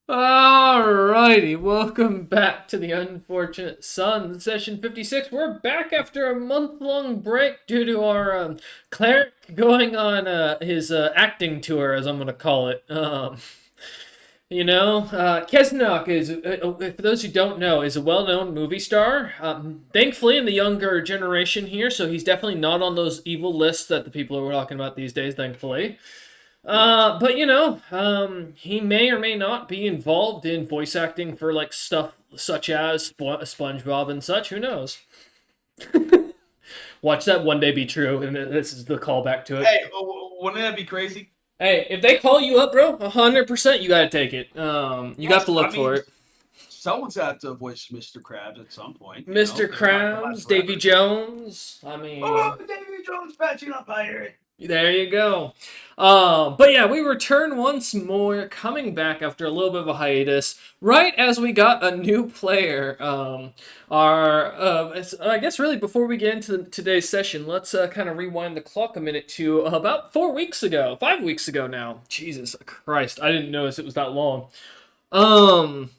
Alrighty, welcome back to the Unfortunate Son, session 56. We're back after a month-long break due to our cleric going on his acting tour, as I'm going to call it. Kesnok is, for those who don't know, is a well-known movie star. Thankfully, in the younger generation here, so he's definitely not on those evil lists that the people are talking about these days, thankfully. But he may or may not be involved in voice acting for like stuff such as SpongeBob and such. Who knows? Watch that one day be true, and this is the callback to it. Hey, wouldn't that be crazy? Hey, if they call you up, bro, 100%, you gotta take it. You got Yes, to I look for mean, it. someone's had to voice Mr. Krabs at some point, Mr. because not gonna last Krabs, Davy forever. Jones. I Oh, mean, Davy Jones patching up pirate. there you go. But yeah, we return once more, coming back after a little bit of a hiatus, right as we got a new player. I guess really before we get into today's session, let's kind of rewind the clock a minute to about 4 weeks ago, 5 weeks ago now. Jesus Christ, I didn't notice it was that long. Um,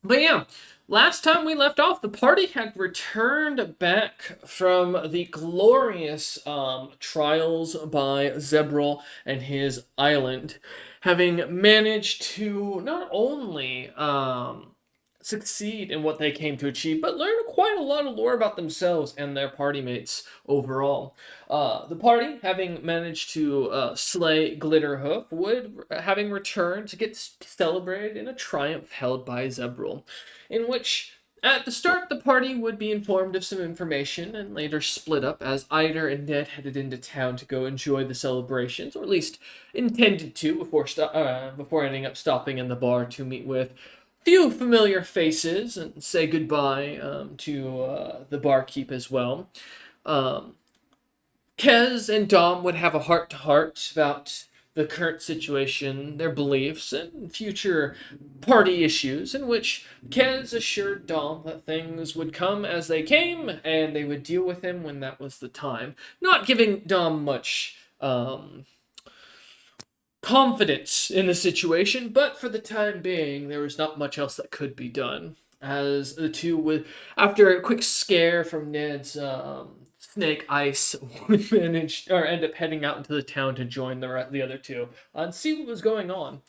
but yeah, last time we left off, the party had returned back from the glorious trials by Zebril and his island, having managed to not only succeed in what they came to achieve, but learn quite a lot of lore about themselves and their party mates overall. The party, having managed to slay Glitterhoof, would, having returned to get celebrated in a triumph held by Zebril, in which at the start, the party would be informed of some information and later split up as Eider and Ned headed into town to go enjoy the celebrations, or at least intended to before ending up stopping in the bar to meet with few familiar faces and say goodbye to the barkeep as well. Um, Kez and Dom would have a heart to heart about the current situation, their beliefs, and future party issues, in which Kez assured Dom that things would come as they came and they would deal with him when that was the time, not giving Dom much confidence in the situation, but for the time being, there was not much else that could be done. As the two would, after a quick scare from Ned's snake ice, would manage or end up heading out into the town to join the other two and see what was going on.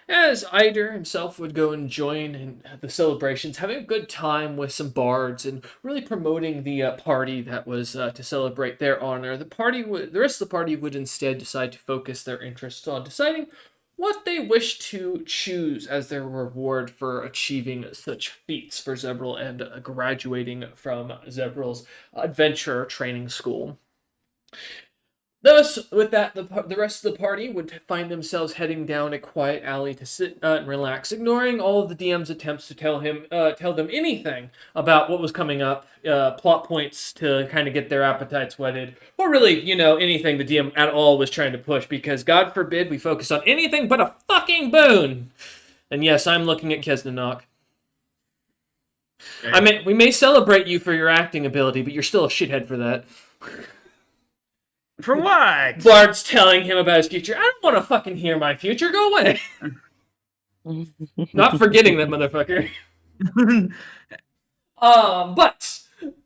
As Eider himself would go and join in the celebrations, having a good time with some bards and really promoting the party that was to celebrate their honor. The rest of the party would instead decide to focus their interests on deciding what they wish to choose as their reward for achieving such feats for Zebril and graduating from Zebril's adventure training school. Thus, with that, the rest of the party would find themselves heading down a quiet alley to sit and relax, ignoring all of the DM's attempts to tell them anything about what was coming up, plot points to kind of get their appetites whetted, or really, anything the DM at all was trying to push. Because God forbid we focus on anything but a fucking boon. And yes, I'm looking at Kesnanok. I Okay. mean, we may celebrate you for your acting ability, but you're still a shithead for that. For what? Bard's telling him about his future. I don't want to fucking hear my future. Go away. Not forgetting that motherfucker. But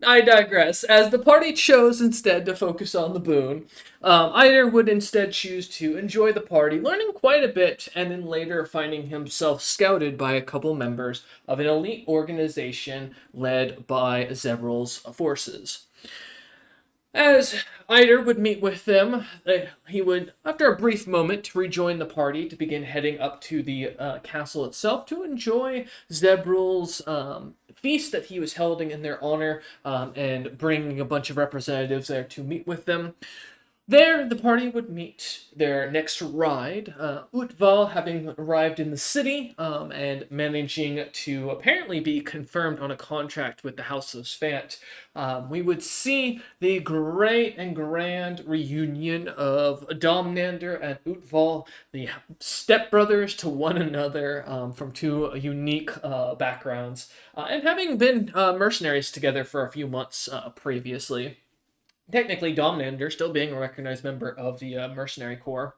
I digress. As the party chose instead to focus on the boon, Eider would instead choose to enjoy the party, learning quite a bit, and then later finding himself scouted by a couple members of an elite organization led by Zebril's forces. As Eider would meet with them, he would, after a brief moment, rejoin the party to begin heading up to the castle itself to enjoy Zebril's feast that he was holding in their honor and bringing a bunch of representatives there to meet with them. There, the party would meet their next ride, Utval having arrived in the city and managing to apparently be confirmed on a contract with the House of Svant. We would see the great and grand reunion of Domnander and Utval, the stepbrothers to one another from two unique backgrounds, and having been mercenaries together for a few months previously. Technically, Domnander still being a recognized member of the Mercenary Corps.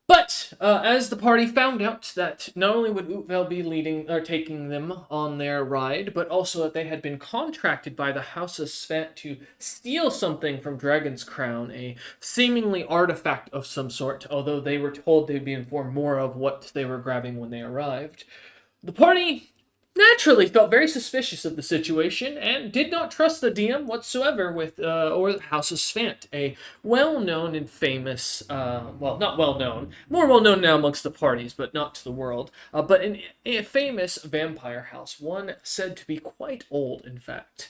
But as the party found out that not only would Utveld be leading or taking them on their ride, but also that they had been contracted by the House of Svet to steal something from Dragon's Crown, a seemingly artifact of some sort, although they were told they'd be informed more of what they were grabbing when they arrived. The party naturally felt very suspicious of the situation and did not trust the DM whatsoever with or the House of Svant, a well-known and famous, well, not well-known, more well-known now amongst the parties, but not to the world, but a famous vampire house, one said to be quite old, in fact.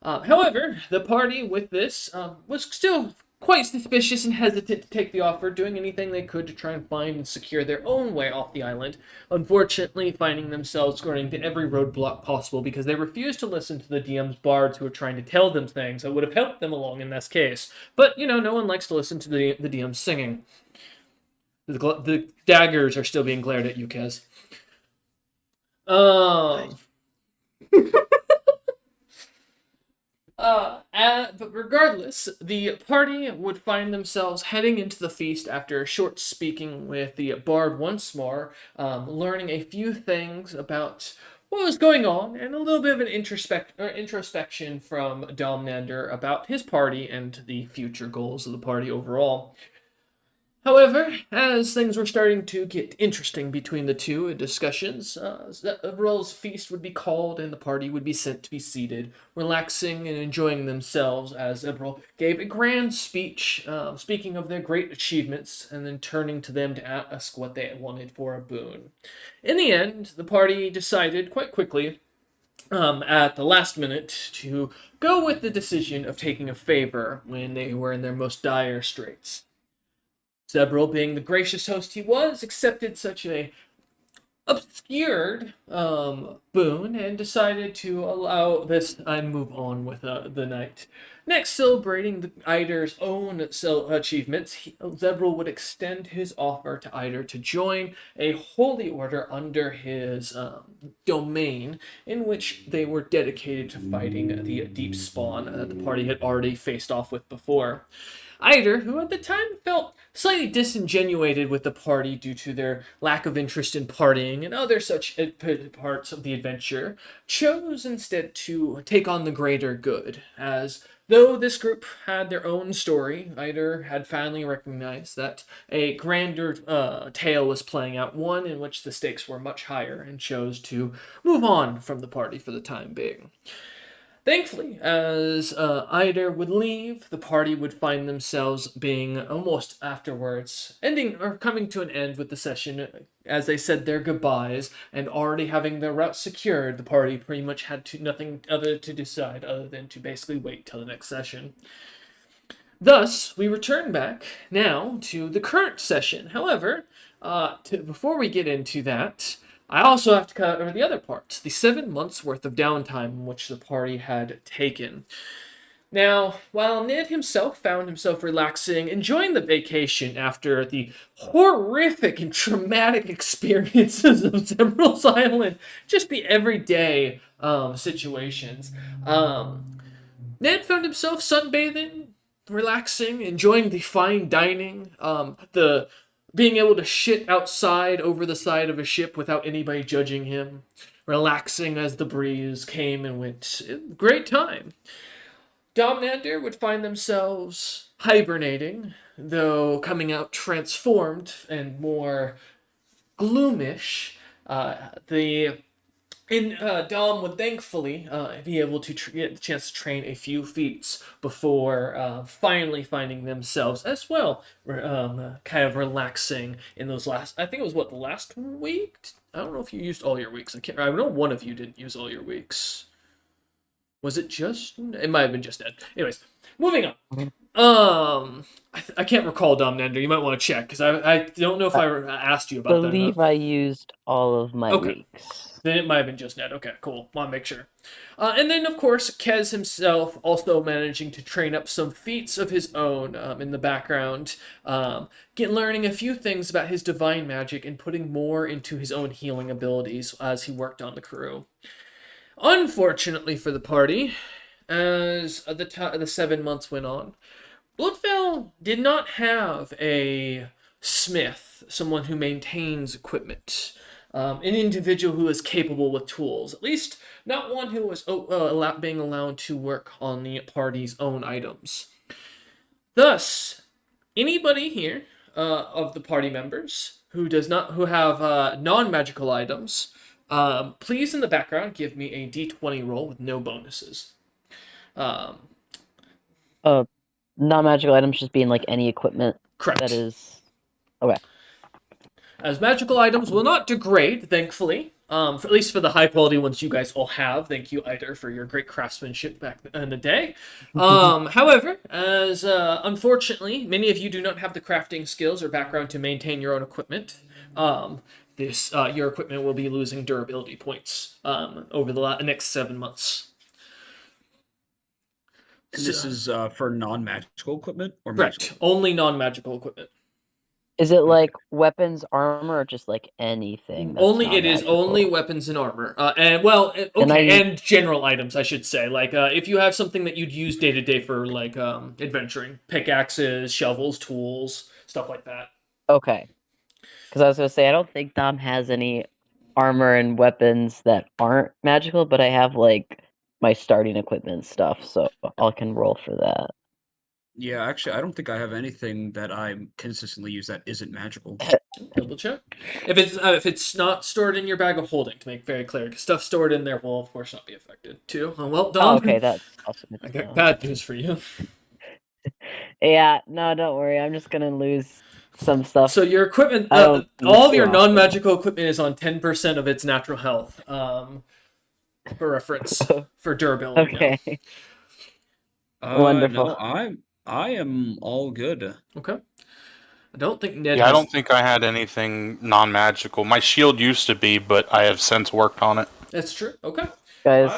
However, the party with this was still quite suspicious and hesitant to take the offer, doing anything they could to try and find and secure their own way off the island, unfortunately finding themselves running to every roadblock possible because they refused to listen to the DM's bards who were trying to tell them things that would have helped them along in this case. But, no one likes to listen to the DM singing. The daggers are still being glared at you, Kez. But regardless, the party would find themselves heading into the feast after a short speaking with the bard once more, learning a few things about what was going on and a little bit of an introspection from Domnander about his party and the future goals of the party overall. However, as things were starting to get interesting between the two in discussions, Zevrel's feast would be called and the party would be sent to be seated, relaxing and enjoying themselves as Zevrel gave a grand speech, speaking of their great achievements and then turning to them to ask what they wanted for a boon. In the end, the party decided quite quickly at the last minute to go with the decision of taking a favor when they were in their most dire straits. Zebril, being the gracious host he was, accepted such a obscured boon and decided to allow this and move on with the night. Next, celebrating the Eider's own achievements, Zebril would extend his offer to Eider to join a holy order under his domain, in which they were dedicated to fighting the deep spawn that the party had already faced off with before. Eider, who at the time felt slightly disingenuated with the party due to their lack of interest in partying and other such parts of the adventure, chose instead to take on the greater good, as though this group had their own story, Eider had finally recognized that a grander tale was playing out, one in which the stakes were much higher, and chose to move on from the party for the time being. Thankfully, as Eider would leave, the party would find themselves being almost afterwards, ending or coming to an end with the session as they said their goodbyes, and already having their route secured, the party pretty much had nothing other to decide other than to basically wait till the next session. Thus, we return back now to the current session. However, before we get into that, I also have to cover the other parts, the 7 months worth of downtime which the party had taken. Now, while Ned himself found himself relaxing, enjoying the vacation after the horrific and traumatic experiences of Zebral's Island, just the everyday situations, Ned found himself sunbathing, relaxing, enjoying the fine dining, the being able to shit outside over the side of a ship without anybody judging him, relaxing as the breeze came and went. Great time. Domnander would find themselves hibernating, though coming out transformed and more gloomish. Dom would thankfully be able to get the chance to train a few feats before finally finding themselves as well, kind of relaxing in those last. I think it was the last week. I don't know if you used all your weeks. I know one of you didn't use all your weeks. Was it just? It might have been just Ed. Anyways, moving on. I can't recall, Domnander. You might want to check because I don't know if I asked you about that. I believe I used all of my weeks. Then it might have been just Ned. Okay, cool. Want to make sure. And then, of course, Kez himself also managing to train up some feats of his own in the background, learning a few things about his divine magic and putting more into his own healing abilities as he worked on the crew. Unfortunately for the party, as the 7 months went on, Bloodfell did not have a smith smith, someone who maintains equipment, an individual who is capable with tools, at least not one who is being allowed to work on the party's own items. Thus, anybody here of the party members who have non-magical items, please in the background give me a d20 roll with no bonuses. Um, Non-magical items just being like any equipment Correct. that is. Okay. As magical items will not degrade, thankfully. At least for the high quality ones you guys all have. Thank you, Eider, for your great craftsmanship back in the day. However, as unfortunately, many of you do not have the crafting skills or background to maintain your own equipment. Your equipment will be losing durability points over the next 7 months. And this is for non-magical equipment or Correct. magical? Only non-magical equipment. Is it like weapons, armor, or just like anything? That's Only it is non-magical? only weapons and armor, and general items, I should say. Like if you have something that you'd use day to day for like adventuring, pickaxes, shovels, tools, stuff like that. Okay. Because I was gonna say I don't think Dom has any armor and weapons that aren't magical, but I have like my starting equipment stuff, so I can roll for that. Yeah, actually, I don't think I have anything that I consistently use that isn't magical. Double check. If it's not stored in your bag of holding, to make very clear, because stuff stored in there will of course not be affected too. Well done. Oh, okay, that's also good I to got know. bad news for you. Yeah, no, don't worry. I'm just gonna lose some stuff. So your equipment, I don't use all of too your often. non-magical equipment is on 10% of its natural health. For reference, for durability. Now. Okay. Wonderful. No, I am all good. Okay. I don't think Ned Yeah, has... I don't think I had anything non-magical. My shield used to be, but I have since worked on it. That's true. Okay. Guys,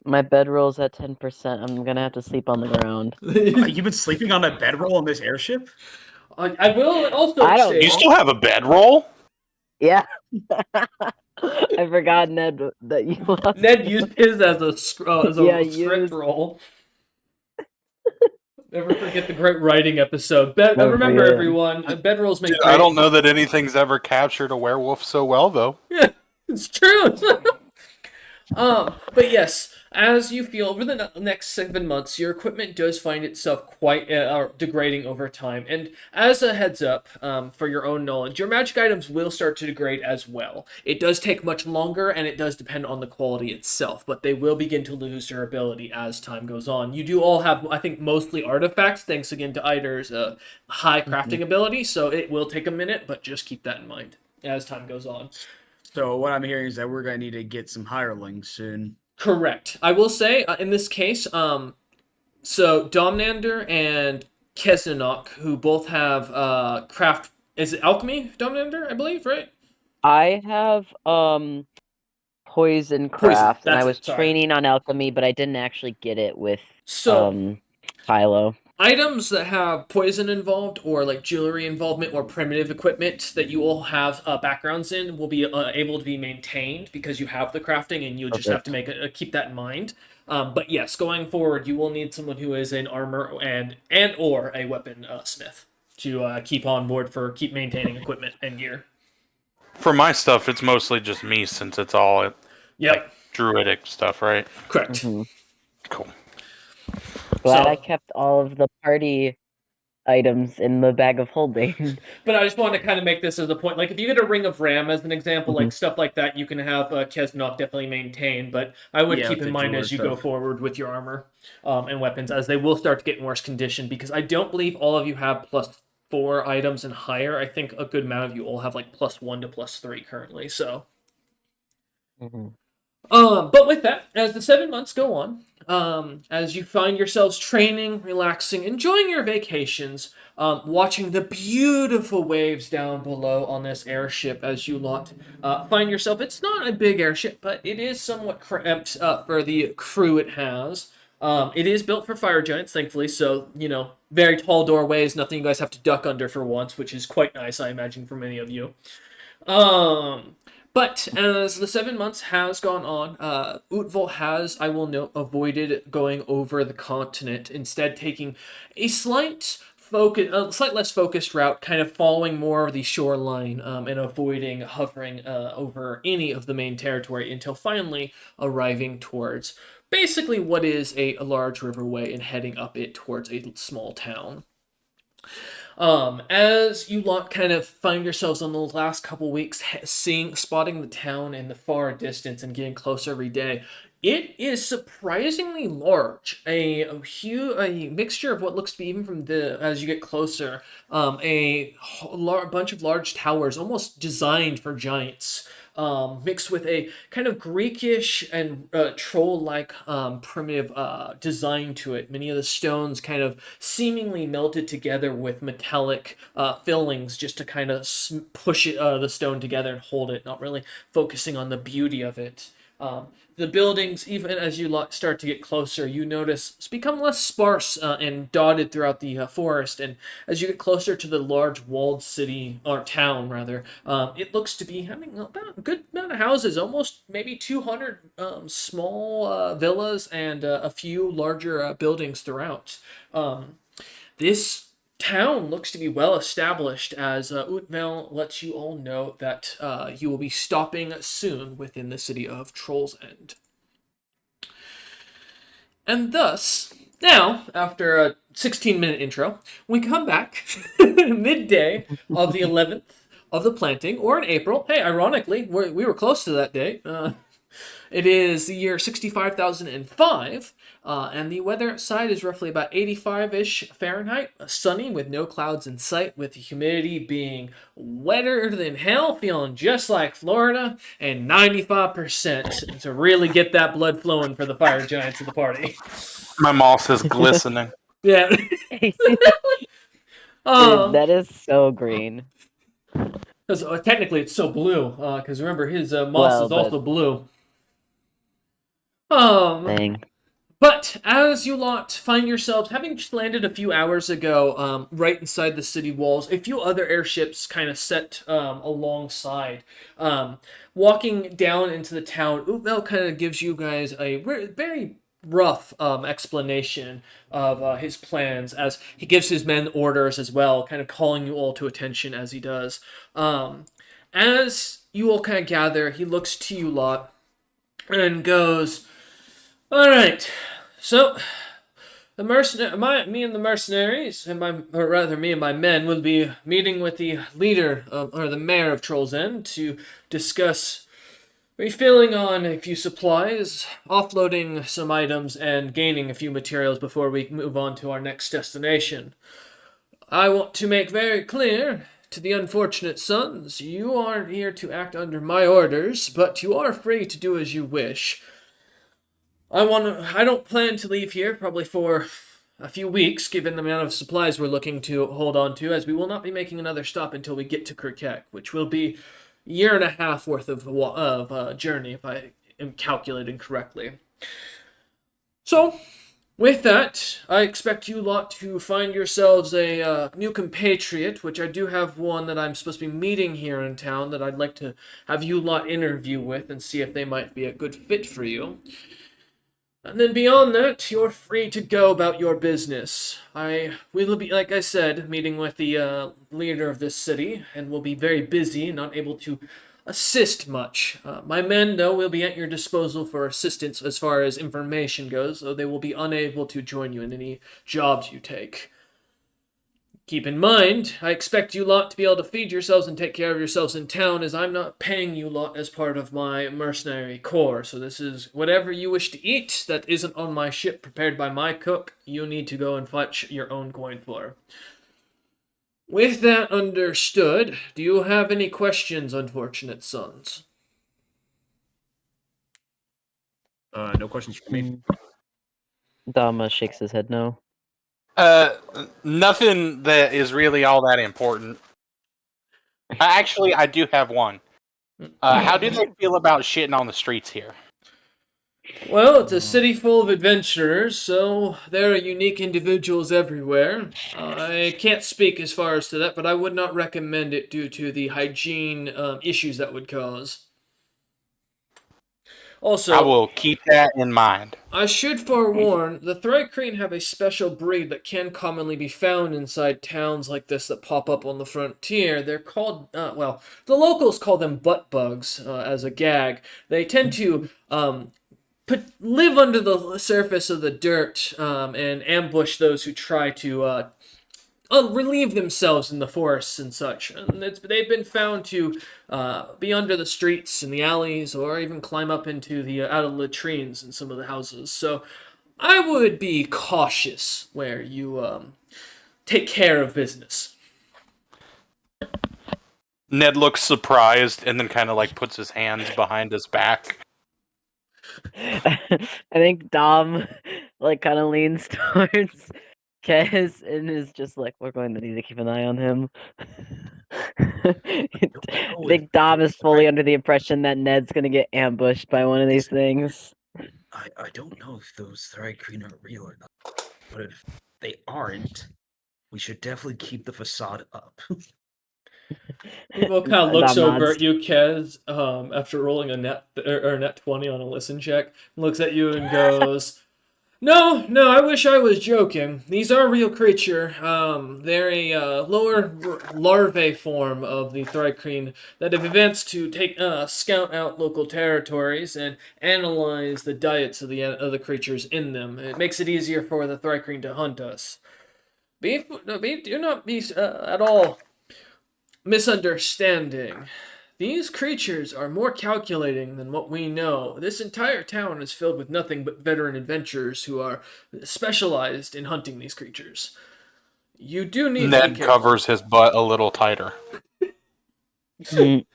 my bedroll's at 10%. I'm gonna have to sleep on the ground. You've been sleeping on a bedroll on this airship? I will also I don't say... You still have a bedroll? Yeah. I forgot, Ned, that you lost. Ned used his as a script roll. Never forget the great writing episode. Remember, everyone, bedrolls make. I don't know that anything's ever captured a werewolf so well, though. Yeah, it's true. But yes, as you feel over the next 7 months, your equipment does find itself quite degrading over time. And as a heads up, for your own knowledge, your magic items will start to degrade as well. It does take much longer, and it does depend on the quality itself, but they will begin to lose durability as time goes on. You do all have, I think, mostly artifacts, thanks again to Eider's high crafting ability, so it will take a minute, but just keep that in mind as time goes on. So what I'm hearing is that we're gonna need to get some hirelings soon. Correct. I will say, in this case, so Domnander and Kesnanok, who both have craft... Is it alchemy, Domnander, I believe, right? I have poison craft, and I was sorry. training on alchemy, but I didn't actually get it with So, Kylo. items that have poison involved, or like jewelry involvement, or primitive equipment that you all have backgrounds in will be able to be maintained because you have the crafting, and you'll just have to keep that in mind. But yes, going forward, you will need someone who is an armor and or a weapon smith to keep on board for keep maintaining equipment and gear. For my stuff, it's mostly just me since it's all like druidic stuff, right? Correct. Mm-hmm. Cool. Glad I kept all of the party items in the bag of holding. But I just want to kind of make this as a point. Like, if you get a Ring of Ram as an example, like stuff like that, you can have Kesnok definitely maintain. But I would keep in mind as you go forward with your armor and weapons, as they will start to get in worse condition, because I don't believe all of you have +4 items and higher. I think a good amount of you all have like +1 to +3 currently, so... But with that, as the 7 months go on, as you find yourselves training, relaxing, enjoying your vacations, watching the beautiful waves down below on this airship as you lot find yourself, it's not a big airship, but it is somewhat cramped for the crew it has. It is built for fire giants, thankfully, so, very tall doorways, nothing you guys have to duck under for once, which is quite nice, I imagine, for many of you. But as the 7 months has gone on, Utvol has, I will note, avoided going over the continent, instead taking a slight slight less focused route, kind of following more of the shoreline and avoiding hovering over any of the main territory until finally arriving towards basically what is a large riverway and heading up it towards a small town. As you lot kind of find yourselves on the last couple weeks spotting the town in the far distance and getting closer every day, it is surprisingly large. A mixture of what looks to be, even from as you get closer, bunch of large towers, almost designed for giants. Mixed with a kind of Greekish and troll-like primitive design to it. Many of the stones kind of seemingly melted together with metallic fillings just to kind of push the stone together and hold it, not really focusing on the beauty of it. The buildings, even as you start to get closer, you notice it's become less sparse and dotted throughout the forest. And as you get closer to the large walled city, or town rather, it looks to be having about a good amount of houses, almost maybe 200 small villas and a few larger buildings throughout. This town looks to be well established, as Utvel lets you all know that you will be stopping soon within the city of Troll's End. And thus, now, after a 16-minute intro, we come back midday of the 11th of the planting, or in April. Hey, ironically, we were close to that date. It is the year 65,005, and the weather outside is roughly about 85-ish Fahrenheit, sunny with no clouds in sight, with the humidity being wetter than hell, feeling just like Florida, and 95% to really get that blood flowing for the fire giants of the party. My moss is glistening. Yeah. Dude, that is so green. Because technically it's so blue, because remember, his moss Well, is also but- blue. Dang. But as you lot find yourselves, having landed a few hours ago, right inside the city walls, a few other airships kind of set alongside. Walking down into the town, Utvel kind of gives you guys a very rough explanation of his plans, as he gives his men orders as well, kind of calling you all to attention as he does. As you all kind of gather, he looks to you lot and goes, "All right, so me and the mercenaries, and me and my men will be meeting with the leader or the mayor of Troll's End to discuss refilling on a few supplies, offloading some items, and gaining a few materials before we move on to our next destination. I want to make very clear to the unfortunate sons, you aren't here to act under my orders, but you are free to do as you wish. I don't plan to leave here probably for a few weeks, given the amount of supplies we're looking to hold on to, as we will not be making another stop until we get to Kirkek, which will be a year and a half worth of journey, if I am calculating correctly. So, with that, I expect you lot to find yourselves a new compatriot, which I do have one that I'm supposed to be meeting here in town that I'd like to have you lot interview with and see if they might be a good fit for you. And then beyond that, you're free to go about your business. We will be, like I said, meeting with the leader of this city, and will be very busy, not able to assist much. My men, though, will be at your disposal for assistance as far as information goes, though they will be unable to join you in any jobs you take. Keep in mind, I expect you lot to be able to feed yourselves and take care of yourselves in town, as I'm not paying you lot as part of my mercenary corps. So this is whatever you wish to eat that isn't on my ship prepared by my cook, you need to go and fetch your own coin for. With that understood, do you have any questions, unfortunate sons? No questions for me. Dama shakes his head no. Nothing that is really all that important. Actually, I do have one. How do they feel about shitting on the streets here? Well, it's a city full of adventurers, so there are unique individuals everywhere. I can't speak as far as to that, but I would not recommend it due to the hygiene issues that would cause. Also, I will keep that in mind. I should forewarn, the Thri-Kreen have a special breed that can commonly be found inside towns like this that pop up on the frontier. They're called, well, the locals call them butt bugs as a gag. They tend to live under the surface of the dirt and ambush those who try to relieve themselves in the forests and such. And they've been found to be under the streets and the alleys, or even climb up into the out of the latrines in some of the houses. So I would be cautious where you take care of business. Ned looks surprised and then kind of like puts his hands behind his back. I think Dom like kind of leans towards Kez and is just like, we're going to need to keep an eye on him. I think Dom is fully under the impression that Ned's gonna get ambushed by one of these things. I don't know if those Thri-Kreen are real or not, but if they aren't, we should definitely keep the facade up. Meanwhile, kind of looks Dom over nods. at you, Kez, after rolling a net 20 on a listen check, looks at you and goes, No, I wish I was joking. These are a real creature. They're a lower larvae form of the Thri-Kreen that have advanced to scout out local territories and analyze the diets of the other creatures in them. It makes it easier for the Thri-Kreen to hunt us. Do not be at all misunderstanding. These creatures are more calculating than what we know. This entire town is filled with nothing but veteran adventurers who are specialized in hunting these creatures. You do need to be Ned careful. covers his butt a little tighter. Well,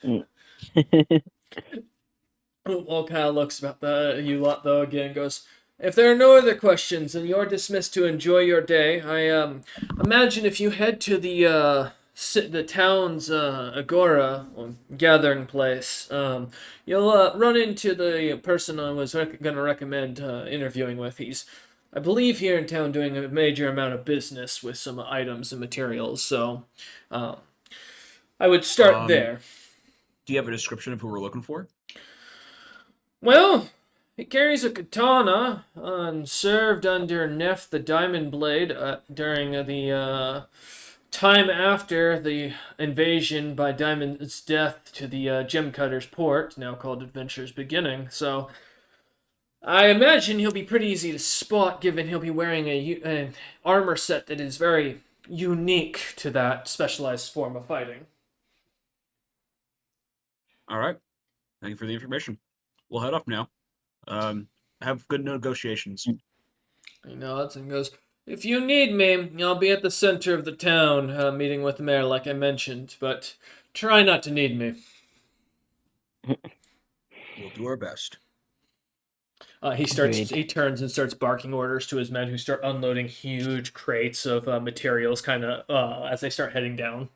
kind of looks about you lot though again and goes, if there are no other questions, then you're dismissed to enjoy your day. I imagine if you head to the town's agora or gathering place, you'll run into the person I was going to recommend interviewing with. He's, I believe, here in town doing a major amount of business with some items and materials. So, I would start there. Do you have a description of who we're looking for? Well, he carries a katana and served under Neff the Diamond Blade during the time after the invasion by Diamond's death to the Gem Cutter's port, now called Adventure's Beginning. So I imagine he'll be pretty easy to spot, given he'll be wearing an armor set that is very unique to that specialized form of fighting. All right. Thank you for the information. We'll head off now. Have good negotiations. He nods and goes, if you need me, I'll be at the center of the town, meeting with the mayor like I mentioned, but try not to need me. We'll do our best. He Agreed. turns and starts barking orders to his men, who start unloading huge crates of materials kind of as they start heading down.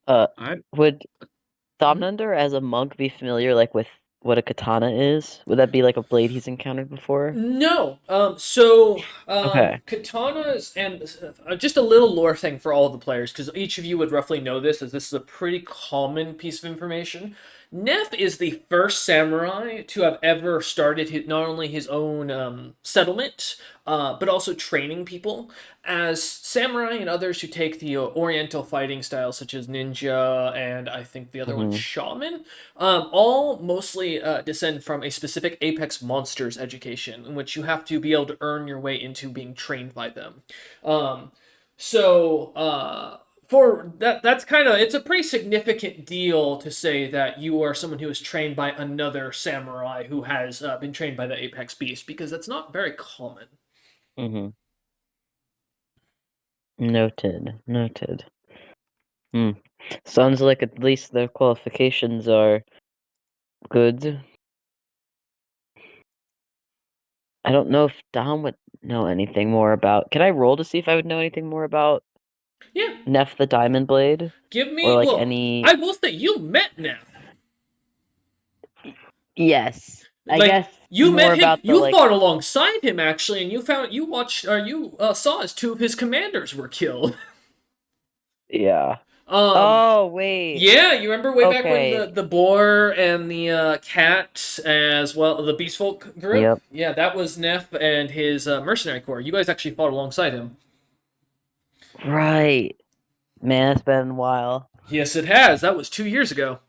All right. Would Thomnander as a monk be familiar like with what a katana is? Would that be like a blade he's encountered before? No. Okay. Katanas, and just a little lore thing for all of the players, because each of you would roughly know this, as this is a pretty common piece of information. Neff is the first samurai to have ever started not only his own settlement, but also training people. As samurai and others who take the oriental fighting styles, such as ninja and I think the other one, shaman, all mostly descend from a specific Apex Monsters education, in which you have to be able to earn your way into being trained by them. For that's kind of, it's a pretty significant deal to say that you are someone who is trained by another samurai who has been trained by the Apex Beast, because that's not very common. Mm-hmm. Noted. Sounds like at least their qualifications are good. I don't know if Dom would know anything more about. Can I roll to see if I would know anything more about Yeah, Neff the Diamond Blade? give me, Or like well, any. I will say you met Neff. Yes. I Like, guess you more met him, about the you like. fought alongside him actually, and you saw as two of his commanders were killed. Yeah. Oh wait. Yeah, you remember way back when Okay. the boar and the cat, as well the beast folk group? Yep. Yeah, that was Neff and his mercenary corps. You guys actually fought alongside him. Right. Man, it's been a while. Yes, it has. That was 2 years ago.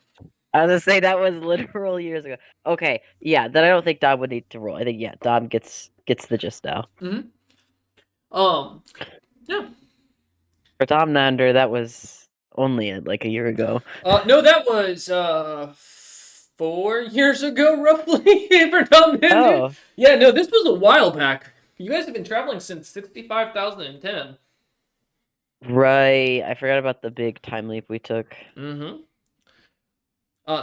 I was gonna say that was literal years ago. Okay, yeah, then I don't think Dom would need to roll. I think Dom gets the gist now. Hmm. Um, yeah. For Dom Nander, that was only like a year ago. No, that was 4 years ago, roughly, for Tom Nander. Oh, Yeah, no, this was a while back. You guys have been traveling since 65,010. right. I forgot about the big time leap we took. Mm-hmm.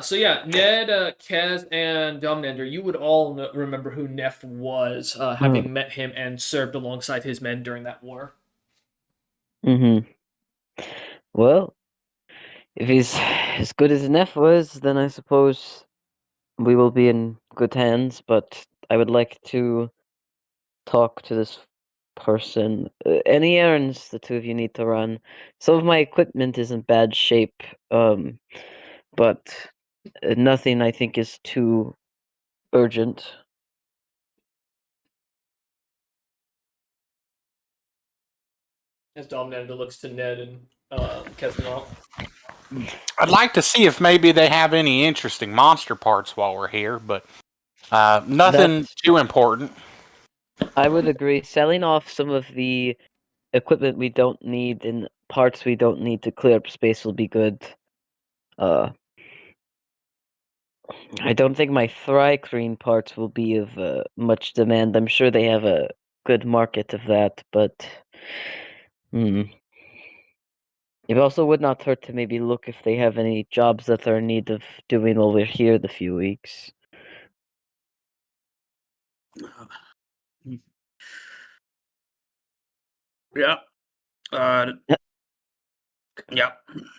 So yeah, Ned, Kez, and Domnander, you would all remember who Neff was, Mm. having met him and served alongside his men during that war. Mm-hmm. Well, if he's as good as Neff was, then I suppose we will be in good hands. But I would like to talk to this person. Any errands the two of you need to run? Some of my equipment is in bad shape, but nothing I think is too urgent. As Domnander looks to Ned and Kez and all. I'd like to see if maybe they have any interesting monster parts while we're here, but nothing That's too important. I would agree. Selling off some of the equipment we don't need and parts we don't need to clear up space will be good. Uh, I don't think my Thrycreen parts will be of much demand. I'm sure they have a good market of that, but hmm. It also would not hurt to maybe look if they have any jobs that are in need of doing while we're here the few weeks. Yeah. Yeah.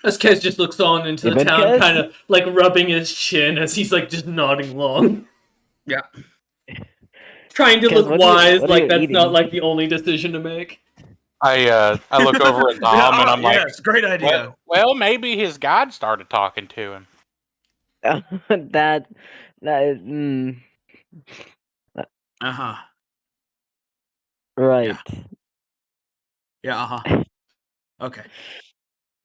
As Kez just looks on into You the good, town, Kez? kind of like rubbing his chin as he's like just nodding along. Yeah. Trying to Kez, look wise, what are like you that's not eating? like the only decision to make. I look over at Dom and I'm like, it's a great idea. well, maybe his guide started talking to him. that is Uh-huh. right. Yeah, uh-huh. Okay.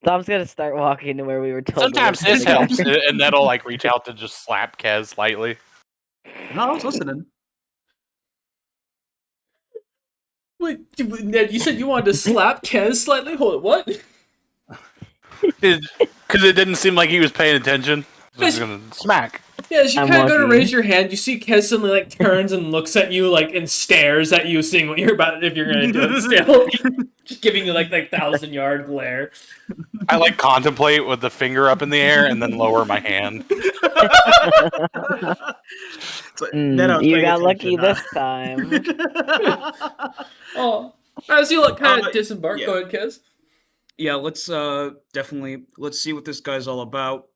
Tom's gonna start walking to where we were told to look Sometimes for this the guy. helps, and that'll like reach out to just slap Kez lightly. No, I was listening. Wait, Ned, you said you wanted to slap Kez slightly? Hold it, what? Because it didn't seem like he was paying attention. Just gonna smack. Yeah, as you I'm kind of go to walking. raise your hand, you see Kez suddenly like turns and looks at you like and stares at you, seeing what you're about if you're gonna do it still. Just giving you like 1,000-yard glare. I like contemplate with the finger up in the air and then lower my hand. You got lucky this time. Oh, as you look kind of Uh, disembark, yeah. go ahead, Kez. Yeah, let's definitely let's see what this guy's all about.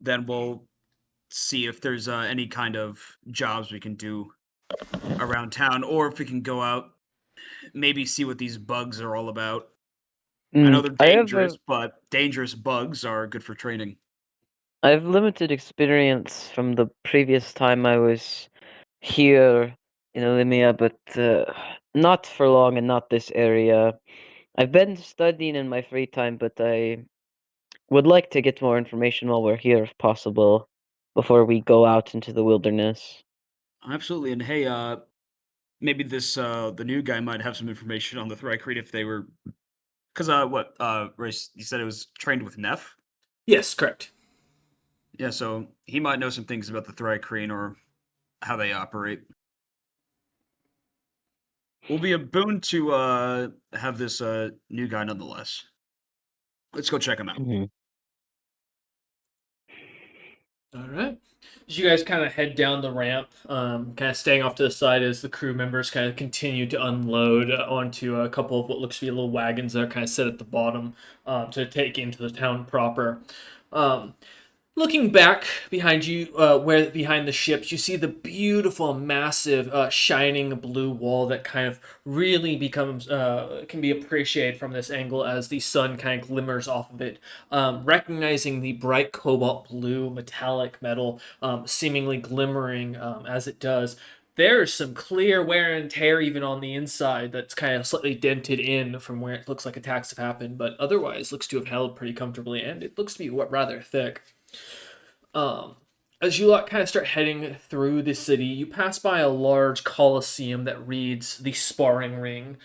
Then we'll see if there's any kind of jobs we can do around town, or if we can go out, maybe see what these bugs are all about. I know they're I dangerous, but dangerous bugs are good for training. I have limited experience from the previous time I was here in Olimia, but not for long and not this area. I've been studying in my free time, but I would like to get more information while we're here if possible, before we go out into the wilderness. Absolutely, and hey, maybe this the new guy might have some information on the Thrycrete if they were, because what Race, you said it was trained with Neff. Yes, correct. Yeah, so he might know some things about the Thrycrete or how they operate. Will be a boon to have this new guy nonetheless. Let's go check him out. Mhm. All right. As you guys kind of head down the ramp, kind of staying off to the side as the crew members kind of continue to unload onto a couple of what looks to be little wagons that are kind of set at the bottom to take into the town proper. Um, Looking back behind you, where behind the ships, you see the beautiful, massive, shining blue wall that kind of really becomes can be appreciated from this angle as the sun kind of glimmers off of it. Recognizing the bright cobalt blue metallic metal, seemingly glimmering as it does. There's some clear wear and tear even on the inside that's kind of slightly dented in from where it looks like attacks have happened, but otherwise looks to have held pretty comfortably, and it looks to be rather thick. Um, as you lot kind of start heading through the city, you pass by a large coliseum that reads the sparring ring,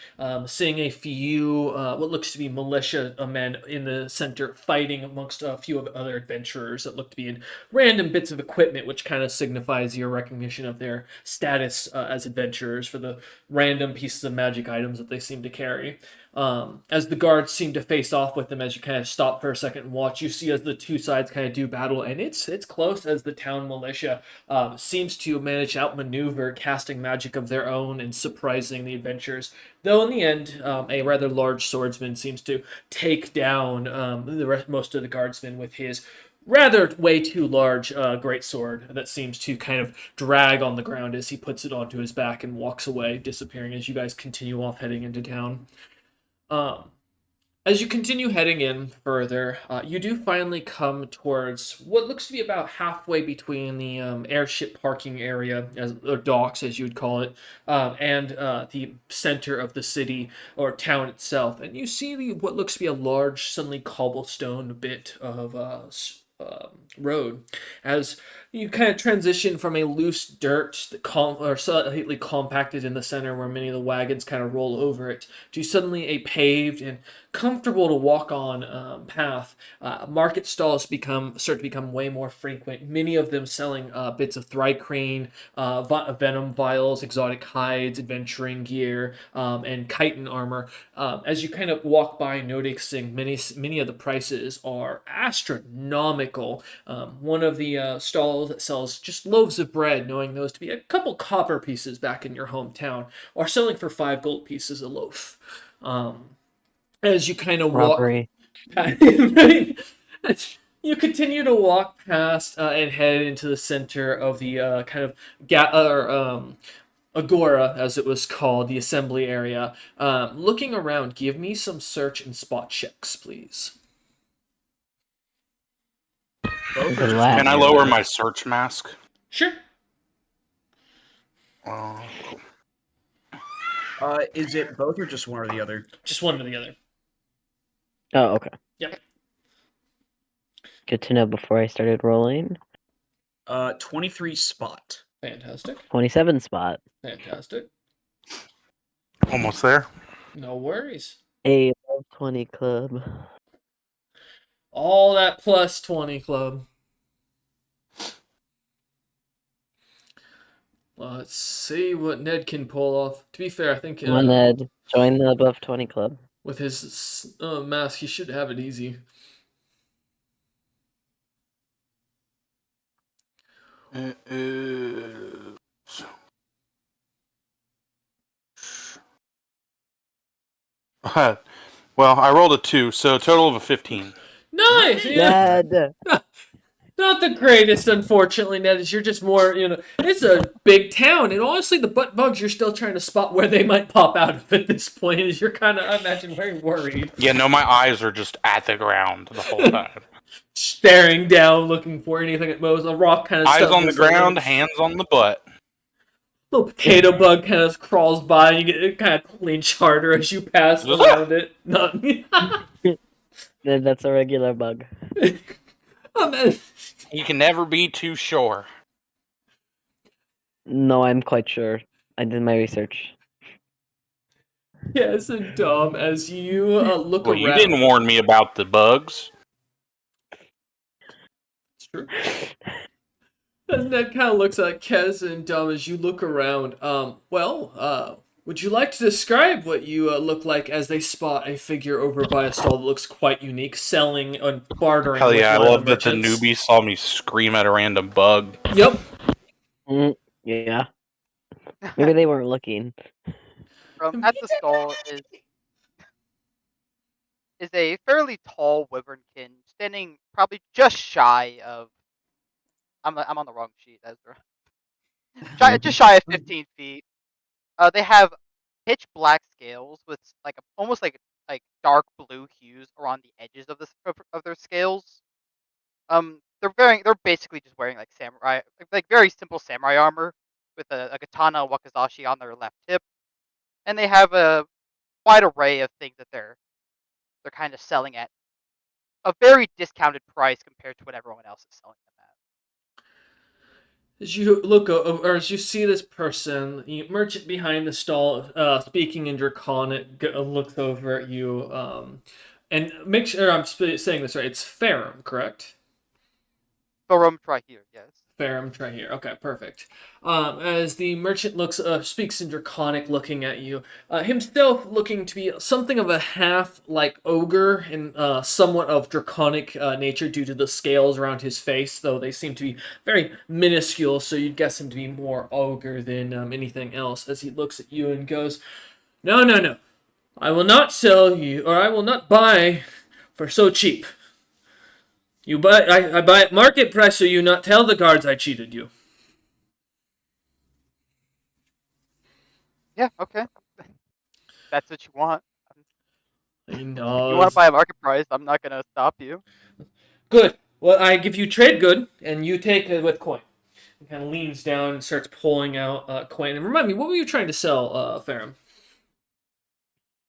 seeing a few what looks to be militia men in the center fighting amongst a few of other adventurers that look to be in random bits of equipment, which kind of signifies your recognition of their status as adventurers for the random pieces of magic items that they seem to carry. As the guards seem to face off with them, as you kind of stop for a second and watch, you see as the two sides kind of do battle, and it's close as the town militia seems to manage to outmaneuver, casting magic of their own and surprising the adventurers. Though in the end, a rather large swordsman seems to take down most of the guardsmen with his rather way too large great sword that seems to kind of drag on the ground as he puts it onto his back and walks away, disappearing as you guys continue off heading into town. Um, as you continue heading in further, you do finally come towards what looks to be about halfway between the airship parking area, or docks as you would call it, and the center of the city or town itself. And you see what looks to be a large, suddenly cobblestone bit of road as you kind of transition from a loose dirt or slightly compacted in the center where many of the wagons kind of roll over it to suddenly a paved and comfortable to walk on path. Market stalls start to become way more frequent, many of them selling bits of thrycrane, venom vials, exotic hides, adventuring gear, and chitin armor. As you kind of walk by, noticing many of the prices are astronomical. One of the stalls that sells just loaves of bread, knowing those to be a couple copper pieces back in your hometown, are selling for 5 gold pieces a loaf. As you kind of walk, Robbery. you continue to walk past and head into the center of the kind of agora, as it was called, the assembly area. Looking around, give me some search and spot checks, please. There's a lab. Can I lower my search mask? Sure. Is it both or just one or the other? Just one or the other. Oh, okay. Yep. Good to know before I started rolling. 23 spot. Fantastic. 27 spot. Fantastic. Almost there. No worries. A level 20 club. All that plus 20 club. Let's see what Ned can pull off. To be fair, I think Come on, Ned. Join the above 20 club. with his mask, he should have it easy. It is... Well, I rolled a 2, so a total of a 15. Nice! Yeah. Ned! Not the greatest, unfortunately, Ned, as you're just more, it's a big town, and honestly, the butt bugs, you're still trying to spot where they might pop out of at this point, as you're kind of, I imagine, very worried. Yeah, no, my eyes are just at the ground the whole time. Staring down, looking for anything at most. A rock kind of Eyes stuff on the ground, hands on the butt. Little potato bug kind of crawls by, and you get it kind of clinch harder as you pass around it. Ned, that's a regular bug. You can never be too sure. No, I'm quite sure. I did my research. Yes, and Dom, as you look Well, around. you didn't warn me about the bugs. It's true. And Ned kind of looks at Kez and Dom as you look around. Would you like to describe what you look like as they spot a figure over by a stall that looks quite unique, selling and bartering? Hell yeah, I with love that the merchants? newbie saw me scream at a random bug. Yep. Yeah. Maybe they weren't looking. At the stall is a fairly tall wyvernkin standing probably just shy of I'm on the wrong sheet, Ezra. Just shy of 15 feet. They have pitch black scales with like almost like dark blue hues around the edges of of their scales. They're basically just wearing like samurai, like very simple samurai armor with a katana wakizashi on their left hip, and they have a wide array of things that they're kind of selling at a very discounted price compared to what everyone else is selling them at. As you look or as you see this person, the merchant behind the stall, speaking in Draconic, looks over at you, and make sure I'm saying this right. It's Ferrum, correct? Barum try here, yes. Ferrum, try here. Okay, perfect. As the merchant speaks in Draconic, looking at you, himself looking to be something of a half like ogre and somewhat of draconic nature due to the scales around his face, though they seem to be very minuscule, so you'd guess him to be more ogre than anything else. As he looks at you and goes, "No, no, no! I will not sell you, or I will not buy for so cheap. You buy, I buy at market price, so you not tell the guards I cheated you." Yeah, okay. That's what you want. He If you want nods. to buy a market price, I'm not gonna stop you. Good. Well, I give you trade good, and you take it with coin. He kind of leans down and starts pulling out coin. And remind me, what were you trying to sell, Ferrum?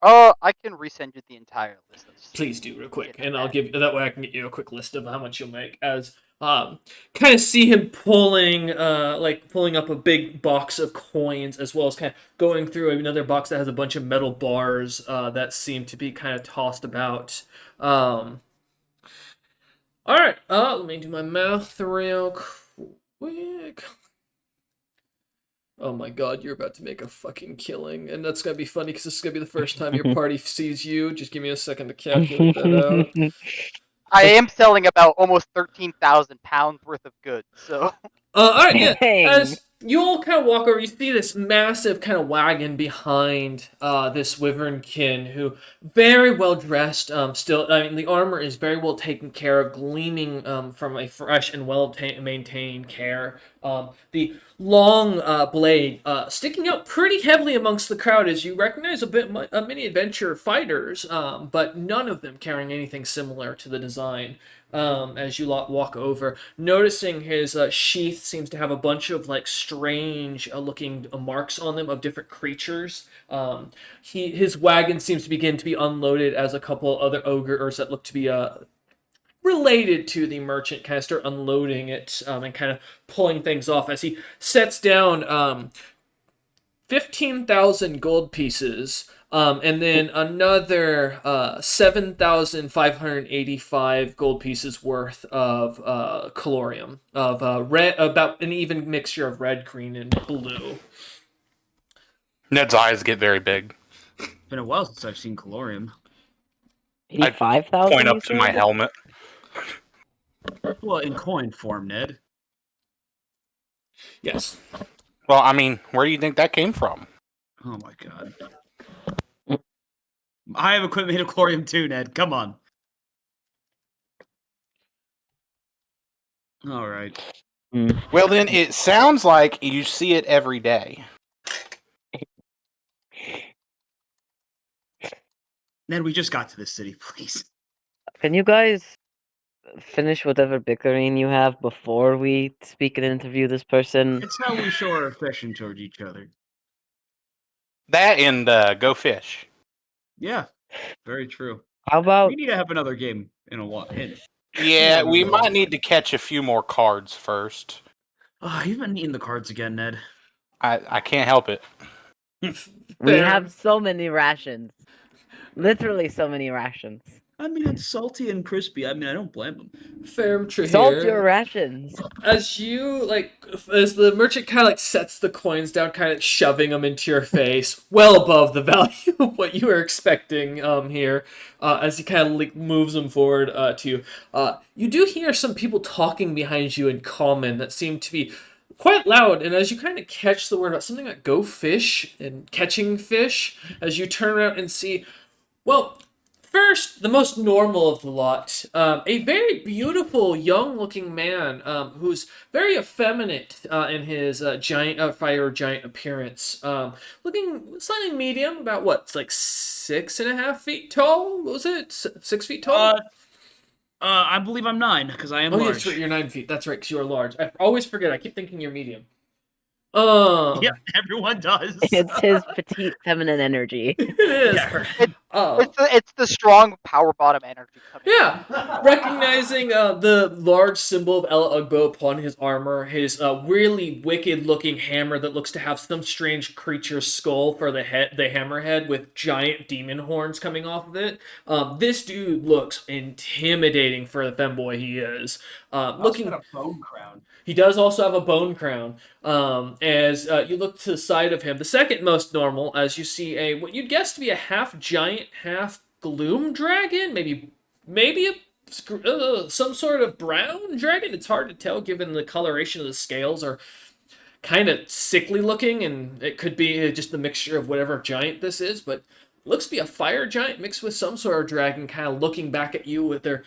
Oh, I can resend you the entire list. Please do, real quick, Shit like and I'll that. give that way I can get you a quick list of how much you'll make. As kind of see him pulling up a big box of coins, as well as kind of going through another box that has a bunch of metal bars that seem to be kind of tossed about. All right, let me do my math real quick. Oh my god, you're about to make a fucking killing, and that's gonna be funny because this is gonna be the first time your party sees you. Just give me a second to calculate that out. I am selling about almost 13,000 pounds worth of goods, so All right, yeah. Dang. As you all kind of walk over, you see this massive kind of wagon behind this wyvernkin, who very well dressed. Still, I mean, the armor is very well taken care of, gleaming from a fresh and well maintained care. The long blade sticking out pretty heavily amongst the crowd as you recognize many adventure fighters, but none of them carrying anything similar to the design. As you walk over, noticing his sheath seems to have a bunch of like strange looking marks on them of different creatures. His wagon seems to begin to be unloaded as a couple other ogres that look to be related to the merchant kind of start unloading it and kind of pulling things off as he sets down 15,000 gold pieces, and then another 7,585 gold pieces worth of colorium, of red, about an even mixture of red, green, and blue. Ned's eyes get very big. Been a while since I've seen colorium. 85,000. Point up to my helmet. Well, in coin form, Ned. Yes. Well, I mean, where do you think that came from? Oh my god. I have equipment made of colorium too, Ned. Come on. All right. Well, then it sounds like you see it every day. Ned, we just got to this city, please. Can you guys finish whatever bickering you have before we speak and interview this person? It's how we show our affection toward each other. That and go fish. Yeah, very true. How about We need to have another game in a while. Yeah, we might need to catch a few more cards first. You've been eating the cards again, Ned. I can't help it. we Fair. have so many rations? Literally so many rations. I mean, it's salty and crispy. I mean, I don't blame them. Ferrum Salt your here. rations. As the merchant kind of like sets the coins down, kind of shoving them into your face, well above the value of what you were expecting here, as he kind of like moves them forward to you. You do hear some people talking behind you in common that seem to be quite loud, and as you kind of catch the word about something like go fish and catching fish, as you turn around and see, well, First, the most normal of the lot, a very beautiful, young-looking man who's very effeminate in his fire giant appearance. Looking slightly medium, about what? It's like 6.5 feet tall. What was it? 6 feet tall? I believe I'm 9 because I am Oh, large. that's right. You're 9 feet. That's right, because you are large. I always forget. I keep thinking you're medium. Yep, everyone does. It's his petite feminine energy. It is. Yeah. It's the strong power bottom energy coming. Yeah, recognizing the large symbol of El Ugbo upon his armor, his really wicked-looking hammer that looks to have some strange creature's skull for the hammerhead with giant demon horns coming off of it. This dude looks intimidating for the femboy he is. Looking, a bone crown. he does also have a bone crown. As you look to the side of him, the second most normal, as you see what you'd guess to be a half giant, half gloom dragon, maybe some sort of brown dragon. It's hard to tell given the coloration of the scales are kind of sickly looking, and it could be just a mixture of whatever giant this is, but looks to be a fire giant mixed with some sort of dragon kind of looking back at you with their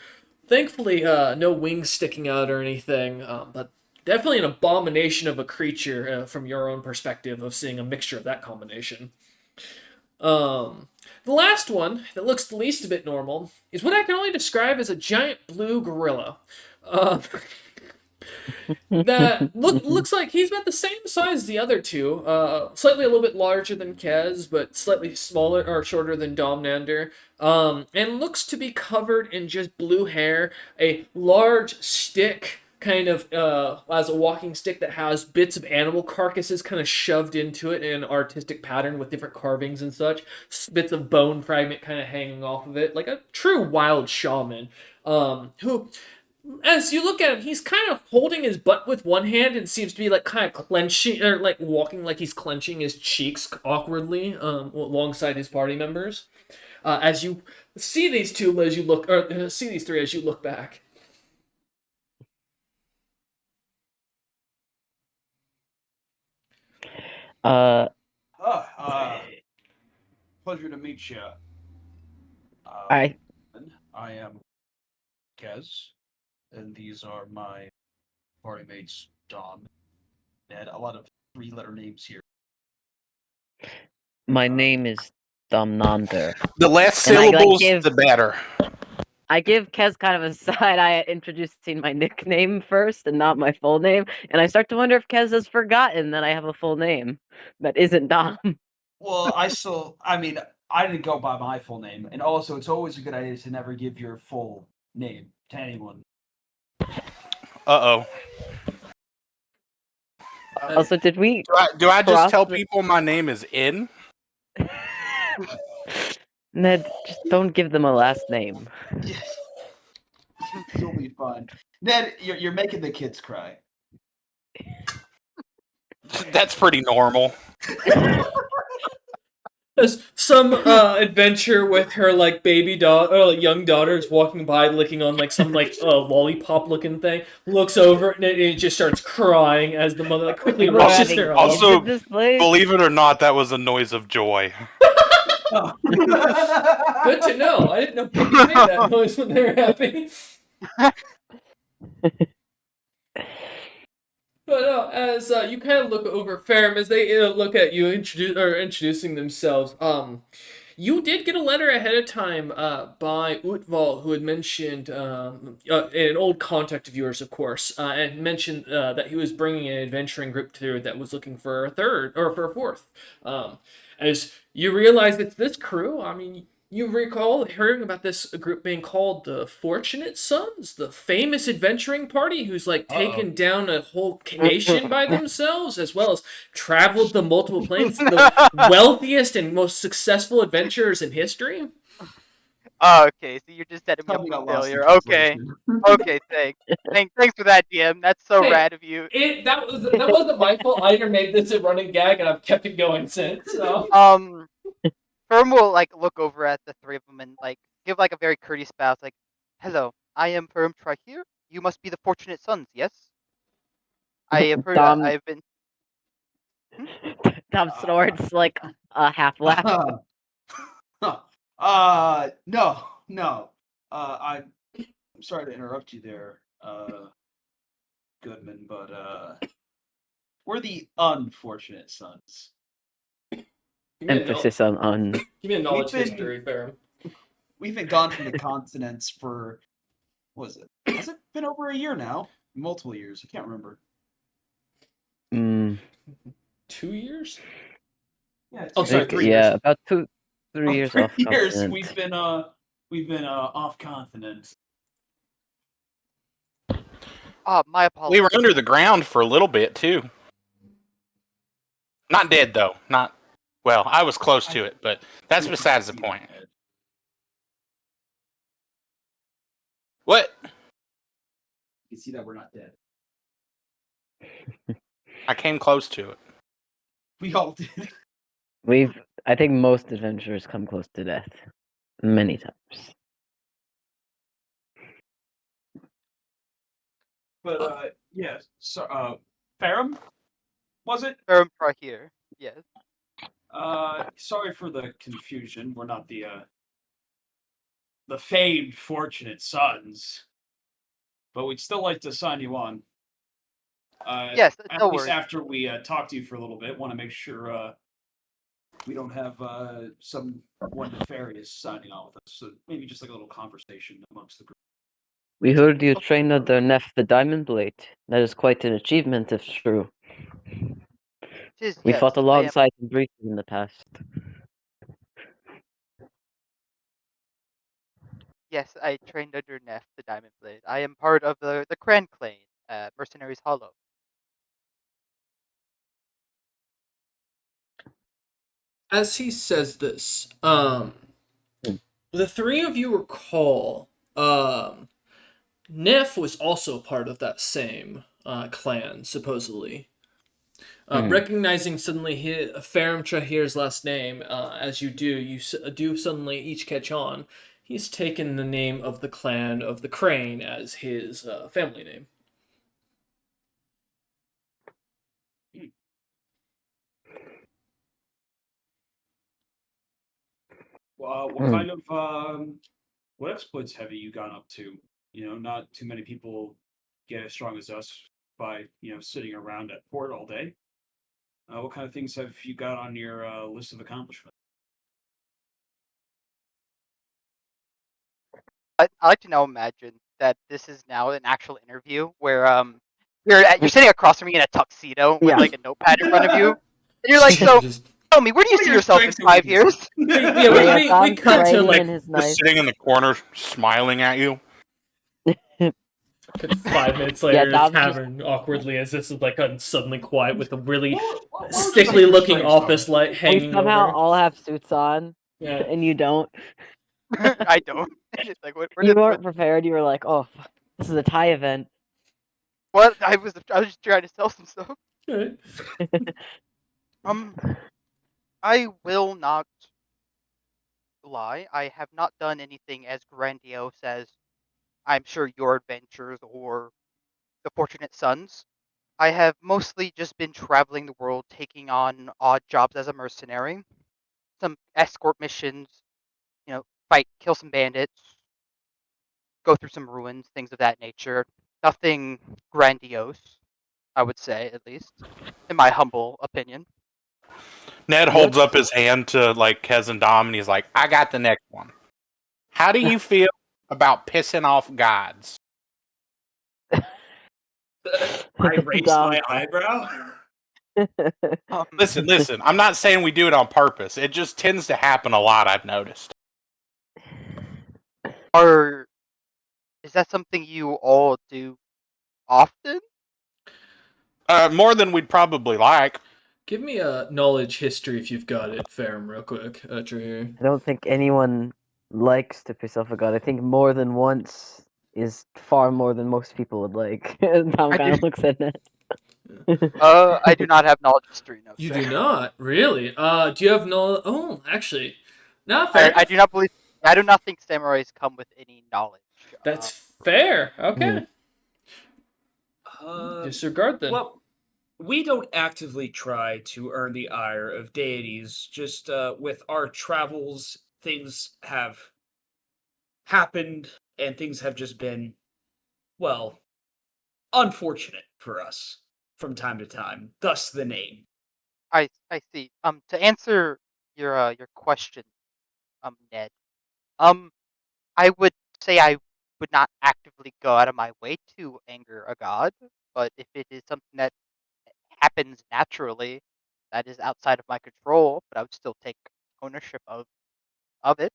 thankfully no wings sticking out or anything, but definitely an abomination of a creature from your own perspective of seeing a mixture of that combination. The last one that looks the least a bit normal is what I can only describe as a giant blue gorilla. That looks like he's about the same size as the other two, slightly a little bit larger than Kez, but slightly smaller or shorter than Domnander, and looks to be covered in just blue hair, a large stick kind of as a walking stick that has bits of animal carcasses kind of shoved into it in an artistic pattern with different carvings and such, bits of bone fragment kind of hanging off of it, like a true wild shaman, who, as you look at him, he's kind of holding his butt with one hand and seems to be like kind of clenching or like walking like he's clenching his cheeks awkwardly alongside his party members. As you see these two, as you look, or see these three as you look back. Pleasure to meet you. I I am Kez, and these are my party mates, Dom. They had a lot of 3-letter names here. my name is Domnander. The less And I, like, syllables, give- the better. I give Kez kind of a side eye at introducing my nickname first and not my full name, and I start to wonder if Kez has forgotten that I have a full name that isn't Dom. Well, I didn't go by my full name, and also it's always a good idea to never give your full name to anyone. Uh-oh. Also, did we? Do I just Cross tell the- people my name is In? Ned, just don't give them a last name. You'll be fine. Ned, you're making the kids cry. That's pretty normal. There's some adventure with her like baby daughter, or like, young daughters walking by, licking on like some like lollipop looking thing. Looks over and it just starts crying as the mother like quickly We're rushes having her kids off. Also, in this place? Believe it or not, that was a noise of joy. Good to know. I didn't know babies made that noise when they were happy. But no, as you kind of look over Ferrum as they look at you introducing themselves, you did get a letter ahead of time by Utval, who had mentioned an old contact of yours, of course, and mentioned that he was bringing an adventuring group through that was looking for a third or for a fourth. As you realize it's this crew, I mean, you recall hearing about this group being called the Fortunate Sons, the famous adventuring party who's like taken down a whole nation by themselves, as well as traveled the multiple planes, the wealthiest and most successful adventurers in history. Oh, okay, so you're just setting me up Probably for got lost in failure. Okay, translation. okay, thanks for that, DM. That's so Hey, rad of you. That wasn't my fault. I made this a running gag, and I've kept it going since. So. Firm will like look over at the three of them and like give like a very courteous bow. It's like, "Hello, I am Firm Trahir. You must be the Fortunate Sons, yes? I have heard. Dom- I have been. Dom snorts like a half laugh. No. no. I'm sorry to interrupt you there, Goodman, but we're the unfortunate sons. Give me a, Emphasis on un. give me a knowledge been- history, Ferrum. We've been gone from the continents for what is it? Has it been over a year now? Multiple years. I can't remember. 2 years? Yeah. Oh, sorry, Think, 3 yeah, years. about 3 years 3 off years. continent. We've been off continent. My We apologies. were under the ground for a little bit too. Not dead though. Not well. I was close to it, but that's We besides the see point. that. What? You can see that we're not dead. I came close to it. We all did. I think most adventurers come close to death. Many times. But yes. So Ferrum? Was it? Ferrum here. Yes. Sorry for the confusion. We're not the famed fortunate sons. But we'd still like to sign you on. Yes, At no least worries. after we talk to you for a little bit, want to make sure we don't have someone nefarious signing on with us. So maybe just like a little conversation amongst the group. We heard you Okay. trained under Neff the Diamond Blade. That is quite an achievement, if true. We Yes, fought I am- alongside him briefly in the past. Yes, I trained under Neff, the Diamond Blade. I am part of the Cran Clan, Mercenaries Hollow. As he says this, Hmm. the three of you recall, Neff was also part of that same clan, supposedly. Recognizing suddenly Ferrum Trahir's last name, as you do suddenly each catch on. He's taken the name of the clan of the Crane as his family name. What kind of what exploits have you gone up to? Not too many people get as strong as us by sitting around at port all day. What kind of things have you got on your list of accomplishments? I like to now imagine that this is now an actual interview where you're sitting across from me in a tuxedo with Yeah. like a notepad in front of you, and you're like, so Just, tell me, where do you What are see your yourself in strengths and 5 years? weaknesses? yeah, Yeah, we Tom's cut to writing like in his Just nice. sitting in the corner, smiling at you. 5 minutes Yeah, later, the Dom's just- tavern awkwardly as this is like gotten suddenly quiet with a really What would you say stickly your looking strengths are? office light We hanging somehow over. all have suits on, Yeah. and you don't. I don't. Like, where You did weren't prepared. You were like, "Oh, fuck, this is a tie event." what? I was just trying to sell some stuff. Alright. I will not lie. I have not done anything as grandiose as I'm sure your adventures or the Fortunate Sons. I have mostly just been traveling the world, taking on odd jobs as a mercenary, some escort missions, kill some bandits, go through some ruins, things of that nature. Nothing grandiose, I would say, at least, in my humble opinion. Ned holds up his hand to like Kez and Dom, and he's like, "I got the next one. How do you feel about pissing off gods?" I raised Dom. my eyebrow. Listen. I'm not saying we do it on purpose. It just tends to happen a lot. I've noticed. Is that something you all do often? More than we'd probably like. Give me a knowledge history if you've got it, Ferrum, real quick. Trahir. I don't think anyone likes to piss off a god. I think more than once is far more than most people would like. Tom I kind of do- looks at that. I do not have knowledge history. No, You sir. do not really. Do you have no? Oh, actually, no. I, Fair. I do not believe. I do not think samurais come with any knowledge. That's fair. Okay. Uh, Disregard then. Well, we don't actively try to earn the ire of deities. Just with our travels, things have happened, and things have just been, well, unfortunate for us from time to time. Thus the name. I see. To answer your question, Ned, I would say I would not actively go out of my way to anger a god, but if it is something that happens naturally, that is outside of my control, but I would still take ownership of it.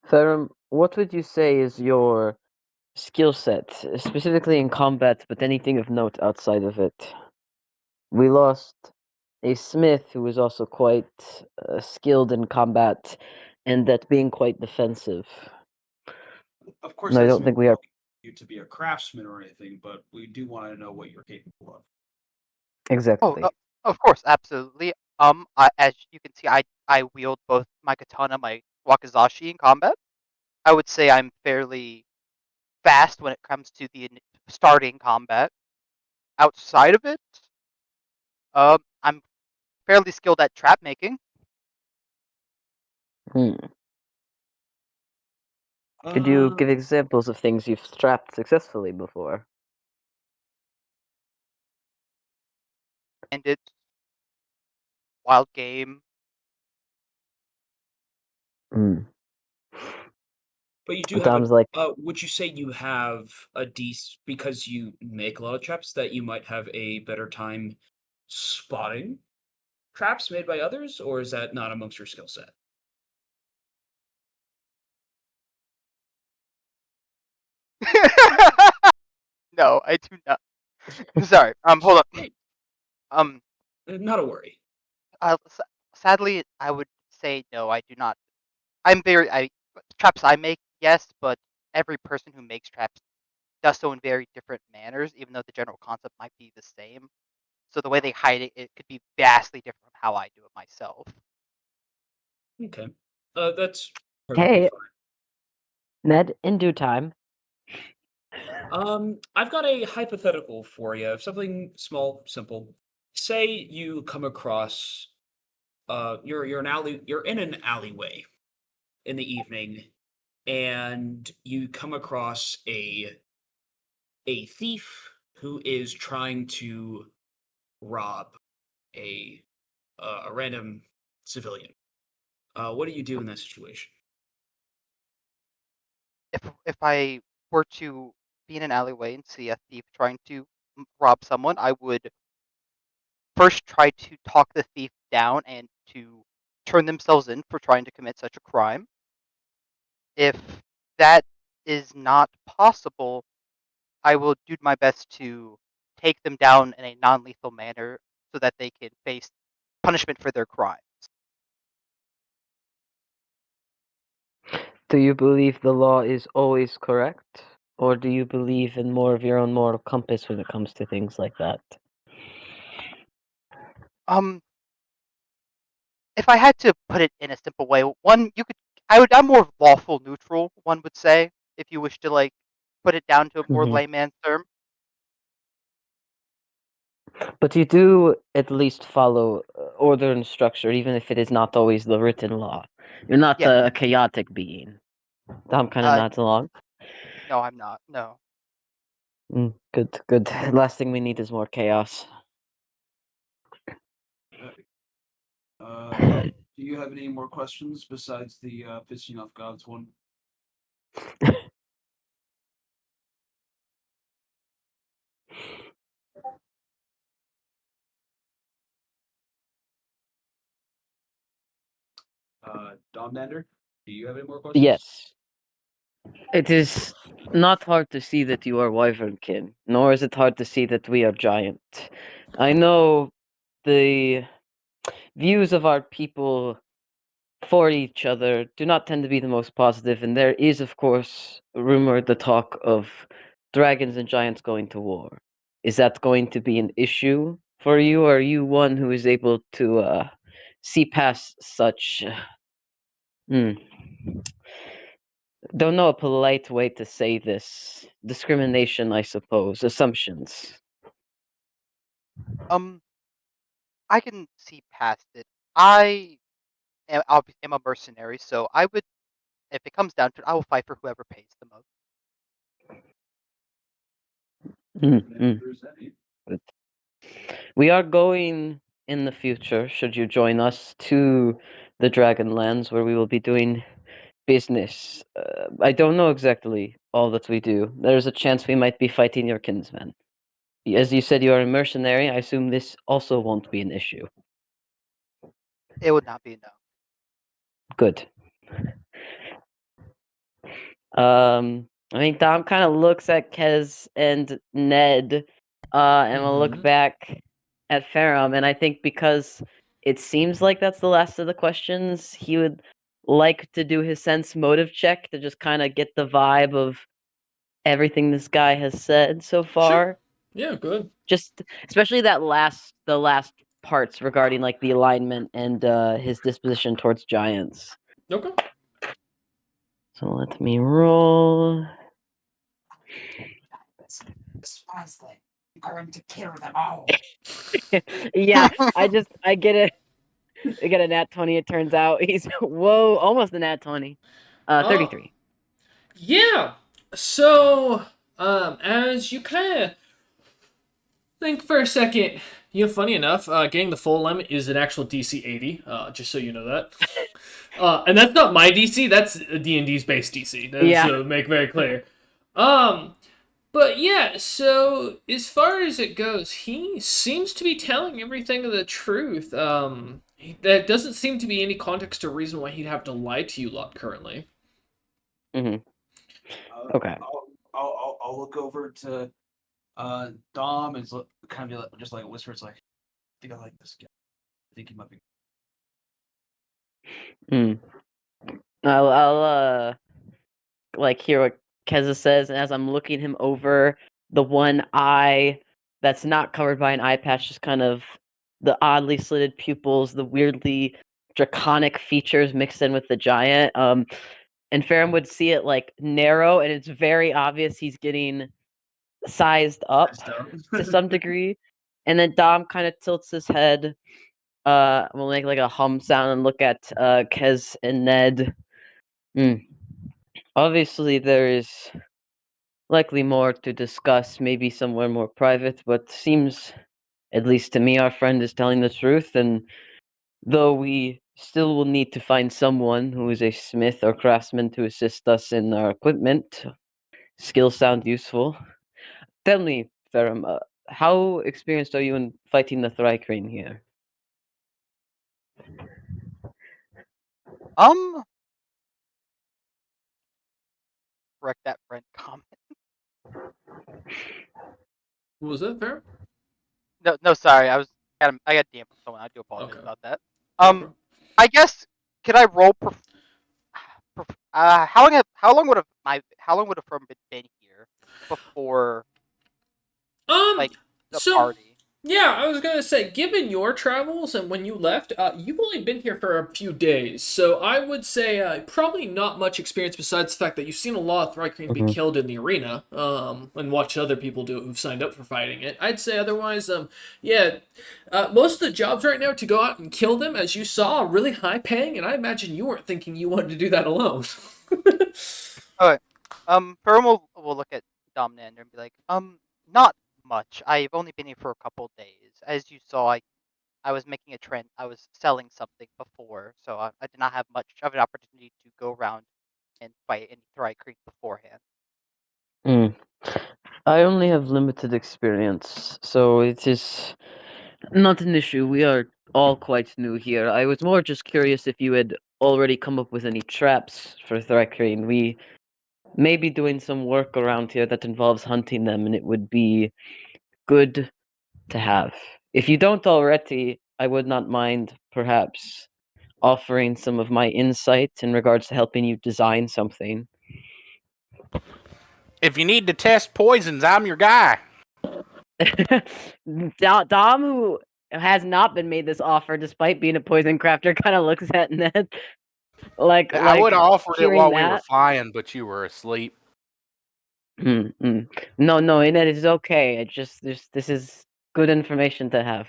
Ferrum, what would you say is your skill set, specifically in combat, but anything of note outside of it? We lost a smith who was also quite skilled in combat and at being quite defensive. Of course, No, I that's don't think we are. you to be a craftsman or anything, but we do want to know what you're capable of. Exactly. Of course, absolutely. As you can see, I wield both my katana, my wakizashi in combat. I would say I'm fairly fast when it comes to the starting combat. Outside of it, I'm fairly skilled at trap making. Could you give examples of things you've trapped successfully before? And it's wild game. But you do have Dom's like, would you say you have a because you make a lot of traps, that you might have a better time spotting traps made by others, or is that not amongst your skill set? No, I do not. Sorry. Hold on. Not a worry. Sadly, I would say no. I do not. Traps I make, yes, but every person who makes traps does so in very different manners, even though the general concept might be the same. So the way they hide it, it could be vastly different from how I do it myself. Okay. That's perfectly hey, fine. Ned, in due time. I've got a hypothetical for you. Something small, simple. Say you come across, you're in an alleyway in the evening, and you come across a thief who is trying to rob a a random civilian. What do you do in that situation? If I were to be in an alleyway and see a thief trying to rob someone, I would first try to talk the thief down and to turn themselves in for trying to commit such a crime. If that is not possible, I will do my best to take them down in a non-lethal manner so that they can face punishment for their crimes. Do you believe the law is always correct? Or do you believe in more of your own moral compass when it comes to things like that? If I had to put it in a simple way, I'm more lawful neutral, one would say, if you wish to like put it down to a more layman's term. But you do at least follow order and structure, even if it is not always the written law. You're not Yes. a chaotic being. Dom kind of nods along. No, I'm not. No. Good, good. Last thing we need is more chaos. Ned, do you have any more questions besides the pissing off gods one? Domnander, do you have any more questions? Yes. It is not hard to see that you are Wyvernkin, nor is it hard to see that we are giant. I know the views of our people for each other do not tend to be the most positive, and there is, of course, rumored the talk of dragons and giants going to war. Is that going to be an issue for you, or are you one who is able to see past such don't know a polite way to say this. Discrimination, I suppose. Assumptions. I can see past it. I am a mercenary, so if it comes down to it, I will fight for whoever pays the most. We are going in the future, should you join us, to the Dragonlands, where we will be doing business. I don't know exactly all that we do. There's a chance we might be fighting your kinsmen. As you said, you are a mercenary. I assume this also won't be an issue. It would not be no. Good. I mean, Dom kind of looks at Kez and Ned, and will look back at Ferrum, and I think because it seems like that's the last of the questions, he would like to do his sense motive check to just kind of get the vibe of everything this guy has said so far. Yeah, good. Just especially the last parts regarding like the alignment and his disposition towards giants. Okay. So let me roll. Despise them. I'm going to kill them all. Yeah, I get it. I get a nat 20, it turns out. He's whoa, almost a nat 20. 33. Yeah. So, as you kind of think for a second, funny enough, getting the full limit is an actual DC 80. Just so you know that. And that's not my DC. That's D&D's base DC. Yeah. So make very clear. But yeah, so as far as it goes, he seems to be telling everything of the truth. There doesn't seem to be any context or reason why he'd have to lie to you lot currently. Mm-hmm. Okay. I'll look over to Dom and kind of be like, just like a whisper. It's like, I think I like this guy. I think he might be. I'll like hear what Keza says, and as I'm looking him over, the one eye that's not covered by an eye patch, just kind of the oddly slitted pupils, the weirdly draconic features mixed in with the giant. And Ferrum would see it like narrow, and it's very obvious he's getting sized up to some degree. And then Dom kind of tilts his head. We'll make like a hum sound and look at Kez and Ned. Obviously, there is likely more to discuss, maybe somewhere more private, but seems, at least to me, our friend is telling the truth, and though we still will need to find someone who is a smith or craftsman to assist us in our equipment, skills sound useful. Tell me, Ferrum, how experienced are you in fighting the Thrycrane here? Correct that friend comment. What was that, Fair? No, sorry. I got DM from someone. I do apologize Okay. about that. Okay. I guess could I roll? How long would a firm been here before like the so party? yeah, I was gonna say, given your travels and when you left, you've only been here for a few days, so I would say probably not much experience besides the fact that you've seen a lot of Thrycrane be killed in the arena, and watched other people do it who've signed up for fighting it. I'd say otherwise, yeah, most of the jobs right now to go out and kill them, as you saw, are really high paying, and I imagine you weren't thinking you wanted to do that alone. Okay. Firm will look at Domnander and be like, not much. I've only been here for a couple days. As you saw, I was making a trend. I was selling something before, so I did not have much of an opportunity to go around and fight any Thrycrane beforehand. I only have limited experience, so it is not an issue. We are all quite new here. I was more just curious if you had already come up with any traps for Thrycrane. We may be doing some work around here that involves hunting them, and it would be good to have. If you don't already, I would not mind perhaps offering some of my insight in regards to helping you design something. If you need to test poisons, I'm your guy. Dom, who has not been made this offer despite being a poison crafter, kind of looks at Ned like I would have offered it hearing while we were that. flying, but you were asleep. No, Ned, it's okay. This is good information to have.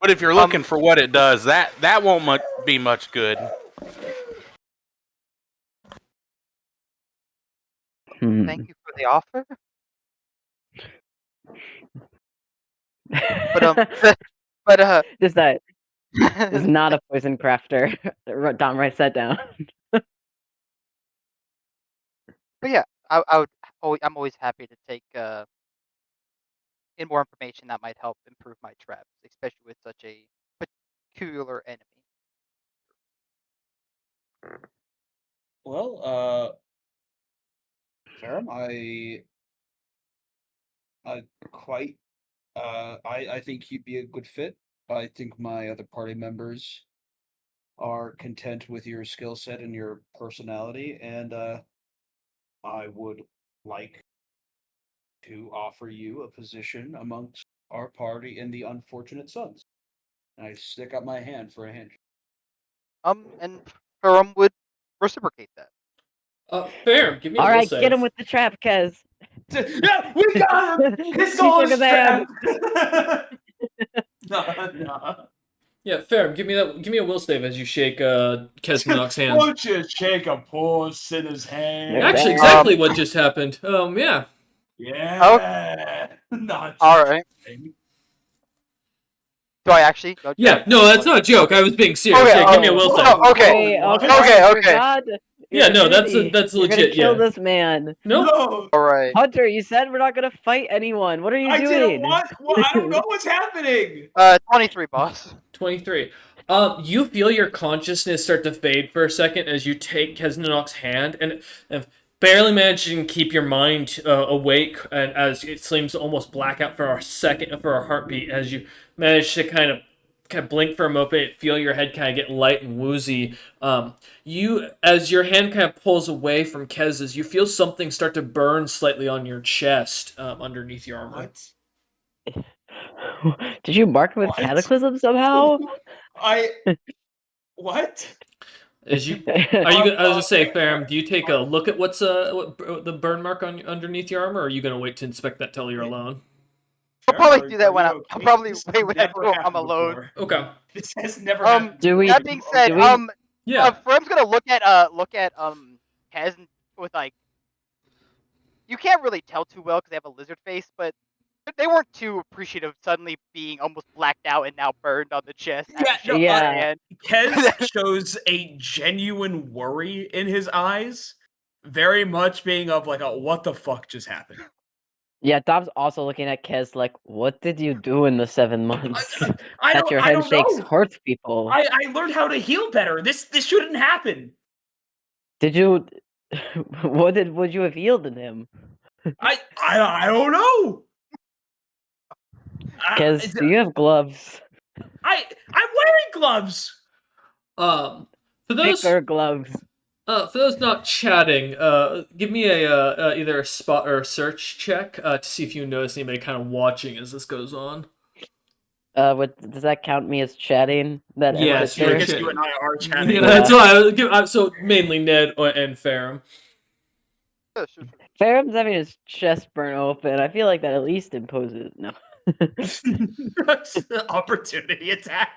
But if you're looking for what it does, that won't be much good. Thank you for the offer. But This is not a poison crafter. Dom, write that down. But yeah, I'm always happy to take in more information that might help improve my traps, especially with such a peculiar enemy. Well, Ferrum, I think you'd be a good fit. I think my other party members are content with your skill set and your personality, and I would like to offer you a position amongst our party in the Unfortunate Sons. And I stick up my hand for a handshake. And Ferrum would reciprocate that. Fair. Give me a All will right, save. get him with the trap, Kez. Yeah, we got him! His He soul took is his hand. trapped! No. Yeah, fair. Give me a will save as you shake Kesnok's hand. Won't you shake a poor sinner's hand? Actually, exactly what just happened. Yeah. Yeah. Not All right. Do I actually? Yeah, no, that's not a joke. I was being serious. Okay, Yeah, give me a will save. Okay. For God, Yeah, no, that's You're legit. gonna kill Yeah. this man. No. All right. Hunter, you said we're not gonna fight anyone. What are you I doing? didn't want. Well, I don't know what's happening. 23, boss. 23. You feel your consciousness start to fade for a second as you take Kesnok's hand, and barely managing to keep your mind awake, and as it seems to almost black out for a second for a heartbeat, as you manage to kind of blink for a moment, feel your head kind of get light and woozy. You, as your hand kind of pulls away from Kez's, you feel something start to burn slightly on your chest underneath your armor. What? Did you mark him with cataclysm somehow? What? Are you? I was gonna say, Farum, do you take a look at what's what the burn mark on underneath your armor, or are you gonna wait to inspect that till you're alone? I'll probably do that when I'll probably wait when I'm alone. Okay. This has never happened. That being said, yeah, Firm's gonna look at Kez with like, you can't really tell too well because they have a lizard face, but they weren't too appreciative suddenly being almost blacked out and now burned on the chest. Kez shows a genuine worry in his eyes, very much being of like a what the fuck just happened. Yeah, Dom's also looking at Kez like, what did you do in the 7 months? I That your handshakes hurt people. I learned how to heal better. This shouldn't happen. Did you? What would you have healed in him? I don't know. Kez, do you have gloves? I'm wearing gloves. For those thicker gloves. For those not chatting, give me a either a spot or a search check to see if you notice anybody kind of watching as this goes on. Does that count me as chatting? Yes, I guess you and I are chatting. Yeah, that's why so mainly Ned and Farum. Farum's having his chest burn open. I feel like that at least imposes opportunity attack.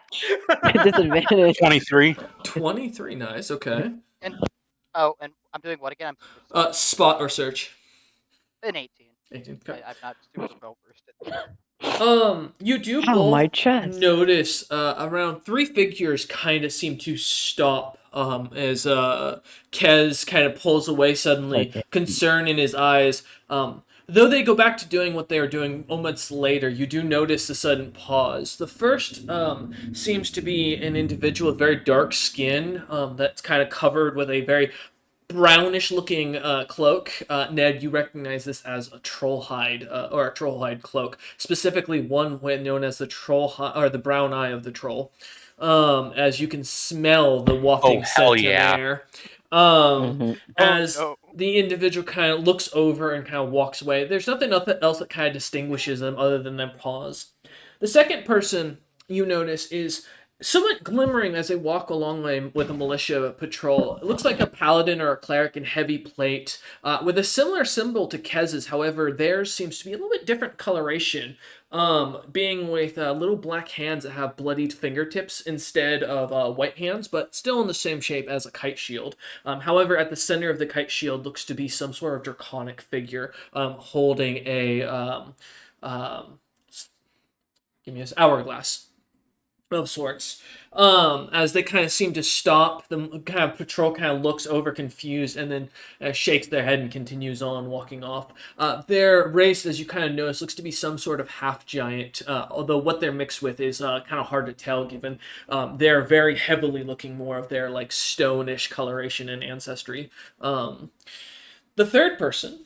Disadvantage. 23. 23, nice. Okay. And I'm doing what again? Spot or search. An 18. 18. Okay. I'm not super well versed in that. You do both notice around 3 figures kind of seem to stop as Kez kind of pulls away suddenly, concern in his eyes. Though they go back to doing what they are doing moments later, you do notice a sudden pause. The first seems to be an individual with very dark skin that's kind of covered with a very brownish-looking cloak. Ned, you recognize this as a troll hide or a troll hide cloak, specifically one known as the troll or the brown eye of the troll. As you can smell the wafting scent in the air. As the individual kind of looks over and kind of walks away, there's nothing else that kind of distinguishes them other than their paws. The second person you notice is somewhat glimmering as they walk along with a militia patrol. It looks like a paladin or a cleric in heavy plate, with a similar symbol to Kez's. However, theirs seems to be a little bit different coloration, being with little black hands that have bloodied fingertips instead of white hands, but still in the same shape as a kite shield. However, at the center of the kite shield looks to be some sort of draconic figure holding a give me this hourglass of sorts. As they kind of seem to stop, the kind of patrol kind of looks over confused and then shakes their head and continues on walking off. Their race, as you kind of notice, looks to be some sort of half giant, although what they're mixed with is kind of hard to tell given they're very heavily looking more of their like stone-ish coloration and ancestry. The third person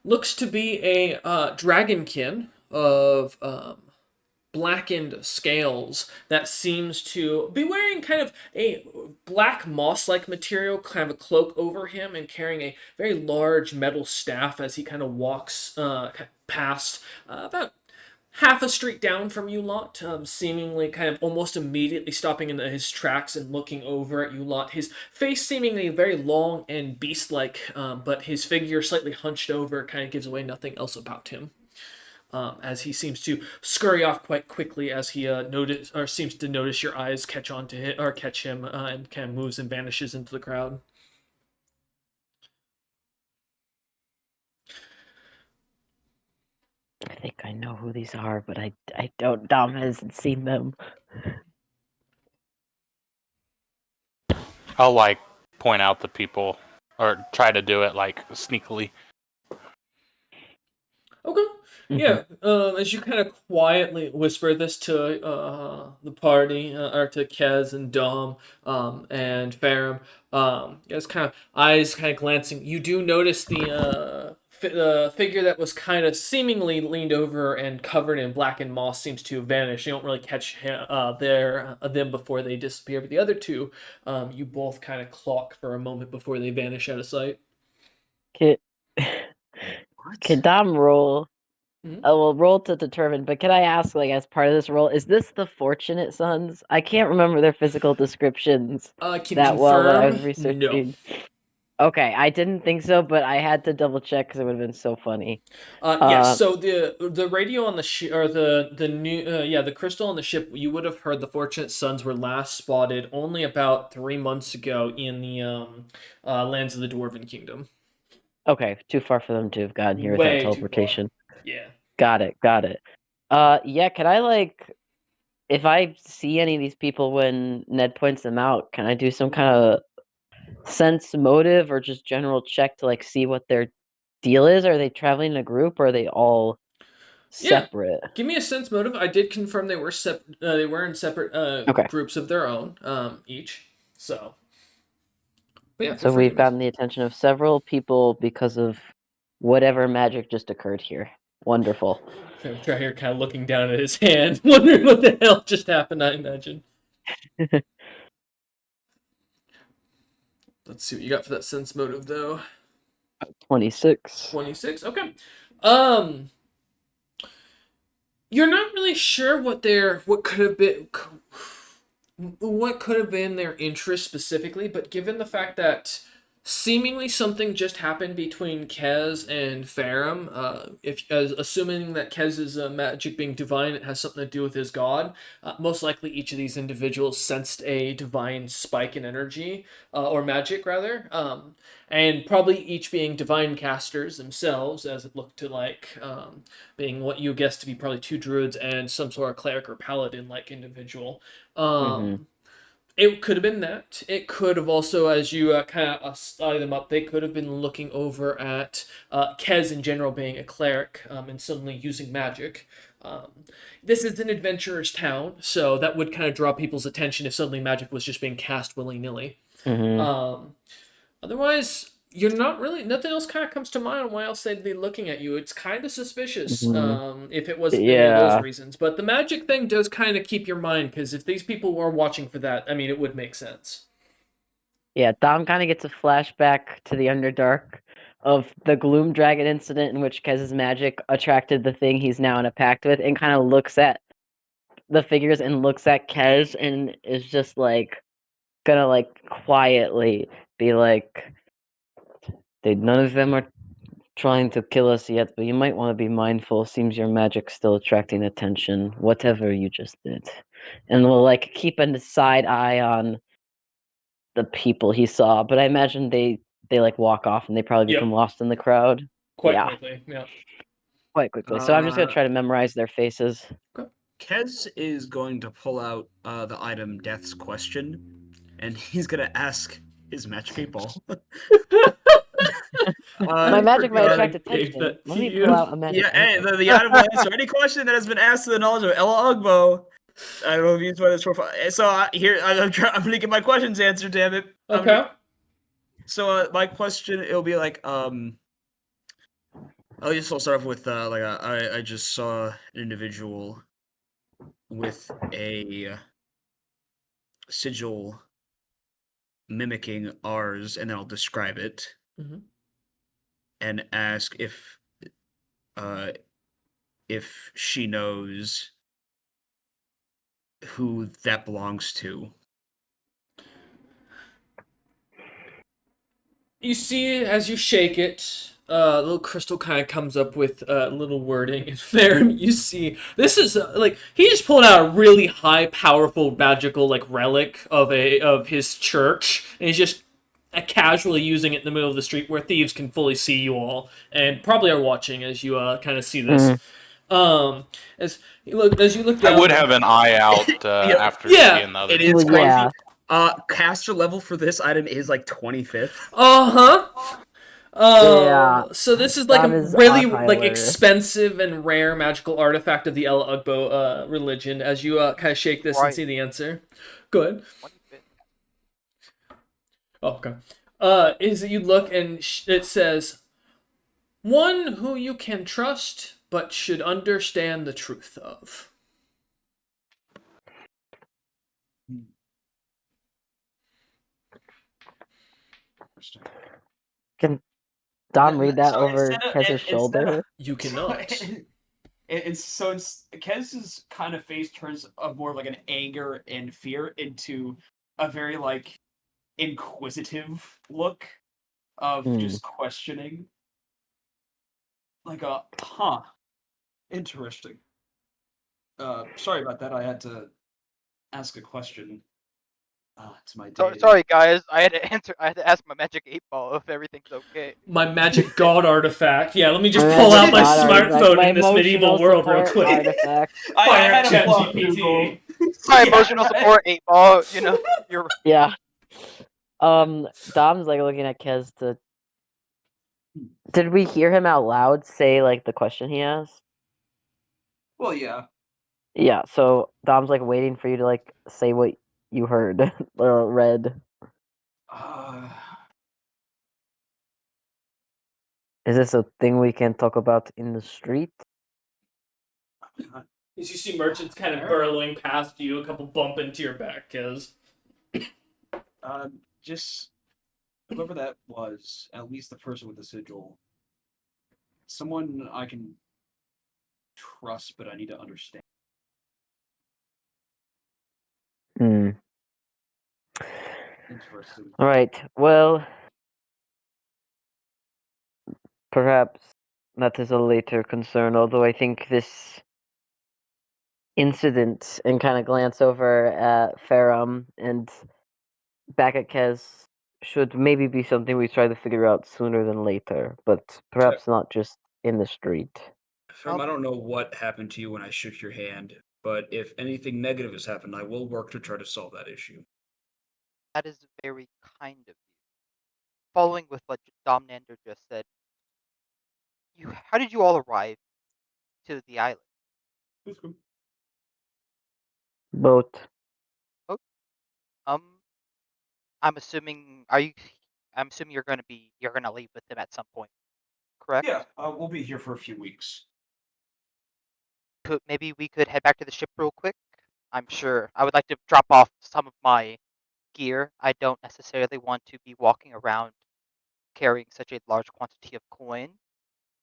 looks to be a dragonkin of blackened scales that seems to be wearing kind of a black moss-like material, kind of a cloak over him, and carrying a very large metal staff as he kind of walks past about half a street down from you lot, seemingly kind of almost immediately stopping in his tracks and looking over at you lot. His face seemingly very long and beast-like, but his figure slightly hunched over kind of gives away nothing else about him. As he seems to scurry off quite quickly as he seems to notice your eyes catch on to him or catch him, and kind of moves and vanishes into the crowd. I think I know who these are, but I don't. Dom hasn't seen them. I'll like point out the people or try to do it like sneakily. Okay. Yeah, as you kind of quietly whisper this to the party, or to Kez and Dom, and Farum, you guys kind of eyes kind of glancing. You do notice the figure that was kind of seemingly leaned over and covered in blackened moss seems to vanish. You don't really catch them before they disappear. But the other two, you both kind of clock for a moment before they vanish out of sight. Can Dom roll? Mhm. Well, roll to determine. But can I ask, like, as part of this roll, is this the Fortunate Sons? I can't remember their physical descriptions I can that well when I was confirm, no. researching. Okay, I didn't think so, but I had to double check because it would have been so funny. Yes. So the radio on the ship, or the new the crystal on the ship, you would have heard the Fortunate Sons were last spotted only about 3 months ago in the lands of the Dwarven Kingdom. Okay, too far for them to have gotten here Way without too far. teleportation. Yeah. Got it. Yeah, can I like, if I see any of these people when Ned points them out, can I do some kind of sense motive or just general check to like see what their deal is? Are they traveling in a group or are they all separate? Give me a sense motive. I did confirm they were they were in separate Okay. groups of their own, each. So. But yeah, So we've gotten the attention of several people because of whatever magic just occurred here. Wonderful. Try here, kind of looking down at his hand, wondering what the hell just happened. I imagine. Let's see what you got for that sense motive, though. 26. 26. Okay. You're not really sure what could have been their interest specifically, but given the fact that seemingly something just happened between Kez and Farum, assuming that Kez's magic being divine, it has something to do with his god, most likely each of these individuals sensed a divine spike in energy, or magic rather, and probably each being divine casters themselves, as it looked to like being what you guessed to be probably two druids and some sort of cleric or paladin like individual. It could have been that. It could have also, as you kind of study them up, they could have been looking over at Kez in general being a cleric, and suddenly using magic. This is an adventurer's town, so that would kind of draw people's attention if suddenly magic was just being cast willy-nilly. Otherwise, you're not really, nothing else kind of comes to mind on why else they'd be looking at you. It's kind of suspicious, if it wasn't any of those reasons. But the magic thing does kind of keep your mind, because if these people were watching for that, I mean, it would make sense. Yeah, Dom kind of gets a flashback to the Underdark of the Gloom Dragon incident in which Kez's magic attracted the thing he's now in a pact with, and kind of looks at the figures and looks at Kez and is just like gonna like quietly be like, none of them are trying to kill us yet, but you might want to be mindful. Seems your magic's still attracting attention, whatever you just did. And we'll like keep a side eye on the people he saw, but I imagine they like walk off and they probably Yep. become lost in the crowd. Quite Yeah. quickly. Yeah. Quite quickly. So I'm just gonna try to memorize their faces. Kez is going to pull out the item Death's question, and he's gonna ask his magic 8-ball. My magic might forgot I attract gave attention. that Let to me you. pull out a magic. Yeah, hey, item. the item will answer any question that has been asked to the knowledge of Ella Ugbo. I will use by this profile. So I'm gonna get my questions answered. Damn it. Okay. So my question, it'll be like I'll start off with I just saw an individual with a sigil mimicking ours, and then I'll describe it Mhm. and ask if she knows who that belongs to. You see, as you shake it, a little crystal kind of comes up with little wording. And there, you see, this is like he just pulled out a really high, powerful, magical like relic of his church, and he's just casually using it in the middle of the street where thieves can fully see you all, and probably are watching as you kind of see this. As you look down, I would have an eye out after Yeah. seeing the other. It is Well, crazy. yeah. Caster level for this item is like 25th. Uh-huh. Yeah. So this is like Dom a is really on like Hyler. expensive and rare magical artifact of the Ella Ugbo religion. As you kind of shake this and Right. see the answer, good. 25th. Oh, okay. Is that you look and it says, "One who you can trust, but should understand the truth of." Can Dom N- read that so over instead of- Kez's instead shoulder? You cannot. Kez's kind of face turns of more like an anger and fear into a very like inquisitive look of just questioning. Like interesting. Sorry about that. I had to ask a question. It's my deity. Sorry, guys. I had to answer. I had to ask my magic 8-ball if everything's okay. My magic god artifact. Yeah, let me just My pull magic out my god artifact, smartphone my in this medieval emotional world real support quick. artifact. I Fire had Chat to plug GPT. Google. My Yeah, emotional right. support 8-ball. You know, you're Yeah. Dom's like looking at Kez to. Did we hear him out loud say like the question he asked? Well, yeah. Yeah. So Dom's like waiting for you to like say what you heard or read. Is this a thing we can talk about in the street? As you see merchants kind of burrowing past you, a couple bump into your back, Kez. Just whoever that was, at least the person with the sigil, someone I can trust, but I need to understand. Interesting. All right. Well, perhaps that is a later concern, although I think this incident, and kind of glance over at Ferrum and back at Kez, should maybe be something we try to figure out sooner than later, but perhaps not just in the street. I don't know what happened to you when I shook your hand, but if anything negative has happened, I will work to try to solve that issue. That is very kind of you. Following with what Domnander just said, how did you all arrive to the island? Boat. Oh, I'm assuming. I'm assuming you're gonna leave with them at some point, correct? Yeah, we'll be here for a few weeks. Maybe we could head back to the ship real quick. I'm sure I would like to drop off some of my gear. I don't necessarily want to be walking around carrying such a large quantity of coin.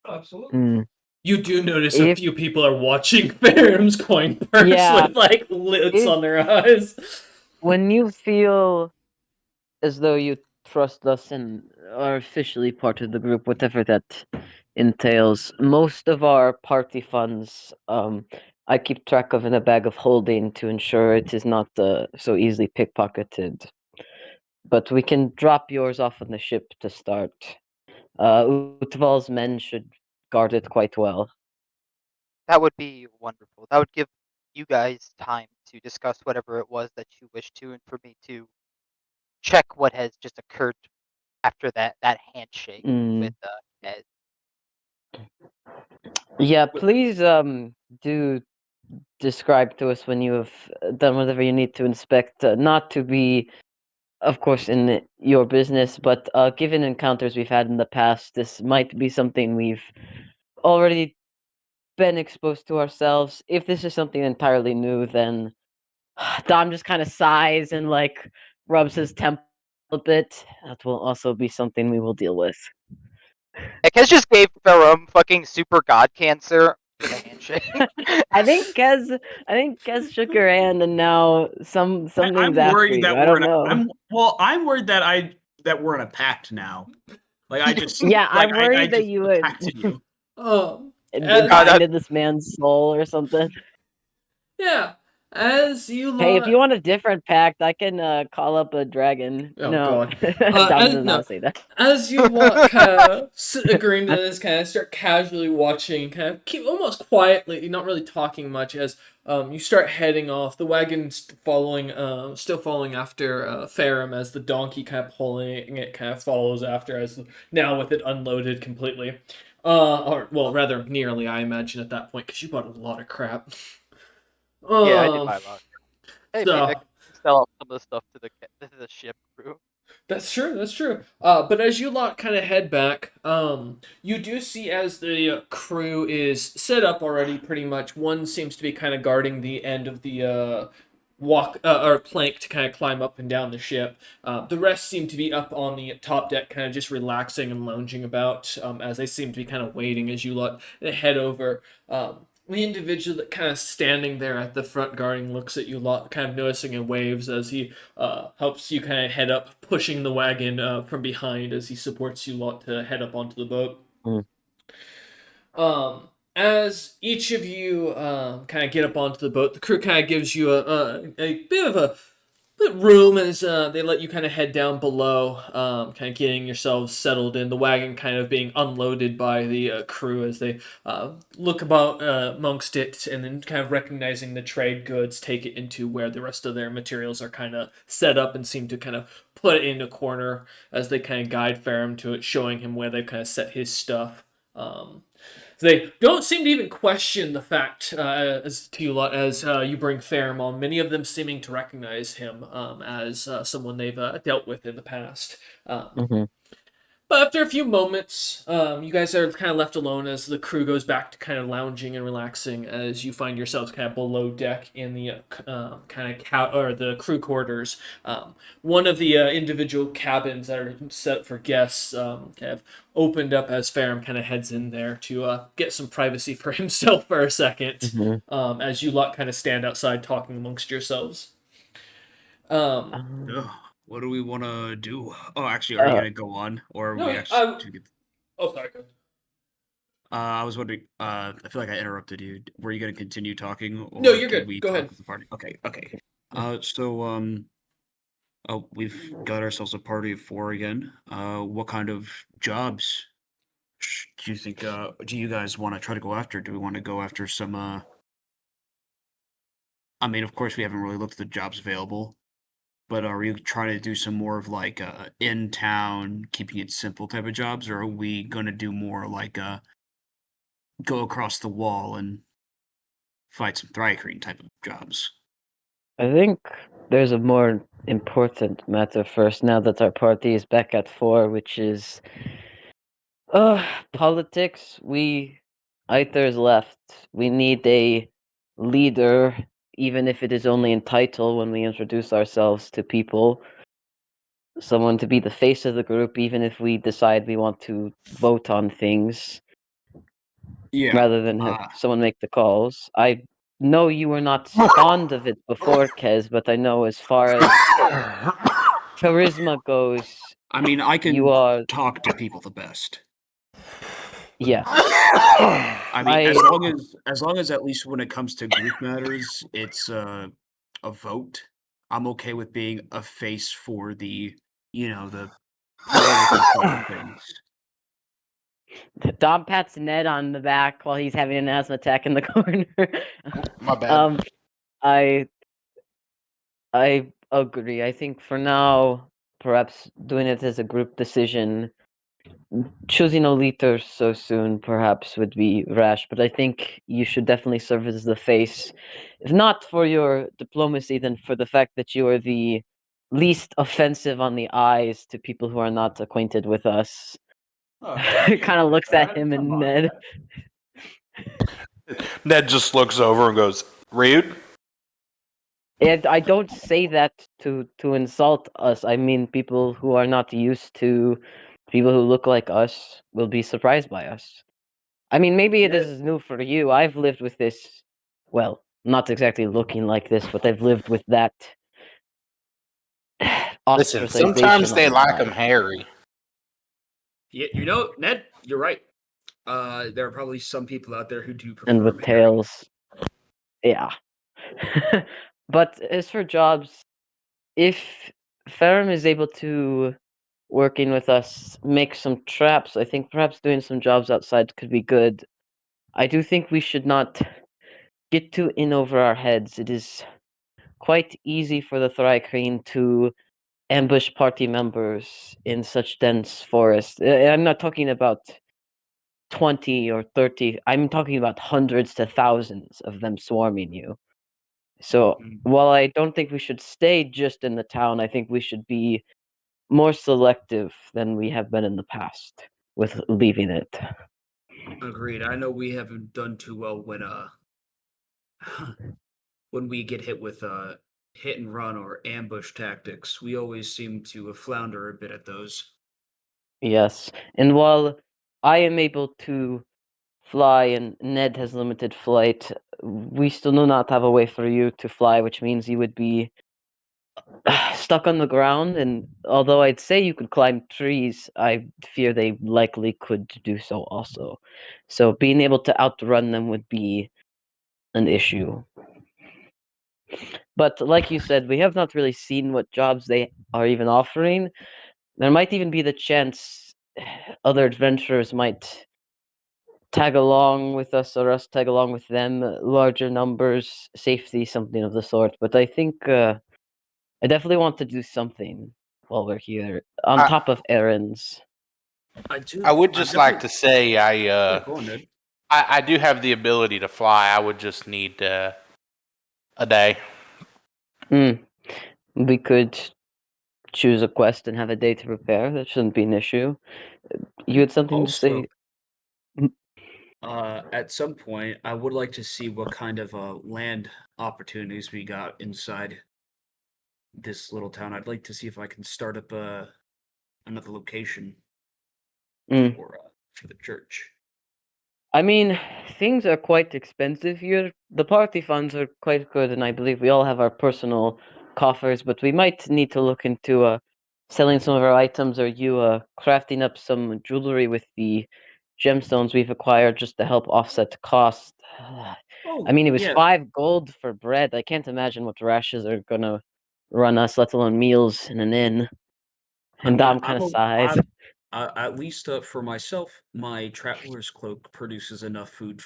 Absolutely. You do notice a If few people are watching Faram's coin purse Yeah. with like lids If- on their eyes. when you feel as though you trust us and are officially part of the group, whatever that entails, most of our party funds, I keep track of in a bag of holding to ensure it is not so easily pickpocketed. But we can drop yours off on the ship to start. Utval's men should guard it quite well. That would be wonderful. That would give you guys time to discuss whatever it was that you wish to, and for me to check what has just occurred after that handshake with Ed. Yeah, please do describe to us when you have done whatever you need to inspect, not to be, of course, in your business, but given encounters we've had in the past, this might be something we've already been exposed to ourselves. If this is something entirely new, then Dom just kind of sighs and like rubs his temple a bit. That will also be something we will deal with. Kez just gave Ferrum fucking super god cancer with a handshake. I think Kez shook your hand, and now something's I'm after worried you. that I we're don't know. I'm worried that we're in a pact now. Like I just Yeah, like I'm I worried that just you would protected you. As, binded this man's soul or something. yeah, as you Hey, if lot. you want a different pact, I can call up a dragon. Oh No, god. Dom does No. not say that. As you lot kind of agreeing to this, kind of start casually watching, kind of keep almost quietly, not really talking much, as you start heading off. The wagon's following, still following after Farum, as the donkey kind of pulling it, kind of follows after, as now with it unloaded completely. Or well, rather nearly, I imagine at that point, because you bought a lot of crap. Yeah, I did buy a lot. Hey, maybe I So can sell off some of the stuff to the ship crew. that's true. That's true. But as you lot kind of head back, you do see as the crew is set up already, pretty much. One seems to be kind of guarding the end of the walk or plank to kind of climb up and down the ship. The rest seem to be up on the top deck, kind of just relaxing and lounging about, as they seem to be kind of waiting as you lot head over. The individual that kind of standing there at the front guarding looks at you lot, kind of noticing and waves as he helps you kind of head up, pushing the wagon from behind as he supports you lot to head up onto the boat. Mm. As each of you kind of get up onto the boat, the crew kind of gives you a bit of a room as they let you kind of head down below, kind of getting yourselves settled in. The wagon kind of being unloaded by the crew as they look about amongst it, and then kind of recognizing the trade goods, take it into where the rest of their materials are kind of set up, and seem to kind of put it in a corner as they kind of guide Farum to it, showing him where they've kind of set his stuff. They don't seem to even question the fact, as to you lot, as you bring Farum on, many of them seeming to recognize him as someone they've dealt with in the past. But after a few moments, you guys are kind of left alone as the crew goes back to kind of lounging and relaxing as you find yourselves kind of below deck in the kind of or the crew quarters. One of the individual cabins that are set for guests kind of opened up as Farum kind of heads in there to get some privacy for himself for a second, as you lot kind of stand outside talking amongst yourselves. Ugh, what do we want to do? Oh, actually, are you gonna go on, or are No, we actually? oh, sorry. Go ahead. I was wondering. I feel like I interrupted you. Were you gonna continue talking, or No, you're can good. we Go talk ahead. with the party? Okay, okay. Oh, we've got ourselves a party of 4 again. What kind of jobs do you think? Do you guys want to try to go after? Do we want to go after some? I mean, of course, we haven't really looked at the jobs available. But are you trying to do some more of like in town, keeping it simple type of jobs, or are we gonna do more like go across the wall and fight some Thrycreen type of jobs? I think there's a more important matter first now that our party is back at 4, which is politics. Either's left. We need a leader, even if it is only in title when we introduce ourselves to people. Someone to be the face of the group, even if we decide we want to vote on things. Yeah. rather than have someone make the calls. I know you were not fond of it before, Kez, but I know as far as charisma goes, I mean, I can you are. talk to people the best. Yes. I mean, as long as at least when it comes to group matters, it's a vote. I'm okay with being a face for the the political side of things. Dom pats Ned on the back while he's having an asthma attack in the corner. My bad. I agree. I think for now, perhaps doing it as a group decision, choosing a leader so soon perhaps would be rash, but I think you should definitely serve as the face, if not for your diplomacy, then for the fact that you are the least offensive on the eyes to people who are not acquainted with us. Oh, Kind of looks at him and Ned. Ned just looks over and goes, "Rude." And I don't say that to insult us. I mean, people who are not used to people who look like us will be surprised by us. I mean, maybe it is new for you. I've lived with this, well, not exactly looking like this, but I've lived with that Listen, ostracization sometimes they all the like time. them hairy. Yeah, Ned, you're right. There are probably some people out there who do prefer And with hairy. tails. Yeah. But as for jobs, if Ferrum is able to working with us make some traps, I think perhaps doing some jobs outside could be good. I do think we should not get too in over our heads. It is quite easy for the Thrycreen to ambush party members in such dense forest. I'm not talking about 20 or 30. I'm talking about hundreds to thousands of them swarming you. So while I don't think we should stay just in the town, I think we should be more selective than we have been in the past with leaving it. Agreed. I know we haven't done too well when when we get hit with hit and run or ambush tactics. We always seem to flounder a bit at those. Yes. And while I am able to fly and Ned has limited flight, we still do not have a way for you to fly, which means you would be stuck on the ground. And although I'd say you could climb trees, I fear they likely could do so also. So being able to outrun them would be an issue. But like you said, we have not really seen what jobs they are even offering. There might even be the chance other adventurers might tag along with us or us tag along with them, larger numbers, safety, something of the sort. But I think I definitely want to do something while we're here, on I- top of errands. I would just like to say Go on, Ned. I do have the ability to fly. I would just need a day. We could choose a quest and have a day to prepare. That shouldn't be an issue. You had something to say? At some point, I would like to see what kind of land opportunities we got inside this little town. I'd like to see if I can start up another location for the church. I mean, things are quite expensive here. The party funds are quite good, and I believe we all have our personal coffers, but we might need to look into selling some of our items or you crafting up some jewelry with the gemstones we've acquired just to help offset cost. I mean, it was 5 gold for bread. I can't imagine what rashes are gonna run us, let alone meals in an inn. And Dom kind of sighs. At least for myself, my traveler's cloak produces enough food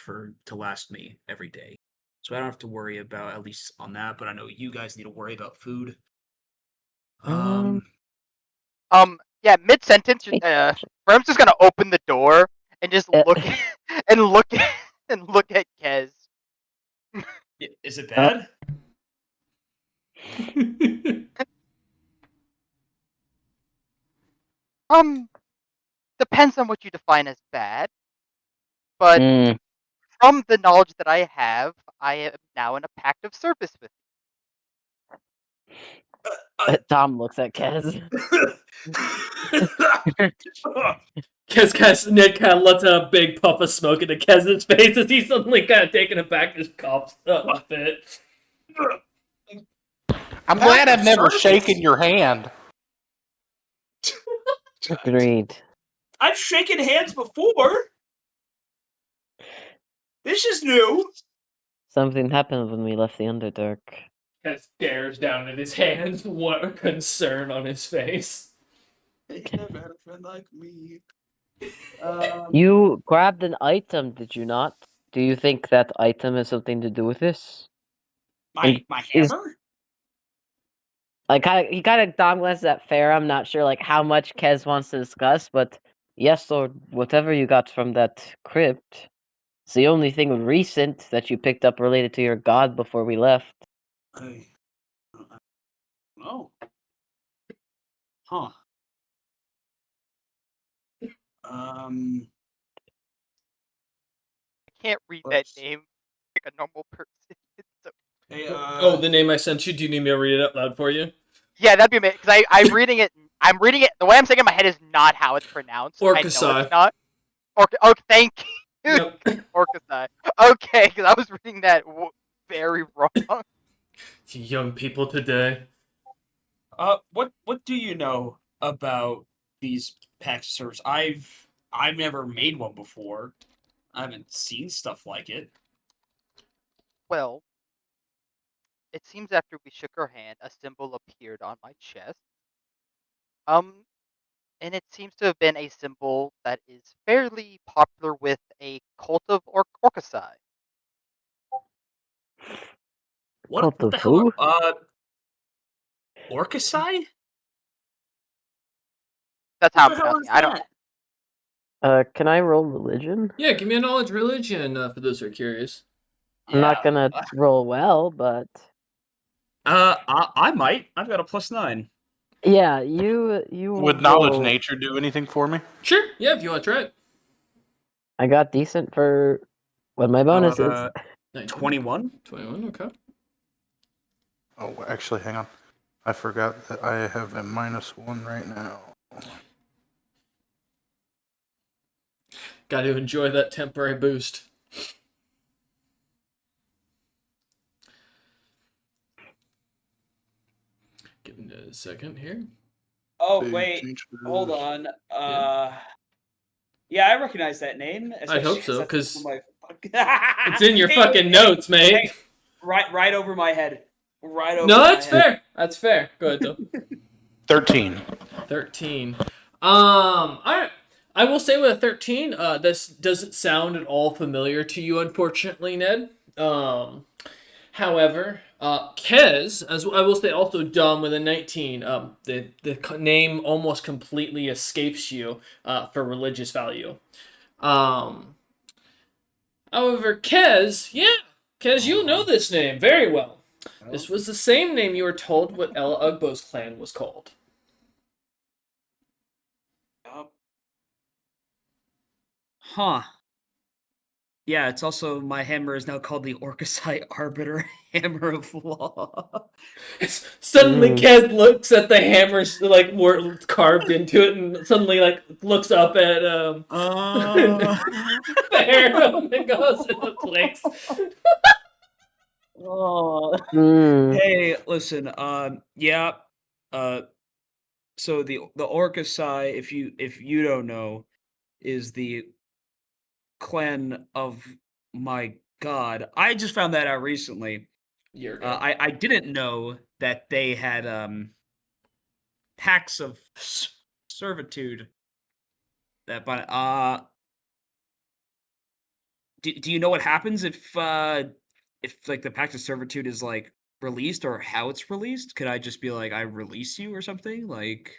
to last me every day, so I don't have to worry about at least on that. But I know you guys need to worry about food. Yeah, mid sentence, Worm's just gonna open the door and just look and look and look at Kez. Is it bad? Depends on what you define as bad. But from the knowledge that I have, I am now in a pact of service with Tom looks at Kez. Nick kind of lets out a big puff of smoke into Kez's face as he's suddenly kind of taken aback, just coughs up a bit. I'm glad I've never shaken your hand. Agreed. I've shaken hands before. This is new. Something happened when we left the Underdark. Kez stares down at his hands, what a concern on his face. I never had a friend like me. You grabbed an item, did you not? Do you think that item has something to do with this? My hammer? He kind of dom glances at Fair. I'm not sure like how much Kez wants to discuss, but yes, or whatever you got from that crypt. It's the only thing recent that you picked up related to your god before we left. I Oh. Huh. I can't read that name like a normal person. So... Hey, Oh, the name I sent you. Do you need me to read it out loud for you? Yeah, that'd be amazing. Because I'm reading it. The way I'm saying it in my head is not how it's pronounced. I know Orcusai. it's not. Oh, thank you. Yep. Orcusai. Okay, because I was reading that very wrong. Young people today. What do you know about these packs of servers? I've never made one before. I haven't seen stuff like it. Well, it seems after we shook our hand, a symbol appeared on my chest. And it seems to have been a symbol that is fairly popular with a cult of Orcusai. Cult What of the hell? who? Orcusai? That's how What I'm the hell pronouncing is it. I don't. that? Can I roll religion? Yeah, give me a knowledge religion for those who are curious. I'm not gonna roll well, but I might. I've got a +9. yeah, you Would knowledge roll- nature do anything for me? Sure, yeah, if you want to try it. I got decent for what my bonus is. 21. 21, okay. Oh, actually, hang on. I forgot that I have a -1 right now. Got to enjoy that temporary boost. Give me a second here. Oh Big wait, change for hold this. on. Yeah, I recognize that name. I hope especially so, that's 'cause over It's in your Hey, fucking hey, notes, mate. hey, right over my head. Right over. No, my that's head. fair. That's fair. Go ahead, though. 13. 13. Alright. I will say with a 13, this doesn't sound at all familiar to you, unfortunately, Ned. However, Kez, as I will say, also Dom with a 19. The name almost completely escapes you for religious value. However, Kez, you know this name very well. This was the same name you were told what Ella Ugbo's clan was called. Huh. Yeah, it's also my hammer is now called the Orcusai Arbiter Hammer of Law. Suddenly, Kez looks at the hammers like were carved into it, and suddenly like looks up at the harem and goes into place. Oh. Hey, listen. Yeah. So the Orcusai, if you don't know, is the clan of my god. I just found that out recently. You're good. I didn't know that they had pacts of servitude. That but do you know what happens if like the pact of servitude is like released or how it's released? Could I just be like I release you or something? Like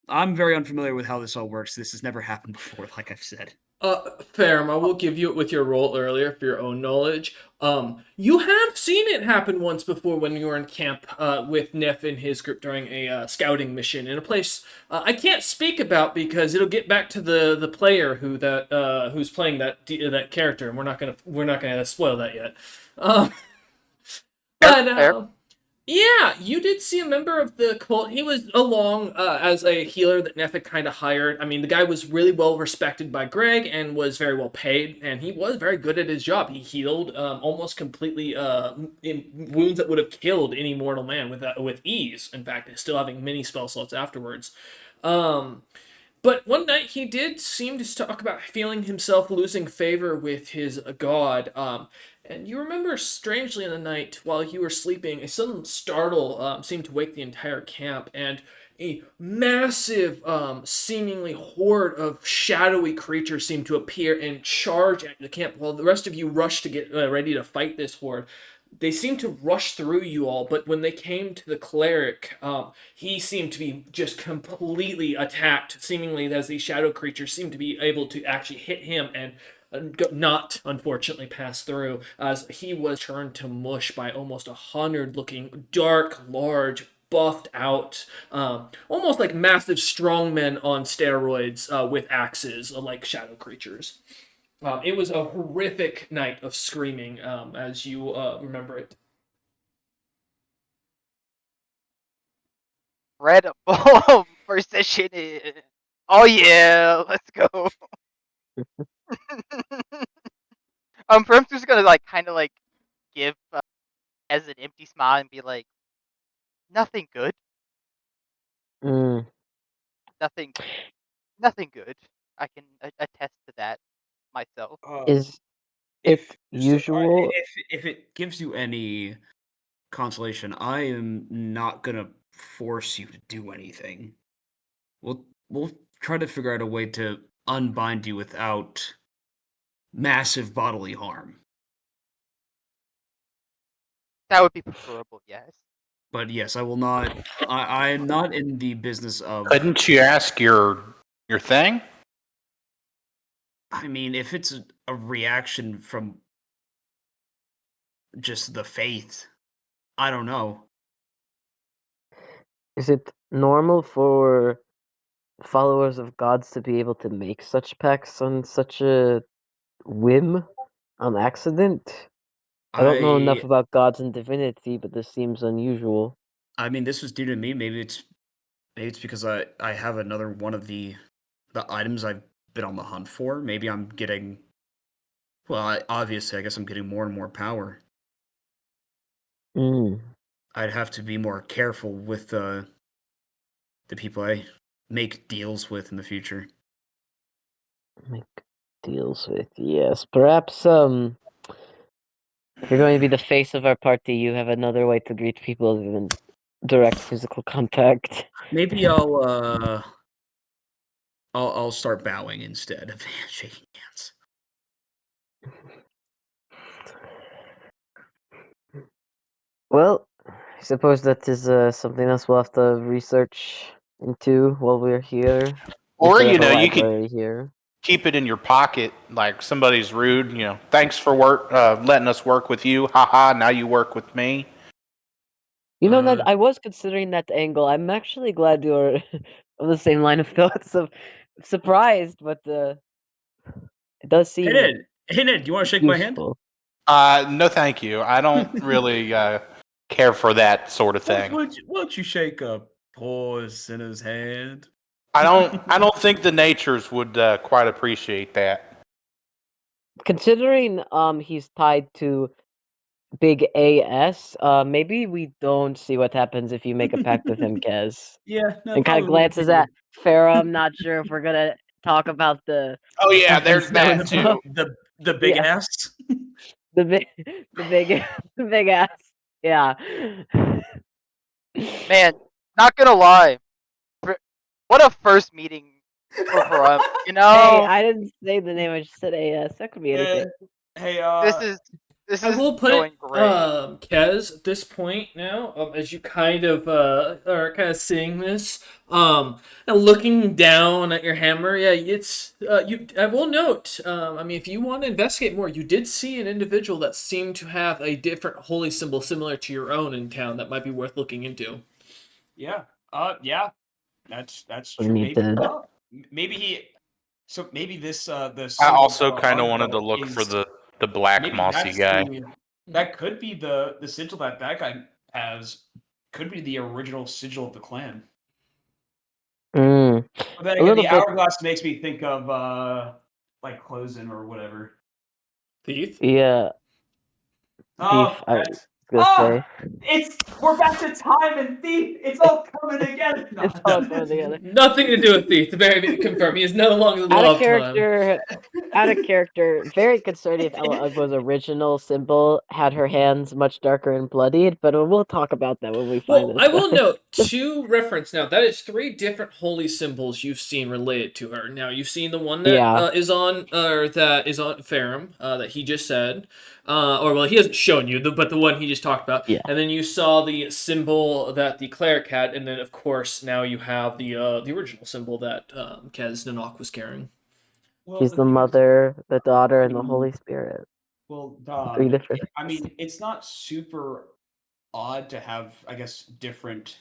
I'm very unfamiliar with how this all works. This has never happened before, like I've said. Ferrum, I will give you it with your roll earlier for your own knowledge. You have seen it happen once before when you were in camp with Neff and his group during a scouting mission in a place I can't speak about because it'll get back to the player who's playing that character, and we're not gonna spoil that yet. Yeah, you did see a member of the cult. He was along as a healer that Neff had kind of hired. I mean, the guy was really well respected by Greg and was very well paid, and he was very good at his job. He healed almost completely in wounds that would have killed any mortal man with ease. In fact, still having many spell slots afterwards. Um, but one night he did seem to talk about feeling himself losing favor with his god. And you remember strangely in the night while you were sleeping, a sudden startle seemed to wake the entire camp, and a massive, seemingly horde of shadowy creatures seemed to appear and charge at the camp while the rest of you rushed to get ready to fight this horde. They seemed to rush through you all, but when they came to the cleric, he seemed to be just completely attacked, seemingly as these shadow creatures seemed to be able to actually hit him and not unfortunately pass through, as he was turned to mush by almost 100 looking dark, large, buffed out, almost like massive strongmen on steroids with axes, like shadow creatures. It was a horrific night of screaming, as you remember it. Incredible precision. Oh yeah, let's go. Perm's just gonna like kind of like give as an empty smile and be like, nothing good, Mm. nothing, nothing good. I can attest to that myself. Is it If so, usual? if it gives you any consolation, I am not gonna force you to do anything. We'll try to figure out a way to unbind you without massive bodily harm. That would be preferable, yes. But yes, I will not. I am not in the business of. Couldn't you ask your thing? I mean, if it's a reaction from just the faith, I don't know. Is it normal for followers of gods to be able to make such pacts on such a whim, on accident? I don't know enough about gods and divinity, but this seems unusual. I mean, this was due to me. Maybe it's because I have another one of the items I've been on the hunt for. Maybe I'm getting. Well, obviously, I guess I'm getting more and more power. Mm. I'd have to be more careful with the people I make deals with in the future. Make deals with, yes. Perhaps if you're going to be the face of our party, you have another way to greet people other than direct physical contact. Maybe I'll start bowing instead of shaking hands. Well, I suppose that is something else we'll have to research into while we're here. Or, We have a you could library here. keep it in your pocket, like somebody's rude, thanks for letting us work with you. Haha, now you work with me. You know, Ned, I was considering that angle. I'm actually glad you're on the same line of thought. So surprised, but it does seem Hey Ned, do you want to shake my hand? useful. No thank you. I don't really care for that sort of thing. Why don't you shake a poor sinner's hand? I don't think the natures would quite appreciate that. Considering he's tied to Big AS, maybe we don't see what happens if you make a pact with him, Kez. Yeah, no, And kind probably of glances at Farah. I'm not sure if we're gonna talk about the Oh yeah, there's that too. the big Yeah. ass. the big the big ass. Yeah. Man, not gonna lie, what a first meeting for you know. Hey, I didn't say the name. I just said AS. That could be anything. Hey, this I is will put going it, great. Kez, at this point now, as you kind of are kind of seeing this, and looking down at your hammer. Yeah, it's you. I will note. I mean, if you want to investigate more, you did see an individual that seemed to have a different holy symbol similar to your own in town. That might be worth looking into. Yeah. Yeah. That's We true. need Maybe. to- Maybe he. So maybe this I symbol also of kind of our wanted to god look for is- the black maybe mossy that's guy. that could be the sigil that guy could be the original sigil of the clan. Mm. But then A again, little the bit. hourglass makes me think of like closing or whatever. Thief? Yeah, Thief. Oh, I was that's gonna say we're back to time and thief. It's all coming together. No. it's all coming together. Nothing to do with Thief. The very confirm. He is no longer the Out law of of time. character. Out of character. Very concerning if Ella Ugbo's original symbol had her hands much darker and bloodied, but we'll talk about that when we find Well, this I will guy. note, to reference now, that is 3 different holy symbols you've seen related to her. Now, you've seen the one that Yeah. is on Farum, that he just said. Or, well, he hasn't shown you, but the one he just talked about. Yeah. And then you saw the symbol that the cleric had, and then, of course, now you have the original symbol that Kaz Nanok was carrying. Well, She's the the thing is, mother, the daughter, and the Mm. Holy Spirit. well, 3 different I things. mean, it's not super odd to have, I guess, different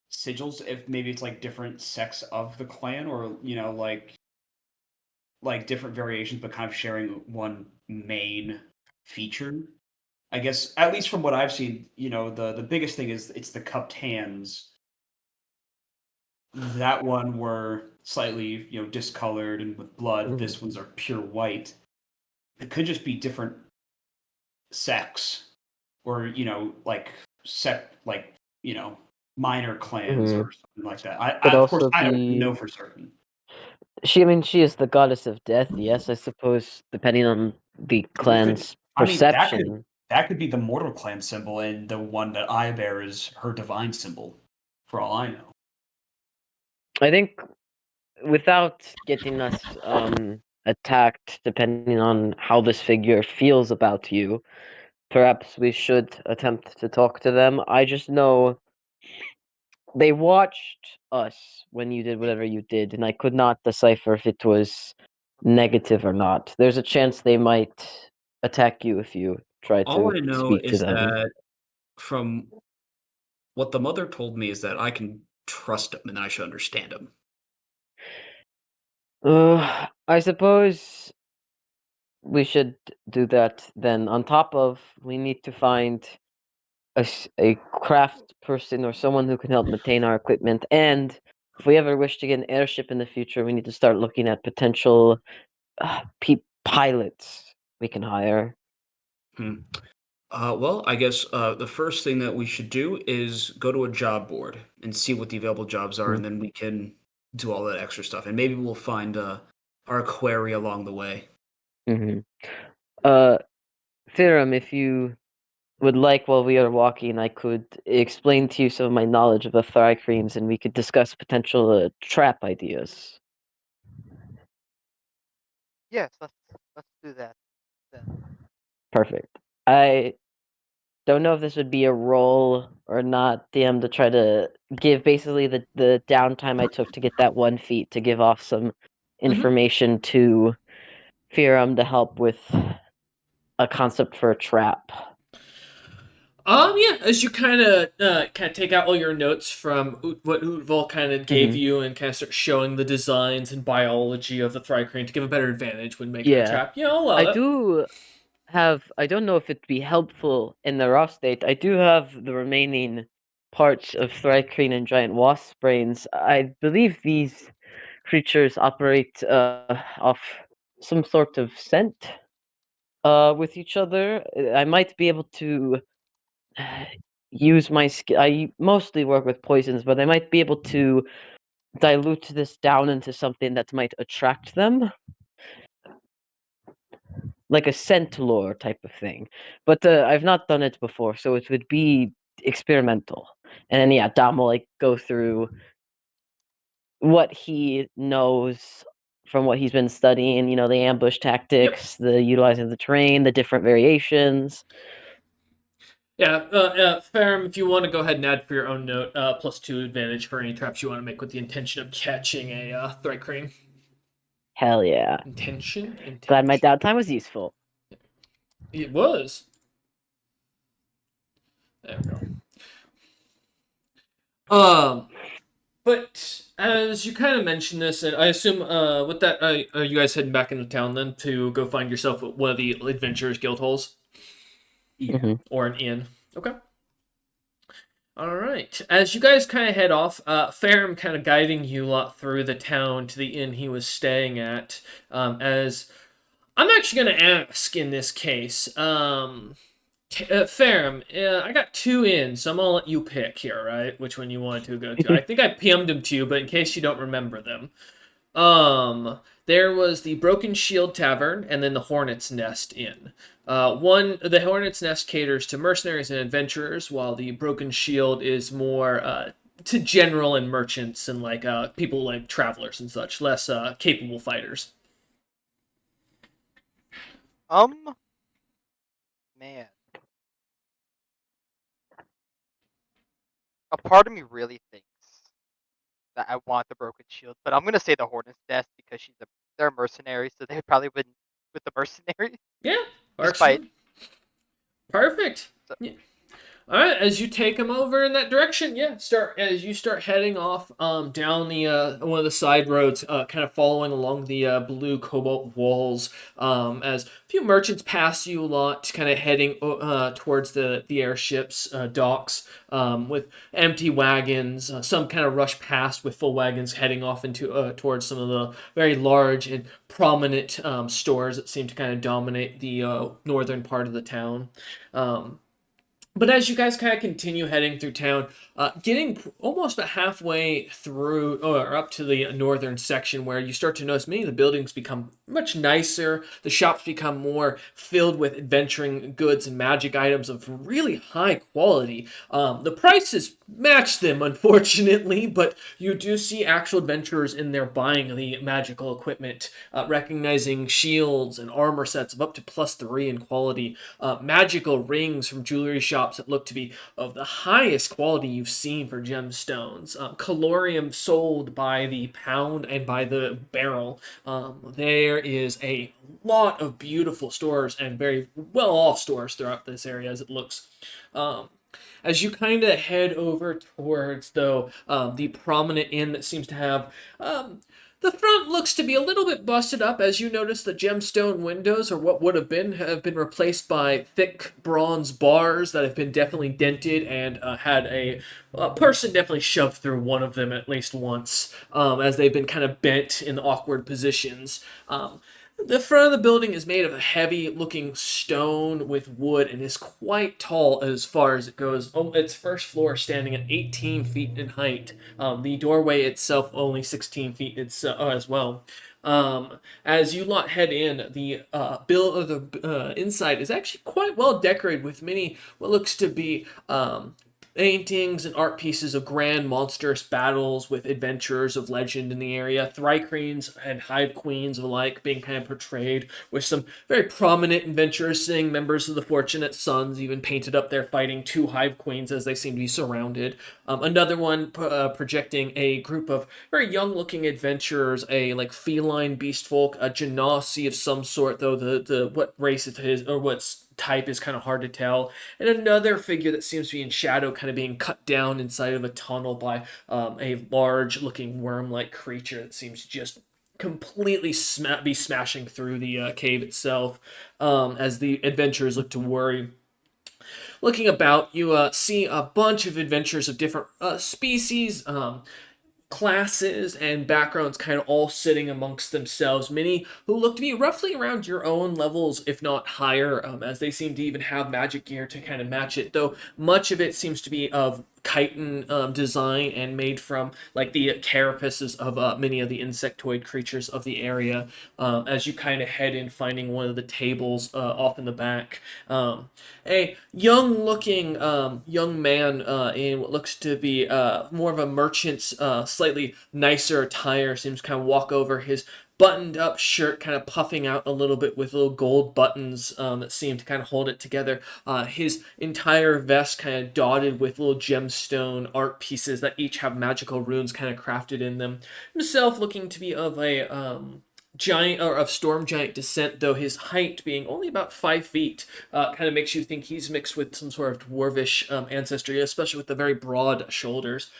sigils. If maybe it's like different sects of the clan, or like different variations, but kind of sharing one main feature. I guess, at least from what I've seen, the biggest thing is it's the cupped hands. That one were slightly, discolored and with blood. Mhm. This ones are pure white. It could just be different sects, or like like minor clans Mhm. or something like that. I, Could I of course also I don't know be. for certain. I mean, she is the goddess of death. Yes, I suppose, depending on the clan's I mean, perception. that could be the Mortal Clan symbol, and the one that I bear is her divine symbol, for all I know. I think without getting us attacked, depending on how this figure feels about you, perhaps we should attempt to talk to them. I just know they watched us when you did whatever you did, and I could not decipher if it was negative or not. There's a chance they might attack you if you try All to I know speak to is them. that from what the mother told me is that I can trust him and I should understand him. I suppose we should do that then. On top of, we need to find a craft person or someone who can help maintain our equipment. And if we ever wish to get an airship in the future, we need to start looking at potential pilots we can hire. Well, I guess the first thing that we should do is go to a job board and see what the available jobs are, Mhm. and then we can do all that extra stuff. And maybe we'll find our query along the way. Mm-hmm. Theorem, if you would like, while we are walking, I could explain to you some of my knowledge of the thry-creams, and we could discuss potential trap ideas. Yes, let's do that then. Perfect. I don't know if this would be a role or not, DM, to try to give basically the downtime I took to get that 1 feat to give off some information to Theorem to help with a concept for a trap. Yeah, as you kind of take out all your notes from what Utval kind of gave Mhm. you and kind of start showing the designs and biology of the Thrycrane to give a better advantage when making a Yeah. trap. Yeah, I'll allow I it. do have, I don't know if it'd be helpful in the raw state. I do have the remaining parts of Thrycrane and giant wasp brains. I believe these creatures operate off some sort of scent with each other. I might be able to use my skill. I mostly work with poisons, but I might be able to dilute this down into something that might attract them, like a scent lure type of thing. But I've not done it before, so it would be experimental. And then yeah, Dom will like go through what he knows from what he's been studying. The ambush tactics, the utilizing the terrain, the different variations. Yeah, Ferrum, if you want to go ahead and add for your own note, +2 advantage for any traps you want to make with the intention of catching a Thrycrane. Hell yeah! Intention. Glad my downtime was useful. It was. There we go. But as you kind of mentioned this, and I assume with that, are you guys heading back into town then to go find yourself one of the adventurers guild halls Yeah. Mhm. or an inn? Okay. All right. As you guys kind of head off, Ferrum kind of guiding you lot through the town to the inn he was staying at. As I'm actually going to ask in this case, Ferrum, I got two inns, so I'm gonna let you pick here, right? Which one you want to go to? I think I PM'd them to you, but in case you don't remember them. There was the Broken Shield Tavern and then the Hornet's Nest Inn. The Hornet's Nest caters to mercenaries and adventurers, while the Broken Shield is more to general and merchants and like people like travelers and such, less capable fighters. Man, a part of me really thinks that I want the Broken Shield, but I'm gonna say the Hornet's Nest because they're a mercenary, so they probably wouldn't with the mercenary. Yeah, Just fight. Perfect. So, Yeah. All right, as you take him over in that direction, yeah, as you start heading off down the one of the side roads, kind of following along the blue cobalt walls, as a few merchants pass you a lot, kind of heading towards the airship's docks, with empty wagons. Some kind of rush past with full wagons heading off into towards some of the very large and prominent stores that seem to kind of dominate the northern part of the town. But as you guys kind of continue heading through town, getting almost about halfway through or up to the northern section where you start to notice many of the buildings become much nicer. The shops become more filled with adventuring goods and magic items of really high quality. The prices match them, unfortunately, but you do see actual adventurers in there buying the magical equipment, recognizing shields and armor sets of up to +3 in quality, magical rings from jewelry shops that look to be of the highest quality you've seen for gemstones. Calorium sold by the pound and by the barrel. There is a lot of beautiful stores and very well-off stores throughout this area as it looks. As you kind of head over towards, though, the prominent inn that seems to have the front looks to be a little bit busted up as you notice the gemstone windows, or what would have been replaced by thick bronze bars that have been definitely dented and had a person definitely shoved through one of them at least once, as they've been kind of bent in awkward positions. The front of the building is made of a heavy looking stone with wood and is quite tall as far as it goes. Its first floor standing at 18 feet in height. The doorway itself only 16 feet as well. As you lot head in, the inside is actually quite well decorated with many what looks to be paintings and art pieces of grand monstrous battles with adventurers of legend in the area, Thrycreens and Hive Queens alike being kind of portrayed, with some very prominent adventurers seeing members of the Fortunate Sons even painted up there fighting two Hive Queens as they seem to be surrounded. Another one projecting a group of very young-looking adventurers, a like feline beast folk, a genasi of some sort, though the what race it is or what's type is kind of hard to tell, and another figure that seems to be in shadow, kind of being cut down inside of a tunnel by a large looking worm-like creature that seems to just completely be smashing through the cave itself, as the adventurers look to worry. Looking about, you see a bunch of adventurers of different species, classes and backgrounds kind of all sitting amongst themselves, many who look to be roughly around your own levels, if not higher, as they seem to even have magic gear to kind of match it, though much of it seems to be of chitin design and made from like the carapaces of many of the insectoid creatures of the area, as you kind of head in, finding one of the tables off in the back. A young looking young man in what looks to be more of a merchant's slightly nicer attire seems to kind of walk over, his buttoned up shirt kind of puffing out a little bit with little gold buttons that seem to kind of hold it together. His entire vest kind of dotted with little gemstone art pieces that each have magical runes kind of crafted in them. Himself looking to be of a giant or of storm giant descent, though his height being only about 5 feet kind of makes you think he's mixed with some sort of dwarvish ancestry, especially with the very broad shoulders.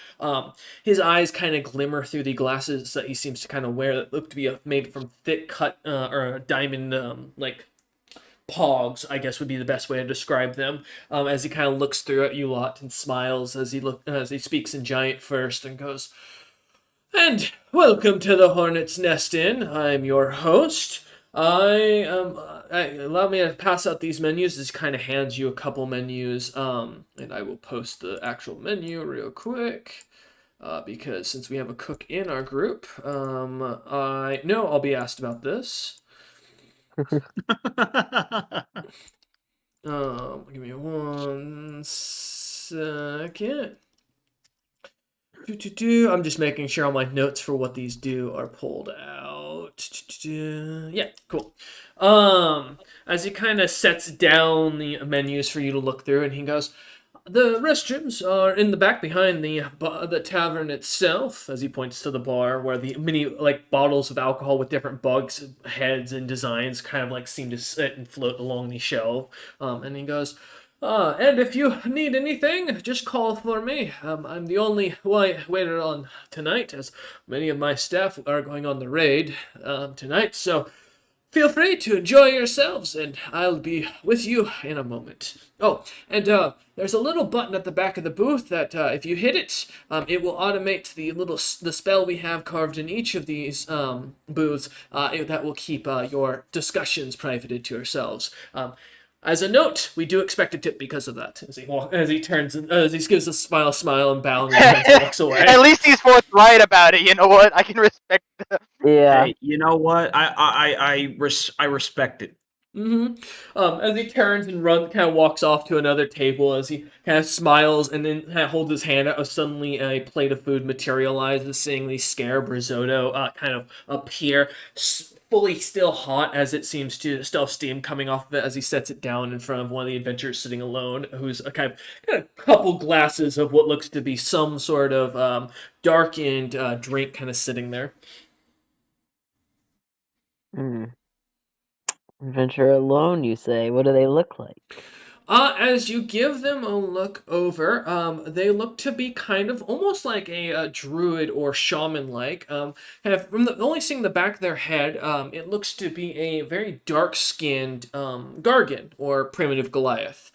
His eyes kind of glimmer through the glasses that he seems to kind of wear that look to be made from thick cut or diamond like pogs, I guess would be the best way to describe them. As he kind of looks through at you lot and smiles as he speaks in Giant first and goes, "And welcome to the Hornet's Nest Inn. I'm your host. Allow me to pass out these menus." This kind of hands you a couple menus, and I will post the actual menu real quick. Because since we have a cook in our group, I know I'll be asked about this. Give me 1 second. I'm just making sure all my notes for what these do are pulled out. Yeah, cool. As he kind of sets down the menus for you to look through, and he goes, "The restrooms are in the back behind the tavern itself," as he points to the bar where the many bottles of alcohol with different bugs heads and designs kind of seem to sit and float along the shelf. And he goes, "And if you need anything, just call for me. I'm the only waiter on tonight, as many of my staff are going on the raid tonight. So feel free to enjoy yourselves, and I'll be with you in a moment. Oh, and there's a little button at the back of the booth that if you hit it, it will automate the spell we have carved in each of these booths that will keep your discussions privated to yourselves. As a note, we do expect a tip because of that." As he turns, as he gives a smile and bow, and turns and walks away. At least he's forthright about it. You know what? I can respect the... Yeah. Hey, you know what? I respect it. As he turns and kind of walks off to another table, as he kind of smiles and then kind of holds his hand out, suddenly a plate of food materializes, seeing the scarab risotto kind of appear, fully still hot, as it seems to still have steam coming off of it, as he sets it down in front of one of the adventurers sitting alone, who's a kind of couple glasses of what looks to be some sort of darkened drink kind of sitting there. Adventure alone, you say? What do they look like? As you give them a look over, they look to be kind of almost like a druid or shaman-like. Kind of from the only seeing the back of their head, it looks to be a very dark-skinned Gargan or primitive Goliath.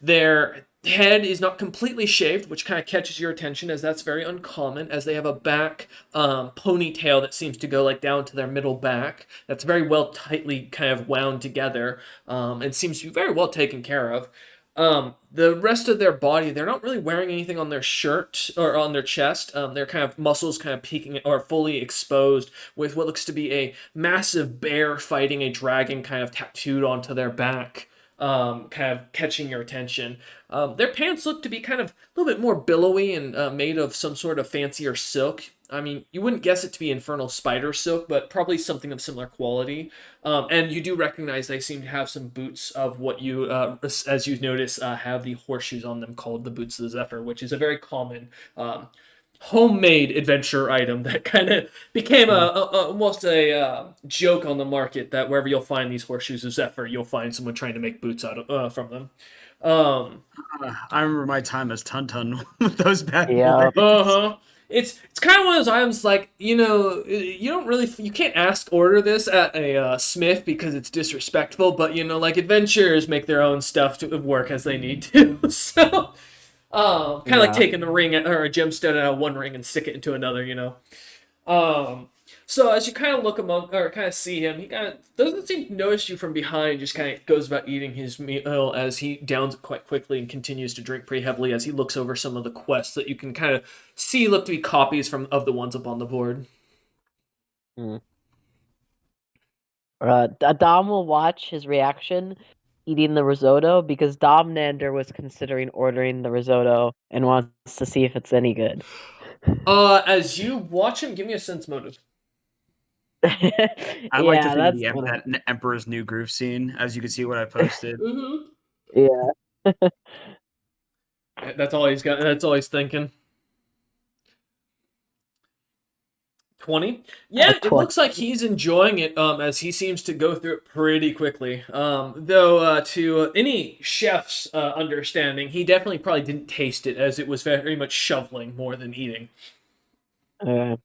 Their head is not completely shaved, which kind of catches your attention, as that's very uncommon, as they have a back ponytail that seems to go down to their middle back. That's very well tightly kind of wound together, and seems to be very well taken care of. The rest of their body, they're not really wearing anything on their shirt or on their chest. Their kind of muscles kind of peeking or fully exposed, with what looks to be a massive bear fighting a dragon kind of tattooed onto their back. Kind of catching your attention. Their pants look to be kind of a little bit more billowy and made of some sort of fancier silk. I mean, you wouldn't guess it to be infernal spider silk, but probably something of similar quality. And you do recognize they seem to have some boots of what you, as you notice, have the horseshoes on them, called the boots of the Zephyr, which is a very common homemade adventure item that kind of became almost a joke on the market, that wherever you'll find these horseshoes of Zephyr, you'll find someone trying to make boots out of from them. I remember my time as Tuntun with those bad Yeah. boys. It's kind of one of those items you can't order this at a smith because it's disrespectful, but adventurers make their own stuff to work as they need to. So kind of like taking a ring or a gemstone out of one ring and stick it into another, So as you kind of look among, or kind of see him, he kind of doesn't seem to notice you from behind, just kind of goes about eating his meal as he downs it quite quickly and continues to drink pretty heavily as he looks over some of the quests that you can kind of see look to be copies of the ones up on the board. Dom will watch his reaction eating the risotto, because Dom Nander was considering ordering the risotto and wants to see if it's any good. As you watch him, give me a sense motive. I'd like to think that Emperor's New Groove scene, as you can see what I posted. Yeah. That's all he's got. That's all he's thinking. 20? Yeah, it looks like he's enjoying it, as he seems to go through it pretty quickly. Though, to any chef's understanding, he definitely probably didn't taste it, as it was very much shoveling more than eating. Dom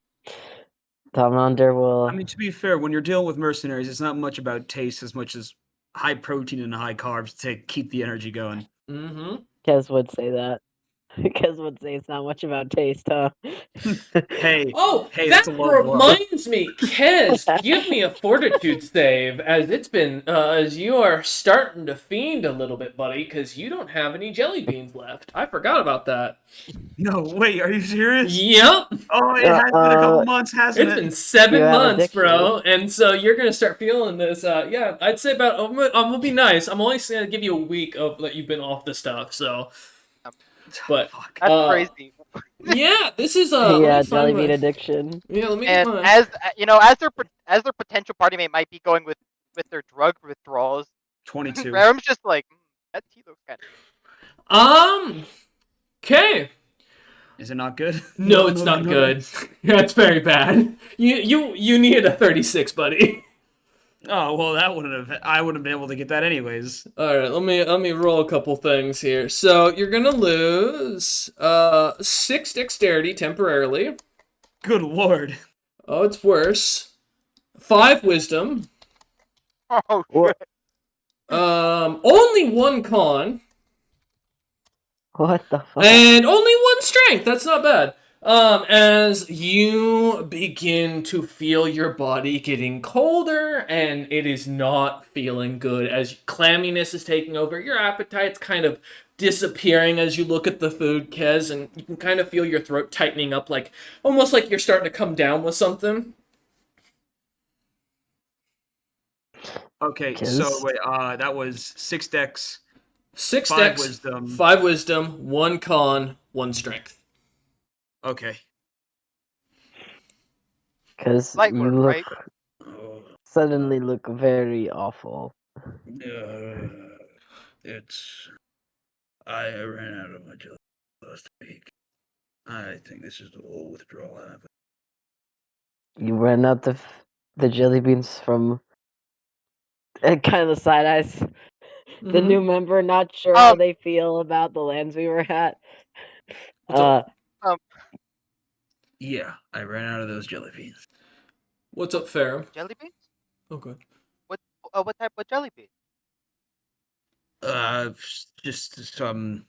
Nander will... I mean, to be fair, when you're dealing with mercenaries, it's not much about taste as much as high protein and high carbs to keep the energy going. Mm-hmm. Kez would say that. Kez would say it's not much about taste, huh? Hey, Oh, hey, that that's a low blow. reminds me, Kez, give me a fortitude save, as it's been, as you are starting to fiend a little bit, buddy, because you don't have any jelly beans left. I forgot about that. No, wait, are you serious? Yep, Oh, it has been a couple months, hasn't it's it? been You 7 have months, addiction. bro, and so you're gonna start feeling this. Yeah, I'd say about. I'm gonna be nice. I'm only gonna give you a week of that you've been off the stuff. So, but Fuck. That's crazy. yeah, this is let Yeah, me jelly find bean my. addiction. Yeah, let me get And my. as as their potential party mate might be going with their drug withdrawals, 22. Ram's just like that tea looks kind of. Okay. Is it not good? No, it's not good. That's very bad. You needed a 36, buddy. Oh well, I wouldn't have been able to get that anyways. All right, let me roll a couple things here. So you're gonna lose 6 dexterity temporarily. Good lord. Oh, it's worse. 5 wisdom. Oh What? shit! Only 1 con. What the fuck? And only 1 strength. That's not bad. As you begin to feel your body getting colder, and it is not feeling good, as clamminess is taking over, your appetite's kind of disappearing as you look at the food, Kez, and you can kind of feel your throat tightening up, like almost like you're starting to come down with something. Okay, so wait, that was 6 dex, 6 5 dex, wisdom. 5 wisdom, 1 con, 1 strength. Okay. Because Light you work, look right? suddenly look very awful. It's. I ran out of my jelly last week. I think this is the whole withdrawal happened. You ran out of the jelly beans from and kind of side eyes. The new member not sure how they feel about the lands we were at. Yeah, I ran out of those jelly beans. What's up, Ferrum? Jelly beans? Oh, good. What type of jelly bean? Just some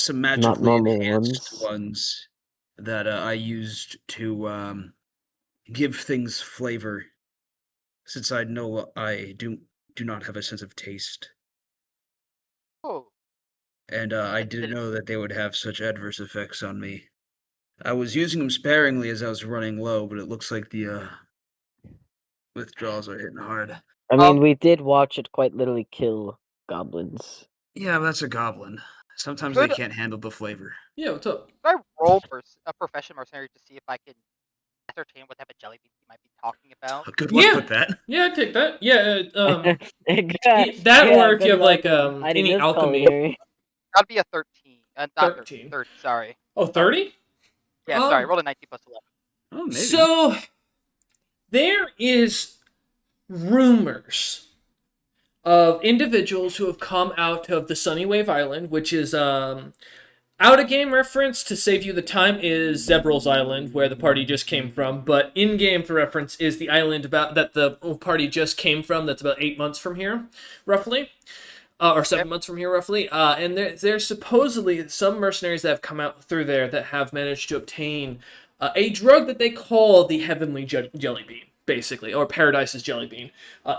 Not magically normal enhanced ones that I used to give things flavor. Since I know I do not have a sense of taste, Oh, and I didn't know that they would have such adverse effects on me. I was using them sparingly as I was running low, but it looks like the withdrawals are hitting hard. I mean, we did watch it quite literally kill goblins. Yeah, but that's a goblin. Sometimes Could- they can't handle the flavor. Yeah, what's up? Should I roll for a professional mercenary to see if I can ascertain what type of jelly bean he might be talking about? Good luck with that. Yeah, I'd take that. Yeah, Yeah, or if good you have luck like with hiding any this alchemy. culinary. That'd be a 13. Not 13. 30, sorry. Oh, 30? Yeah, sorry. Roll a 19 plus 11. Oh, maybe. So there is rumors of individuals who have come out of the Sunny Wave Island, which is out of game reference to save you the time is Zebral's Island, where the party just came from, but in game for reference is the island that the party just came from. That's about 8 months from here, roughly. Or 7 months from here, roughly. And there's supposedly some mercenaries that have come out through there that have managed to obtain a drug that they call the Heavenly Jelly Bean, basically, or Paradise's Jelly Bean.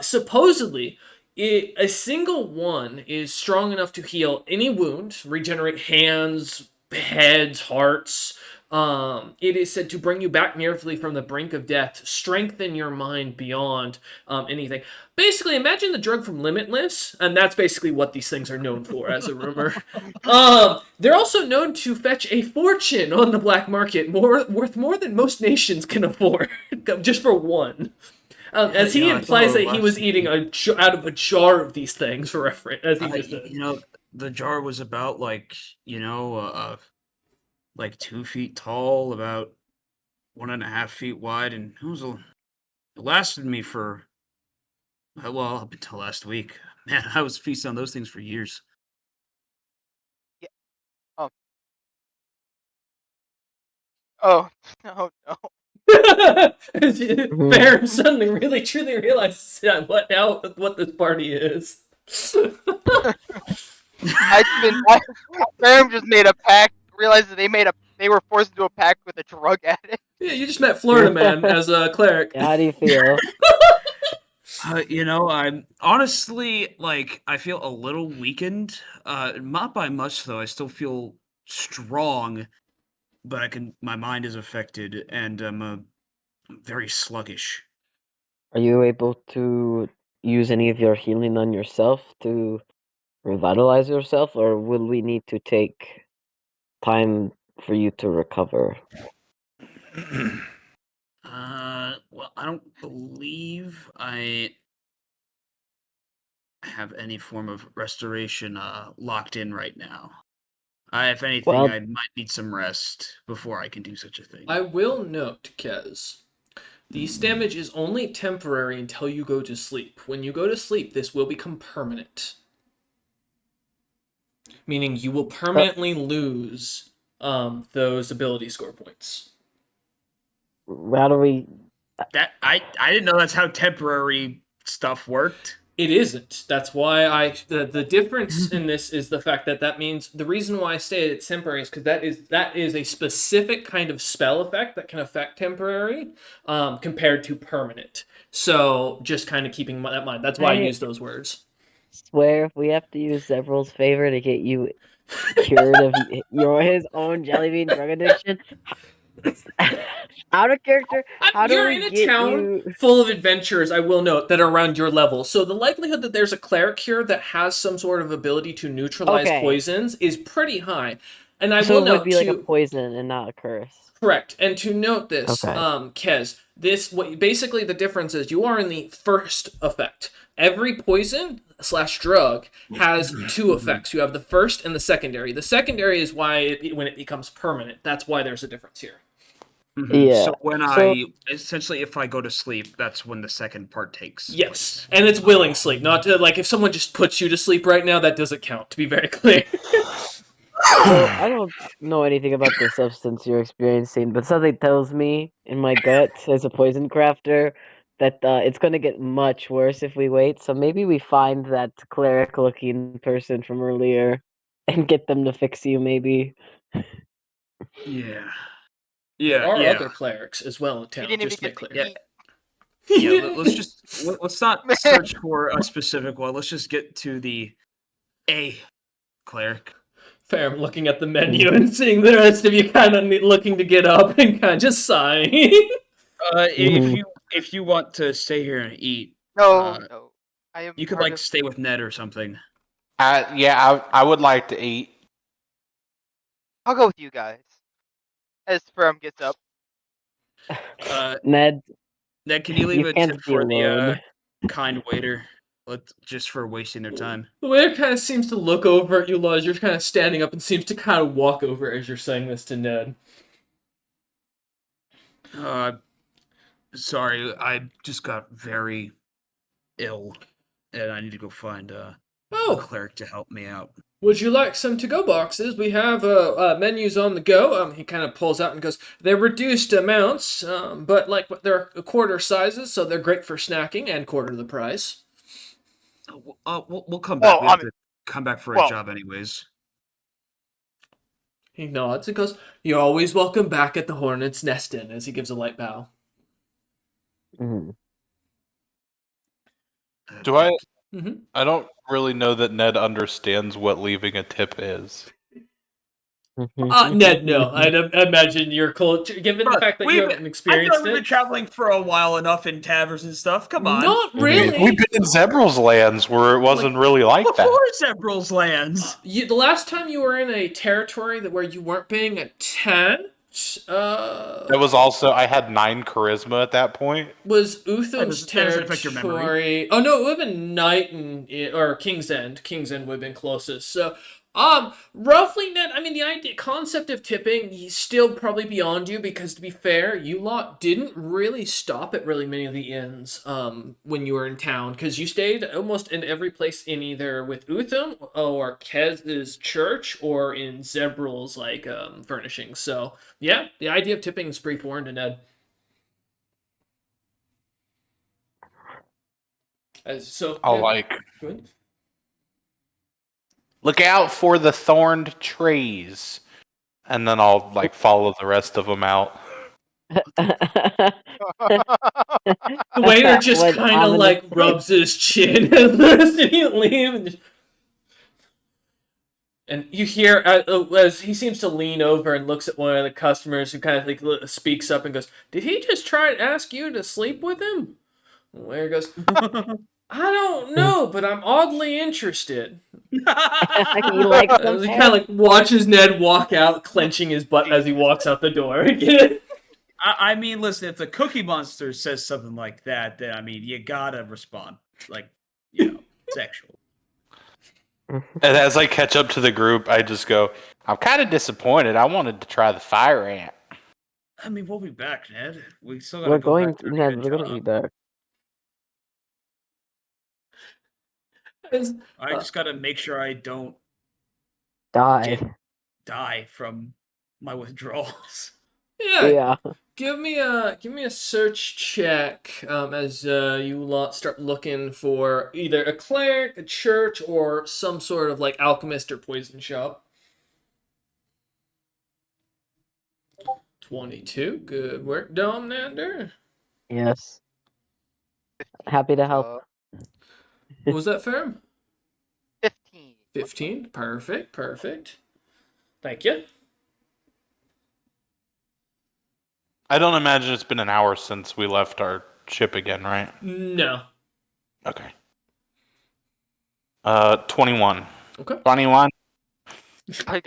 Supposedly, a single one is strong enough to heal any wound, regenerate hands, heads, hearts. It is said to bring you back nearly from the brink of death, strengthen your mind beyond anything. Basically, imagine the drug from Limitless, and that's basically what these things are known for, as a rumor. They're also known to fetch a fortune on the black market, worth more than most nations can afford, just for one. As he implies that he was eating out of a jar of these things for reference, as he just did. The jar was about like 2 feet tall, about 1.5 feet wide, and it lasted me for up until last week. Man, I was feasting on those things for years. Yeah. Oh. Oh. Oh no. Baron suddenly really truly realizes what this party is. Baron just made a pact. Realized that they were forced into a pact with a drug addict. Yeah, you just met Florida Man as a cleric. How do you feel? I'm honestly like I feel a little weakened. Not by much though. I still feel strong, but my mind is affected, and I'm very sluggish. Are you able to use any of your healing on yourself to revitalize yourself, or will we need to take time for you to recover? Well, I don't believe I have any form of restoration locked in right now. If anything, Well- I might need some rest before I can do such a thing. I will note, Kez, this damage is only temporary until you go to sleep. When you go to sleep, this will become permanent. Meaning you will permanently lose those ability score points. How do we? That I didn't know that's how temporary stuff worked. It isn't. That's why the difference in this is the fact that means the reason why I say it's temporary is because that is a specific kind of spell effect that can affect temporary compared to permanent. So just kind of keeping that in mind. That's why I use those words. Swear if we have to use Zebral's favor to get you cured of his own jelly bean drug addiction. Out of character, how do You're we in a get town you? full of adventurers, I will note, that are around your level. So the likelihood that there's a cleric here that has some sort of ability to neutralize Okay. poisons is pretty high. And I So will it would note be like a too. poison and not a curse. Correct. And to note this, Okay. Kez, basically the difference is you are in the first effect. Every poison / drug has two effects. You have the first and the secondary. The secondary is why when it becomes permanent. That's why there's a difference here. Yeah. So when if I go to sleep, that's when the second part takes Yes, place. and it's willing sleep, not to, like if someone just puts you to sleep right now, that doesn't count. To be very clear. So I don't know anything about the substance you're experiencing, but something tells me in my gut as a poison crafter that it's going to get much worse if we wait. So maybe we find that cleric-looking person from earlier and get them to fix you. Maybe. Yeah. There Yeah. are Yeah. other clerics as well in You town. didn't even Just to get make to clear. eat. Yeah. Let's not search for a specific one. Let's just get to the A cleric. Fair. I'm looking at the menu and seeing the rest of you kind of looking to get up and kind of just sighing. If you want to stay here and eat, No. I am. you could part of- stay with Ned or something. I would like to eat. I'll go with you guys. As Sperm gets up. Ned, Ned, can you leave you a can't tip be for alone. the kind waiter? Just for wasting their time. The waiter kind of seems to look over at you, Law, as you're kind of standing up, and seems to kind of walk over as you're saying this to Ned. Sorry, I just got very ill, and I need to go find a cleric to help me out. Would you like some to-go boxes? We have menus on the go. He kind of pulls out and goes, they're reduced amounts, but they're quarter sizes, so they're great for snacking and quarter the price. We'll come back. We have to come back for a job anyways. He nods and goes, you're always welcome back at the Hornet's Nest Inn, as he gives a light bow. Mm-hmm. Do I? Mm-hmm. I don't really know that Ned understands what leaving a tip is. Ned, no. I'd imagine your culture, given the fact that you haven't I experienced thought we've been traveling for a while enough in taverns and stuff. Come on. Not really. We've been in Zebral's lands where it wasn't really like that. Before Zebral's lands. The last time you were in a territory where you weren't paying a tent, That was also, I had 9 charisma at that point. was Utham's That doesn't affect your memory. territory. Oh no, it would have been Knight or King's End. King's End would have been closest. So, roughly, Ned. I mean, the concept of tipping, he's still probably beyond you because, to be fair, you lot didn't really stop at really many of the inns when you were in town because you stayed almost in every place in either with Utham or Kez's church or in Zebral's furnishings. So yeah, the idea of tipping is pretty foreign to Ned. I'll go ahead. look out for the thorned trees, and then I'll follow the rest of them out. The waiter just Would kind of ominous- rubs his chin and the rest of you leave. And you hear as he seems to lean over and looks at one of the customers who kind of speaks up and goes, "Did he just try and ask you to sleep with him?" And the waiter goes, "I don't know, but I'm oddly interested." He likes As them. he kind of watches Ned walk out, clenching his butt as he walks out the door again. I mean, listen, if the Cookie Monster says something like that, then I mean, you gotta respond, sexual. And as I catch up to the group, I just go, "I'm kind of disappointed. I wanted to try the fire ant." I mean, we'll be back, Ned. We still We're gotta go going back to Ned, we're gonna be back. I just gotta make sure I don't die from my withdrawals. Yeah. Give me a search check as you lot start looking for either a cleric, a church, or some sort of alchemist or poison shop. 22. Good work, Domnander. Yes. Happy to help. What was that, Ferm? 15. 15. Perfect. Thank you. I don't imagine it's been an hour since we left our ship again, right? No. Okay. 21. Okay. 21. God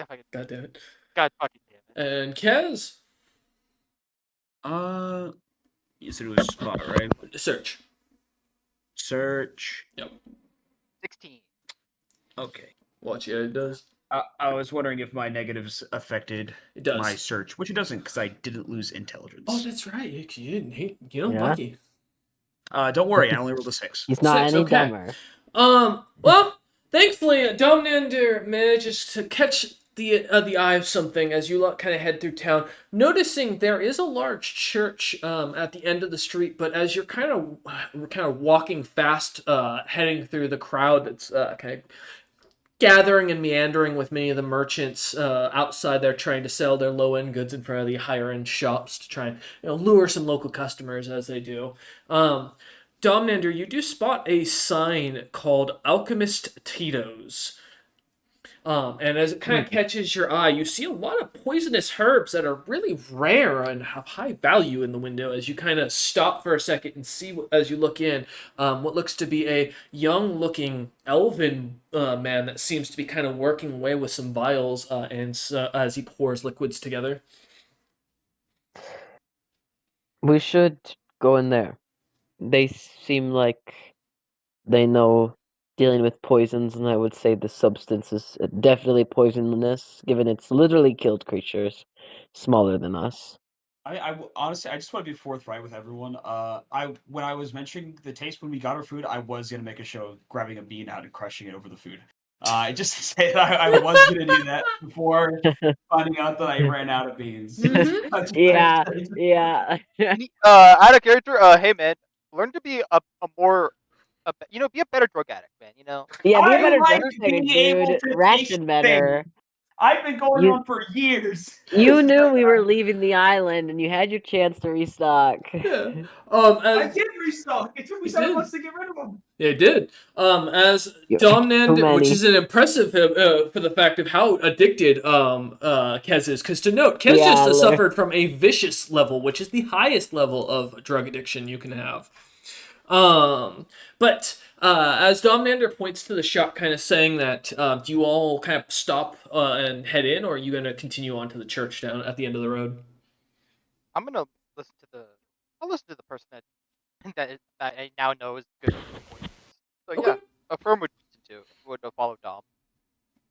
damn it. God fucking damn it. And Kez? You said it was spot, right? Search. Yep. 16. Okay. Watch, yeah, it does. I was wondering if my negatives affected It does. my search, which it doesn't because I didn't lose intelligence. Oh, that's right. You didn't. Yeah. Lucky. Don't worry, I only rolled a 6. He's not 6, any okay. dumber. Well, thankfully, Domnander manages to catch the eye of something as you lot kind of head through town, noticing there is a large church at the end of the street. But as you're kind of walking fast, heading through the crowd that's kind of gathering and meandering with many of the merchants outside there trying to sell their low-end goods in front of the higher-end shops to try and lure some local customers as they do. Domnander, you do spot a sign called Alchemist Tito's. And as it kind of catches your eye, you see a lot of poisonous herbs that are really rare and have high value in the window as you kind of stop for a second and see, as you look in, what looks to be a young-looking elven man that seems to be kind of working away with some vials as he pours liquids together. We should go in there. They seem like they know dealing with poisons, and I would say the substance is definitely poisonous, given it's literally killed creatures smaller than us. Honestly, I just want to be forthright with everyone. When I was mentioning the taste when we got our food, I was gonna make a show of grabbing a bean out and crushing it over the food. Just to say that I was gonna do that before finding out that I ran out of beans. Yeah. Out of character. Hey man, learn to be a be a better drug addict, man. Yeah, be a better like drug being addict, able dude. to Ration taste better. I've been going You- on for years. You knew we were leaving the island, and you had your chance to restock. Yeah. I did restock. It took me 7 months to get rid of them. It did. As Too Domnander, many. which is an impressive for the fact of how addicted Kez is. Because to note, Kez Yeah, just suffered from a vicious level, which is the highest level of drug addiction you can have. But as Domnander points to the shop, kind of saying that, do you all kind of stop and head in, or are you going to continue on to the church down at the end of the road? I'm gonna listen to the person that I now know is good at poisons. So Okay. yeah, Affirm would follow Dom.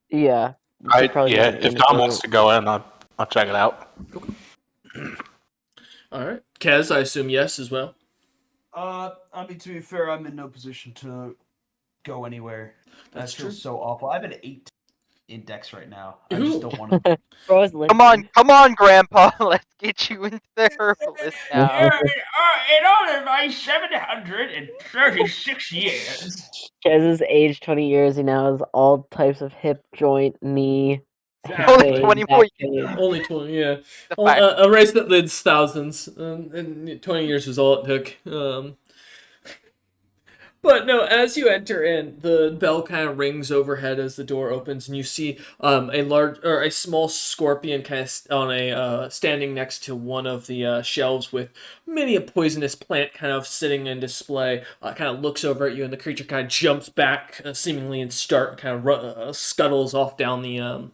Yeah. we should probably head If in Dom for- wants to go in, I'll check it out. All right. Kez, I assume yes as well. I mean, to be fair, I'm in no position to go anywhere. That That's feels true. so awful. I have an 8. index right now. I just Ooh. don't want to. Bro is Come on, limping. come on, Grandpa. Let's get you into the herbalist now. In all of my 736 years. Kez is aged 20 years. He now has all types of hip, joint, knee, hip Only pain, 20 back more pain. Only 20, yeah. The Oh, fact. a race that lives thousands, and 20 years was all it took. But no, as you enter in, the bell kind of rings overhead as the door opens, and you see a large or a small scorpion kind of on a standing next to one of the shelves with many a poisonous plant kind of sitting in display. Kind of looks over at you, and the creature kind of jumps back, seemingly in start, kind of scuttles off down the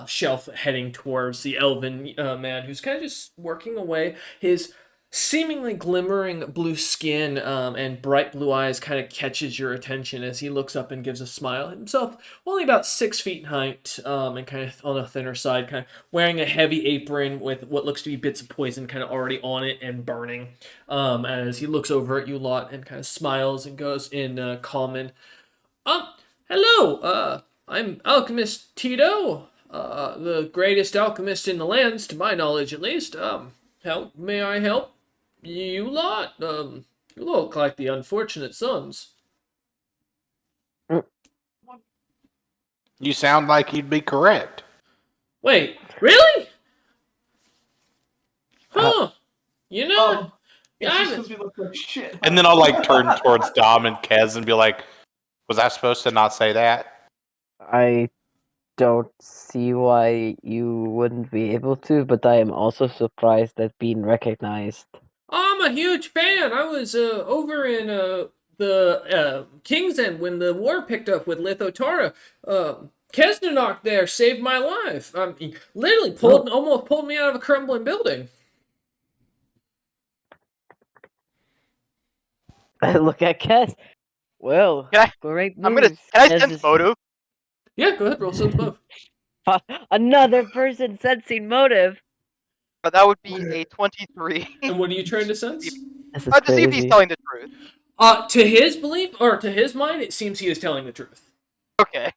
shelf, heading towards the elven man who's kind of just working away. His seemingly glimmering blue skin and bright blue eyes kind of catches your attention as he looks up and gives a smile. Himself only about 6 feet in height and kind of on the thinner side, kind of wearing a heavy apron with what looks to be bits of poison kind of already on it and burning. As he looks over at you lot and kind of smiles and goes in common. Um, hello, I'm Alchemist Tito, the greatest alchemist in the lands, to my knowledge at least. May I help? You lot, you look like the unfortunate sons. You sound like you'd be correct. Wait, really? Huh? You know, Oh, yeah, it's I just haven't. because we look like shit. And then I'll like turn towards Dom and Kez and be like, "Was I supposed to not say that?" I don't see why you wouldn't be able to, but I am also surprised at being recognized. I'm a huge fan. I was over in the King's End when the war picked up with Lithotara. Kesnanok there saved my life. He literally almost pulled me out of a crumbling building. I look at Kes. Well, Can great I'm gonna. news. Can I Kes sense is- motive? Yeah, go ahead, roll sense motive. Another person sensing motive. But that would be a 23. And what are you trying to sense? This is To see if he's crazy. telling the truth. To his belief or to his mind, it seems he is telling the truth. Okay.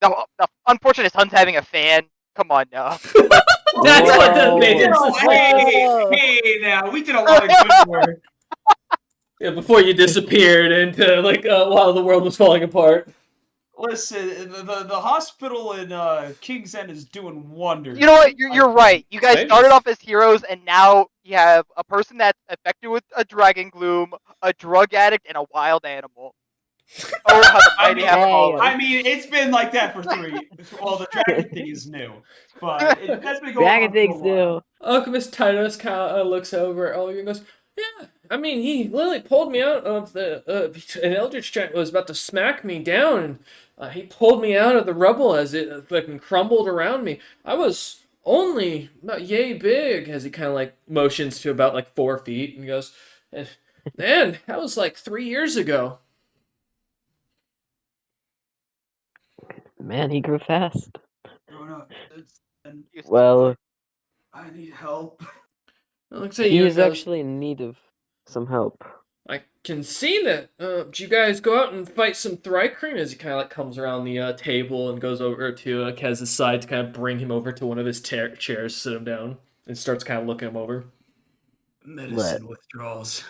The unfortunate son's having a fan. Come on now. That's what made it Whoa. suspicious. Hey, now we did a lot of good work. Yeah, before you disappeared into while the world was falling apart. Listen, the hospital in King's End is doing wonders. You know what? You're right. You guys Famous. started off as heroes, and now you have a person that's affected with a dragon gloom, a drug addict, and a wild animal. Oh, how the mighty have fallen. I mean, it's been like that for 3 years. Well, the dragon thing is new, but that's been going Dragon on things for a while. new. Alchemist Titus kind of looks over at all of you and goes, "Yeah, I mean, he literally pulled me out of the an eldritch giant was about to smack me down, and he pulled me out of the rubble as it fucking crumbled around me. I was only about yay big," as he kind of like motions to about like 4 feet, and he goes, "Man, that was like 3 years ago." Man, he grew fast. Growing up, and Well, I need help. It looks like he you is goes, actually in need of some help. I can see that. Did you guys go out and fight some Thrycreen? As he kind of like comes around the table and goes over to Kez's side to kind of bring him over to one of his chairs, sit him down, and starts kind of looking him over. Medicine withdrawals.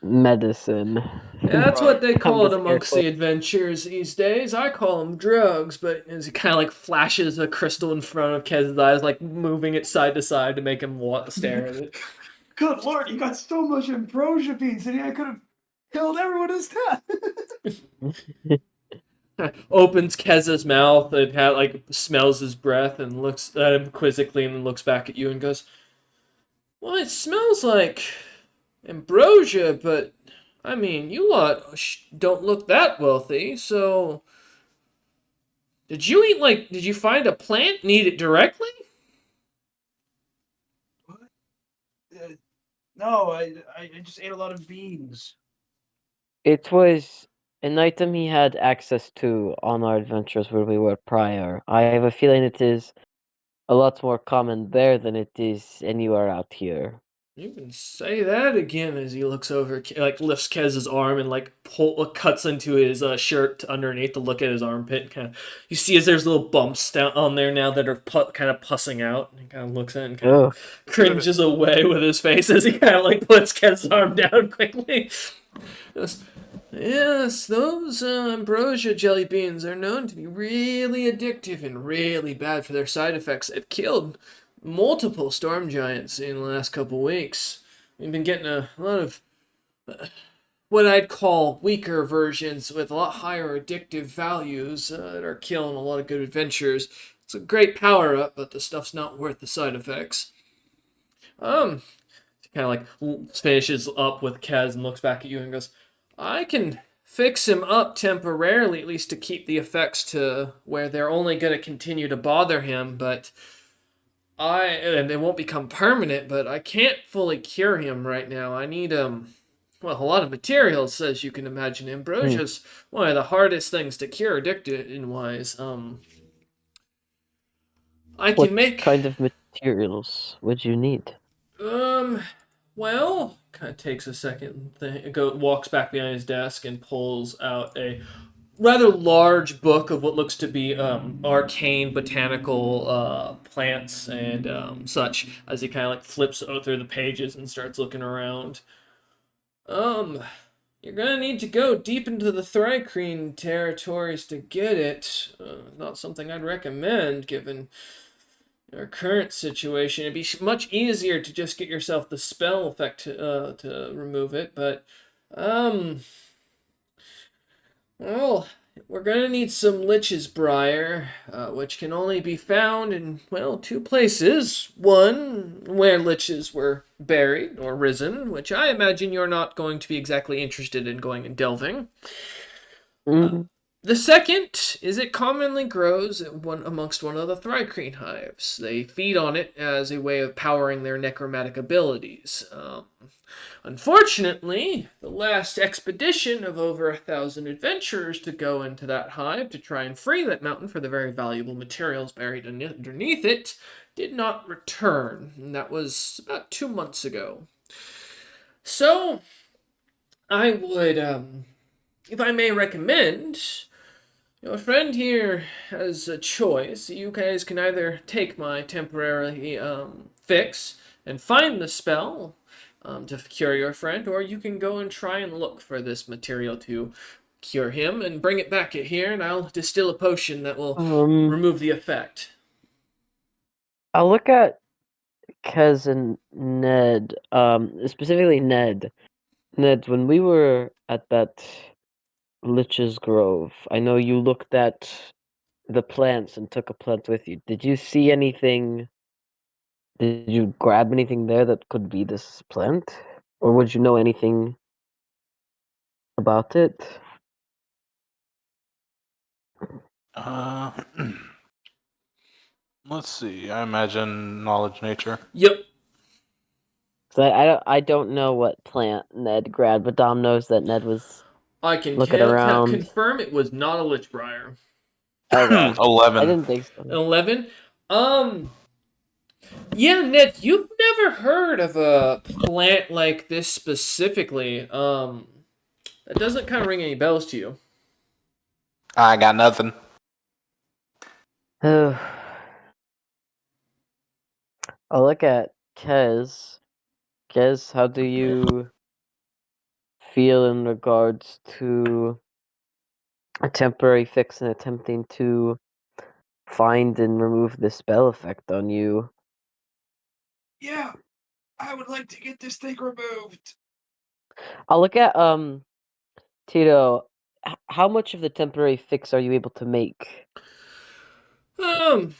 Medicine. Yeah, that's what they I'm call it just amongst careful. the adventurers these days. I call them drugs, but as he kind of like flashes a crystal in front of Kez's eyes, like moving it side to side to make him stare at it. Good lord, you got so much ambrosia beans in here, I could have killed everyone instead. Opens Kez's mouth and kind of like smells his breath and looks at him quizzically and then looks back at you and goes, "Well, it smells like ambrosia, but I mean, you lot don't look that wealthy, so did you find a plant and eat it directly?" No, I just ate a lot of beans. It was an item he had access to on our adventures where we were prior. I have a feeling it is a lot more common there than it is anywhere out here. You can say that again as he looks over, like lifts Kez's arm and like cuts into his shirt underneath to look at his armpit. Kind of, you see as there's little bumps down on there now that are kind of pussing out. And he kind of looks at it and kind Ugh. of cringes away with his face as he kind of like puts Kez's arm down quickly. Yes, those ambrosia jelly beans are known to be really addictive and really bad for their side effects. They've killed multiple storm giants in the last couple weeks. We've been getting a lot of what I'd call weaker versions with a lot higher addictive values that are killing a lot of good adventurers. It's a great power up, but the stuff's not worth the side effects. Kind of like finishes up with Kaz and looks back at you and goes, I can fix him up temporarily, at least to keep the effects to where they're only going to continue to bother him, but and they won't become permanent, but I can't fully cure him right now. I need well, a lot of materials, as you can imagine. Ambrosia's one of the hardest things to cure addiction wise. I What can make kind of materials would you need? Well, kind of takes a second. Walks back behind his desk and pulls out a rather large book of what looks to be arcane botanical plants and such. As he kind of like flips through the pages and starts looking around. You're gonna need to go deep into the Thrycreen territories to get it. Not something I'd recommend, given our current situation. It'd be much easier to just get yourself the spell effect to remove it, but well, we're gonna need some Lich's Briar, which can only be found in, well, two places. One, where liches were buried or risen, which I imagine you're not going to be exactly interested in going and delving. Mm, The second is it commonly grows amongst one of the Thrycreen hives. They feed on it as a way of powering their necromantic abilities. Unfortunately, the last expedition of over 1,000 adventurers to go into that hive to try and free that mountain for the very valuable materials buried underneath it did not return. And that was about 2 months ago. So, I would, if I may recommend, your friend here has a choice. You guys can either take my temporary fix and find the spell to cure your friend, or you can go and try and look for this material to cure him and bring it back here, and I'll distill a potion that will remove the effect. I'll look at Kez and Ned, specifically Ned. Ned, when we were at that Lich's Grove, I know you looked at the plants and took a plant with you. Did you see anything? Did you grab anything there that could be this plant? Or would you know anything about it? Uh, let's see. I imagine knowledge nature. Yep. So I don't know what plant Ned grabbed, but Dom knows that Ned was I can looking around. confirm it was not a Lich Briar. Okay. I 11. didn't think so. 11? Yeah, Ned, you've never heard of a plant like this specifically. That doesn't kind of ring any bells to you. I got nothing. I'll look at Kez. Kez, how do you feel in regards to a temporary fix and attempting to find and remove the spell effect on you? Yeah, I would like to get this thing removed. I'll look at Tito. How much of the temporary fix are you able to make? I've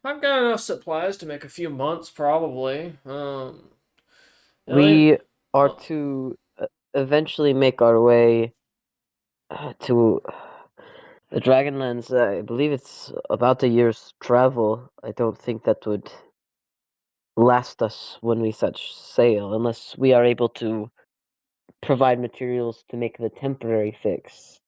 got enough supplies to make a few months, probably. We are to eventually make our way to the Dragonlands. I believe it's about a year's travel. I don't think that would last us when we set sail, unless we are able to provide materials to make the temporary fix.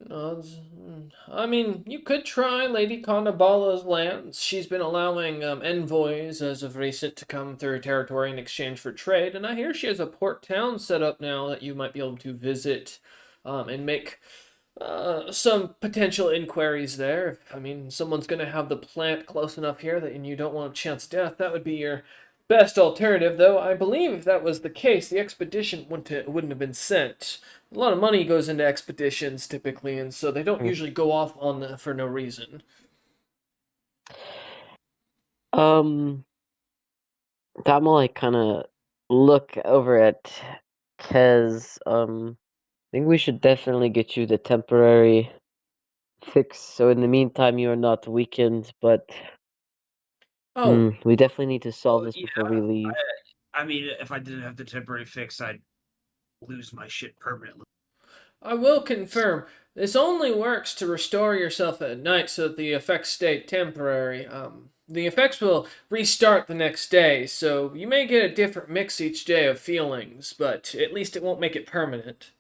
I mean, you could try Lady Kondabala's lands. She's been allowing envoys as of recent to come through her territory in exchange for trade, and I hear she has a port town set up now that you might be able to visit and make some potential inquiries there. I mean, someone's going to have the plant close enough here that and you don't want to chance death. That would be your best alternative, though. I believe if that was the case, the expedition wouldn't have been sent. A lot of money goes into expeditions typically, and so they don't usually go off on for no reason. Dom will like kind of look over at Kez. I think we should definitely get you the temporary fix. So in the meantime, you are not weakened, but Oh, we definitely need to solve Oh, this yeah. before we leave. I mean, if I didn't have the temporary fix, I'd lose my shit permanently. I will confirm. This only works to restore yourself at night so that the effects stay temporary. The effects will restart the next day, so you may get a different mix each day of feelings, but at least it won't make it permanent.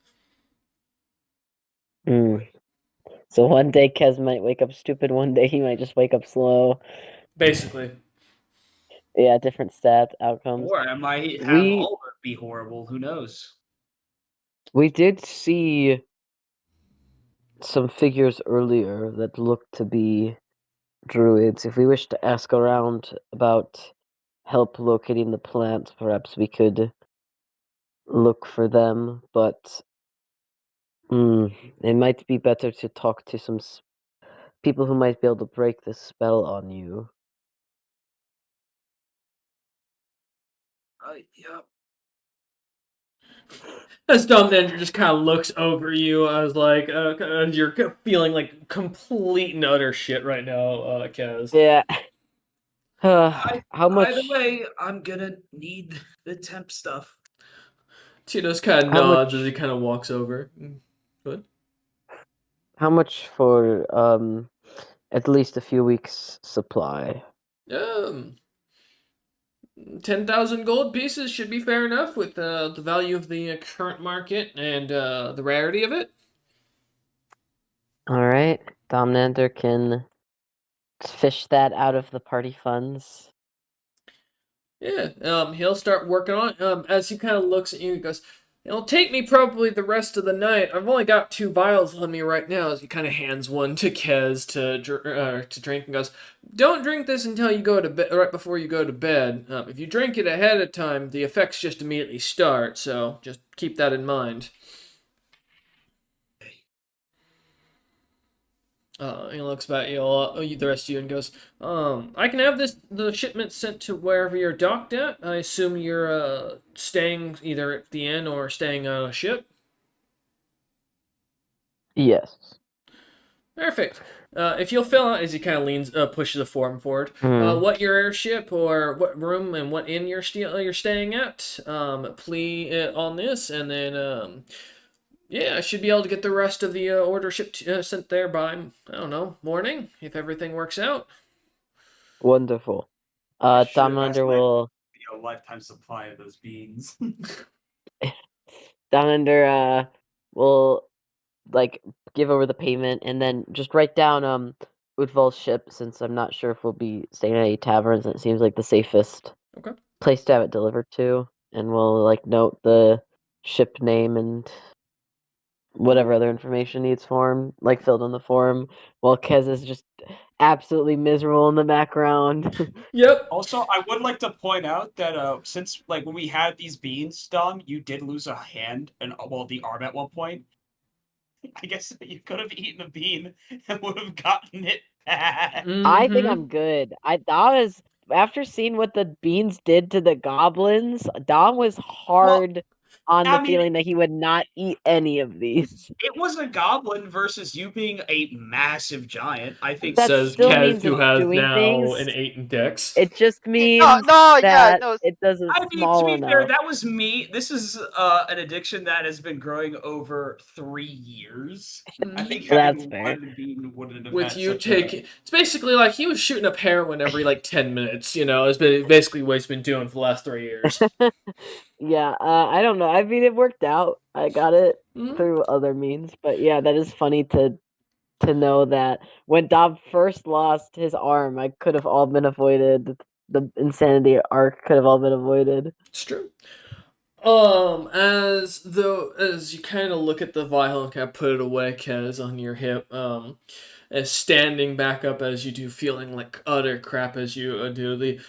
So one day Kez might wake up stupid, one day he might just wake up slow. Basically. Yeah, different stat outcomes. Or I might have We- all of it be horrible. Who knows? We did see some figures earlier that looked to be druids. If we wish to ask around about help locating the plant, perhaps we could look for them, but it might be better to talk to some people who might be able to break the spell on you. Yep. As Dom Andrew just kind of looks over you, I was like, and you're feeling like complete and utter shit right now, Kaz. Yeah. How much? Either way, I'm gonna need the temp stuff. Tito's kind of How nods as much- he kind of walks over. Good. How much for at least a few weeks' supply? 10,000 gold pieces should be fair enough with the value of the current market and the rarity of it. All right, Domnander can fish that out of the party funds. Yeah, he'll start working on it. As he kind of looks at you, he goes, "It'll take me probably the rest of the night. I've only got 2 vials on me right now." As he kind of hands one to Kez to drink, and goes, "Don't drink this until you go to bed, right before you go to bed. If you drink it ahead of time, the effects just immediately start. So just keep that in mind." He looks back at you, the rest of you, and goes, "I can have the shipment sent to wherever you're docked at. I assume you're staying either at the inn or staying on a ship." Yes. Perfect. If you'll fill out as he kind of leans, pushes the form forward, what your airship or what room and what inn you're staying at, plea on this, and then yeah, I should be able to get the rest of the order shipped sent there by, I don't know, morning if everything works out. Wonderful. I should have asked Domlander will a lifetime supply of those beans. Domlander will like give over the payment and then just write down Udval's ship, since I'm not sure if we'll be staying at any taverns. It seems like the safest Okay. place to have it delivered to, and we'll like note the ship name and whatever other information needs form, like filled in the form, while Kez is just absolutely miserable in the background. Yep. Also, I would like to point out that since like when we had these beans, Dom, you did lose a hand and the arm at one point. I guess you could have eaten a bean and would have gotten it back. I think I'm good. That was after seeing what the beans did to the goblins. Dom was hard on the feeling that he would not eat any of these. It was a goblin versus you being a massive giant. I think That Says still Kez, means who it's has doing now things. an 8 in dex. It just means yeah, that no. it doesn't I mean, small to be fair, enough. that was me. This is an addiction that has been growing over 3 years. I think That's having fair. one bean wouldn't have With had you such taking, it's basically like he was shooting up heroin every like 10 minutes. You know, it's basically what he's been doing for the last 3 years. Yeah, I don't know. I mean, it worked out. I got it Mhm. through other means, but yeah, that is funny to know that when Dom first lost his arm, I could have all been avoided. The insanity arc could have all been avoided. It's true. As you kind of look at the vial and kind of put it away, Kaz, on your hip, as standing back up as you do, feeling like utter crap as you do, the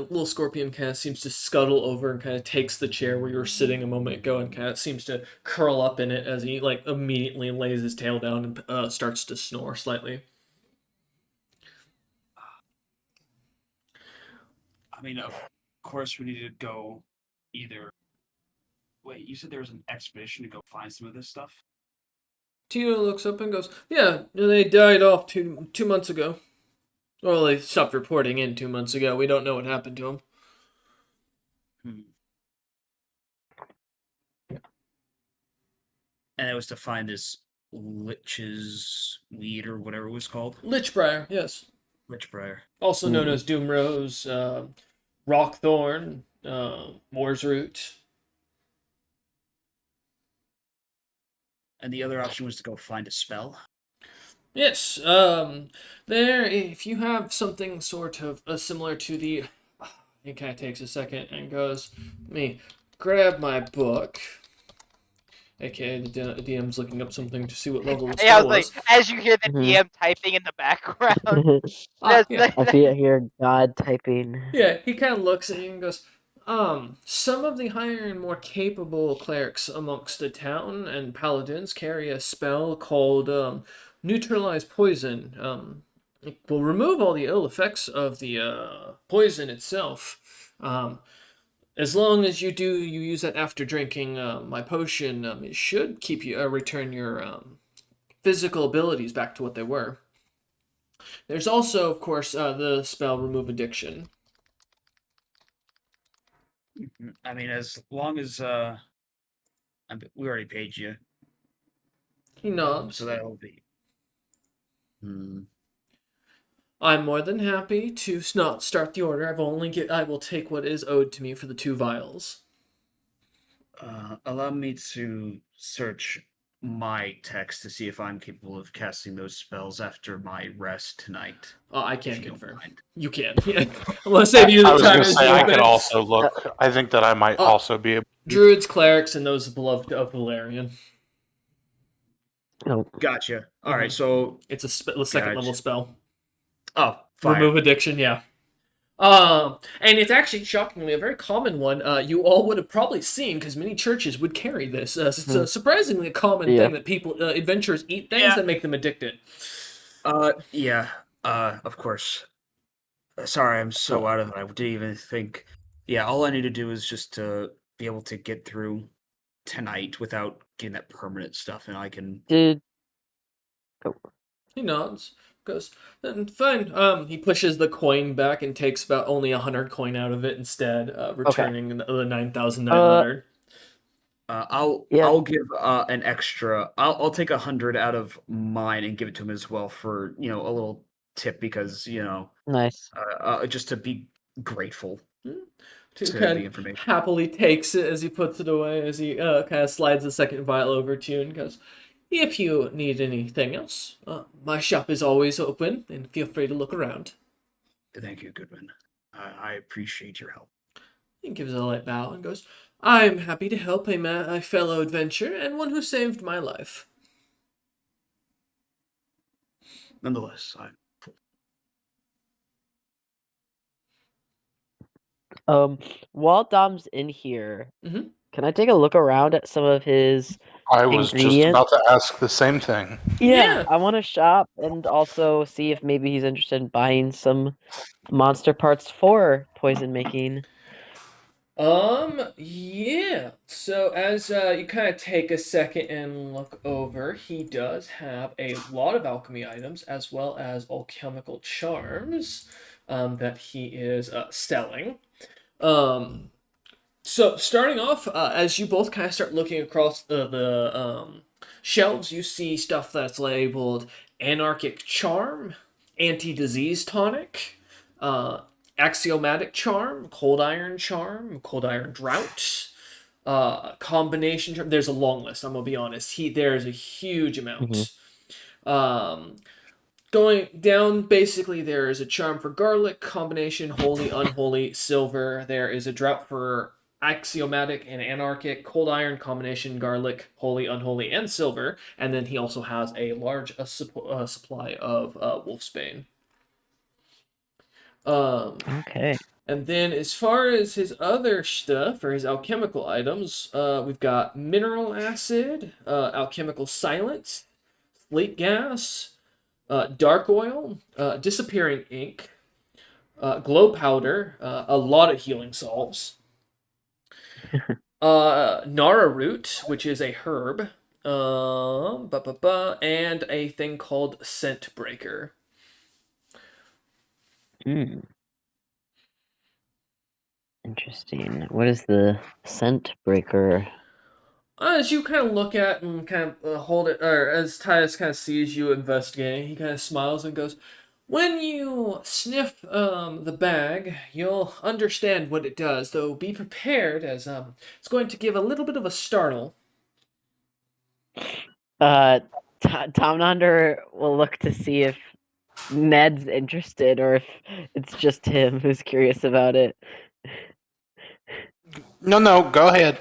little scorpion kind of seems to scuttle over and kind of takes the chair where you were sitting a moment ago and kind of seems to curl up in it as he like immediately lays his tail down and starts to snore slightly. I mean, of course, we need to go either. Wait, you said there was an expedition to go find some of this stuff? Tito looks up and goes, "Yeah, they died off 2 months ago. Well, they stopped reporting in 2 months ago. We don't know what happened to them." Hmm. And it was to find this lich's weed or whatever it was called. Lichbriar, yes. Lichbriar. Also known Hmm. as Doomrose, Rockthorn, Moor's Root. And the other option was to go find a spell. Yes, there, if you have something sort of similar to the. He kind of takes a second and goes, "Let me grab my book." AKA the DM's looking up something to see what level the Yeah, I spell was like, was. as you hear the Mhm. DM typing in the background. Yeah. I hear God typing. Yeah, he kind of looks at you and goes, some of the higher and more capable clerics amongst the town and paladins carry a spell called Neutralize Poison. It will remove all the ill effects of the poison itself. As long as you use that after drinking my potion, it should keep you return your physical abilities back to what they were. There's also, of course, the spell Remove Addiction. I mean, as long as we already paid you, He nods. so that'll be. I'm more than happy to not start the order. I will take what is owed to me for the 2 vials. Allow me to search my text to see if I'm capable of casting those spells after my rest tonight. I If can you don't confirm. mind. You can. Yeah. I want to save you I the was time going to as say you I open could it. also look. I think that I might also be able. Druids, clerics, and those beloved of Valerian. Oh, Gotcha. All right, Mhm. so It's a second level Gotcha. spell. fire. Remove addiction. Yeah. And it's actually shockingly a very common one. You all would have probably seen because many churches would carry this. It's a surprisingly common Yeah. thing that people, adventurers, eat things Yeah. that make them addicted. Yeah. Of course. Sorry, I'm so out of it. I didn't even think. Yeah, all I need to do is just to be able to get through tonight without getting that permanent stuff, and I can. Did He nods. Goes, then fine. He pushes the coin back and takes about only 100 coin out of it instead, returning the 9,900. Yeah. I'll give an extra. I'll take 100 out of mine and give it to him as well for a little tip because Nice. just to be grateful To to kind the of information. happily takes it as he puts it away, as he kind of slides the second vial over to you and goes, "If you need anything else, my shop is always open, and feel free to look around." Thank you, Goodwin. I appreciate your help. He gives a light bow and goes, "I'm happy to help a fellow adventurer and one who saved my life." Nonetheless, While Dom's in here, Mhm. can I take a look around at some of his I was just ingredients? about to ask the same thing. Yeah, Yeah. I want to shop and also see if maybe he's interested in buying some monster parts for poison making. Yeah. So as you kind of take a second and look over, he does have a lot of alchemy items as well as alchemical charms that he is selling. Um, so starting off, as you both kind of start looking across the shelves, you see stuff that's labeled Anarchic Charm, Anti-Disease Tonic, uh, axiomatic charm, cold iron drought, combination charm. There's a long list. I'm gonna be honest. There's a huge amount. Um, Going down, basically, there is a charm for garlic, combination, holy, unholy, silver. There is a drought for axiomatic and anarchic, cold iron, combination, garlic, holy, unholy, and silver. And then he also has a large supply of wolfsbane. Okay. And then as far as his other stuff, or his alchemical items, we've got mineral acid, alchemical silence, slate gas, dark oil, disappearing ink, glow powder, a lot of healing salves, Nara root, which is a herb, and a thing called scent breaker. Hmm. Interesting. What is the scent breaker? As you kind of look at and kind of hold it, or as Tyus kind of sees you investigating, he kind of smiles and goes, "When you sniff the bag, you'll understand what it does. Though be prepared, as it's going to give a little bit of a startle." Tom Nonder will look to see if Ned's interested or if it's just him who's curious about it. No, go ahead.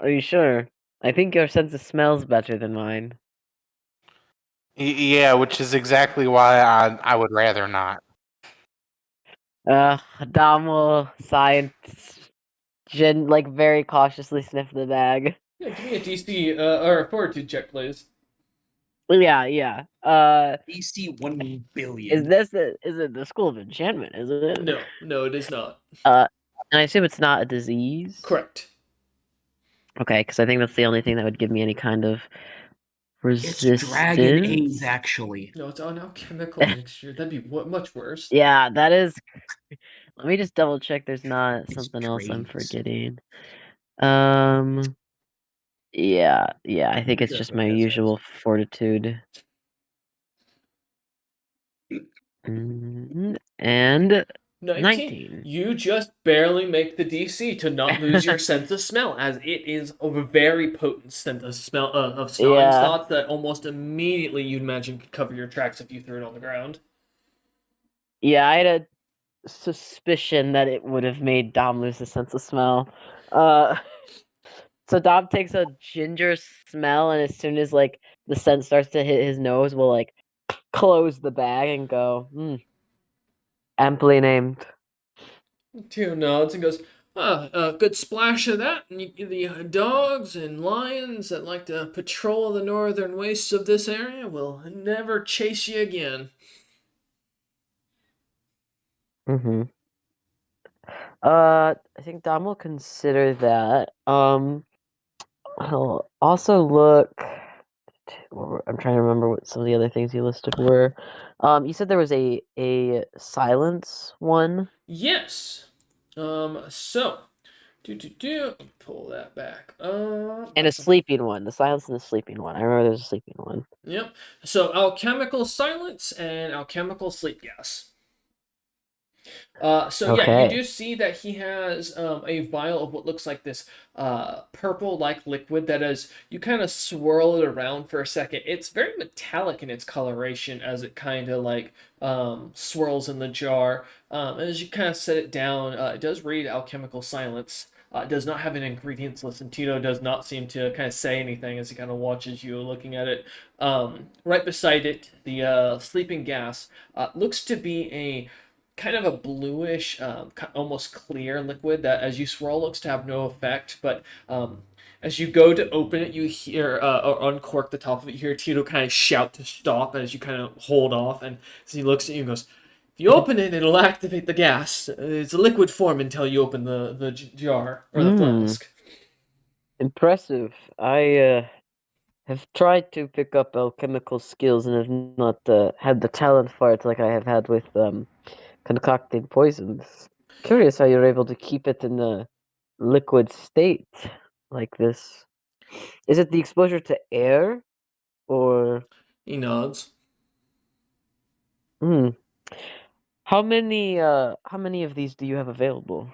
Are you sure? I think your sense of smell's better than mine. Yeah, which is exactly why I would rather not. Dom will sigh and like very cautiously sniff the bag. Yeah, give me a DC or a fortitude check, please. Yeah. DC 1 billion. Is it the School of Enchantment? Is it? No, it is not. And I assume it's not a disease. Correct. Okay, because I think that's the only thing that would give me any kind of It's dragon eggs, resistance. actually. No, it's an alchemical mixture. That'd be much worse. Yeah, that is. Let me just double check. There's not It's something else I'm traits. forgetting. Yeah. I think it's just my usual fortitude. And 19. You just barely make the DC to not lose your sense of smell, as it is a very potent sense of smell of smelling Yeah. thoughts that almost immediately you'd imagine could cover your tracks if you threw it on the ground. Yeah, I had a suspicion that it would have made Dom lose his sense of smell. So Dom takes a ginger smell, and as soon as like the scent starts to hit his nose, we'll like close the bag and go, amply named. Tio nods and goes, good splash of that. And the dogs and lions that like to patrol the northern wastes of this area will never chase you again. I think Dom will consider that. I'll also look. I'm trying to remember what some of the other things you listed were. You said there was a silence one. Yes. So, pull that back. And a sleeping one. The silence and the sleeping one. I remember there's a sleeping one. Yep. So alchemical silence and alchemical sleep gas. Yeah, you do see that he has a vial of what looks like this purple-like liquid that as you kind of swirl it around for a second, it's very metallic in its coloration as it kind of like swirls in the jar. And as you kind of set it down, it does read alchemical silence. It does not have an ingredients list, and Tito does not seem to kind of say anything as he kind of watches you looking at it. Right beside it, the sleeping gas looks to be a kind of a bluish, almost clear liquid that, as you swirl, looks to have no effect. But as you go to open it, you hear or uncork the top of it. You hear Tito kind of shout to stop as you kind of hold off, and as he looks at you and goes, "If you open it, it'll activate the gas. It's a liquid form until you open the jar or the flask." Impressive. I have tried to pick up alchemical skills and have not had the talent for it like I have had with concocting poisons. Curious how you're able to keep it in a liquid state like this. Is it the exposure to air, or? He nods. How many of these do you have available?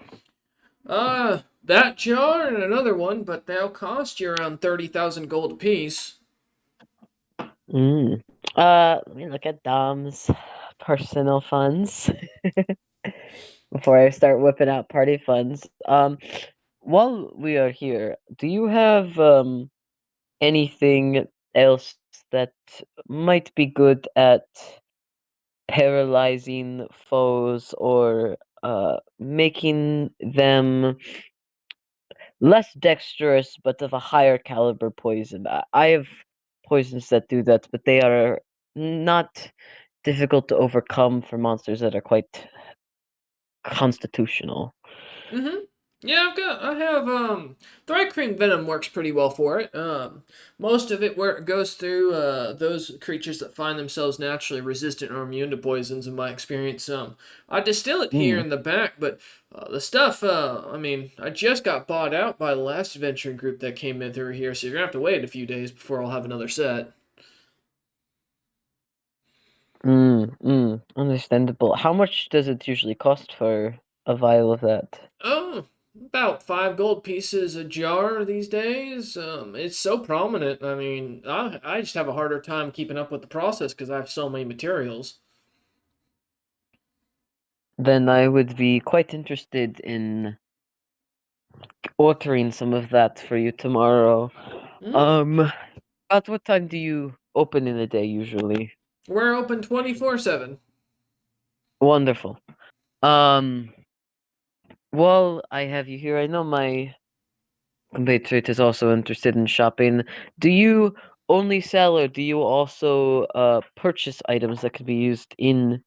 That jar and another one, but they'll cost you around 30,000 gold apiece. Let me look at Dom's personal funds before I start whipping out party funds. While we are here, do you have anything else that might be good at paralyzing foes or making them less dexterous but of a higher caliber poison? I have poisons that do that, but they are not difficult to overcome for monsters that are quite constitutional. Mm-hmm. Yeah, I have Thrycreen venom works pretty well for it. Most of it where it goes through those creatures that find themselves naturally resistant or immune to poisons. In my experience, I distill it here Mm. in the back, but the stuff, I mean, I just got bought out by the last adventuring group that came in through here, so you're gonna have to wait a few days before I'll have another set. Understandable. How much does it usually cost for a vial of that? Oh, about 5 gold pieces a jar these days. It's so prominent. I mean, I just have a harder time keeping up with the process because I have so many materials. Then I would be quite interested in ordering some of that for you tomorrow. Mm, Um, at what time do you open in the day usually? we're open 24/7. Wonderful. Um, well, I have you here. I know my compatriot is also interested in shopping. Do you only sell or do you also purchase items that could be used in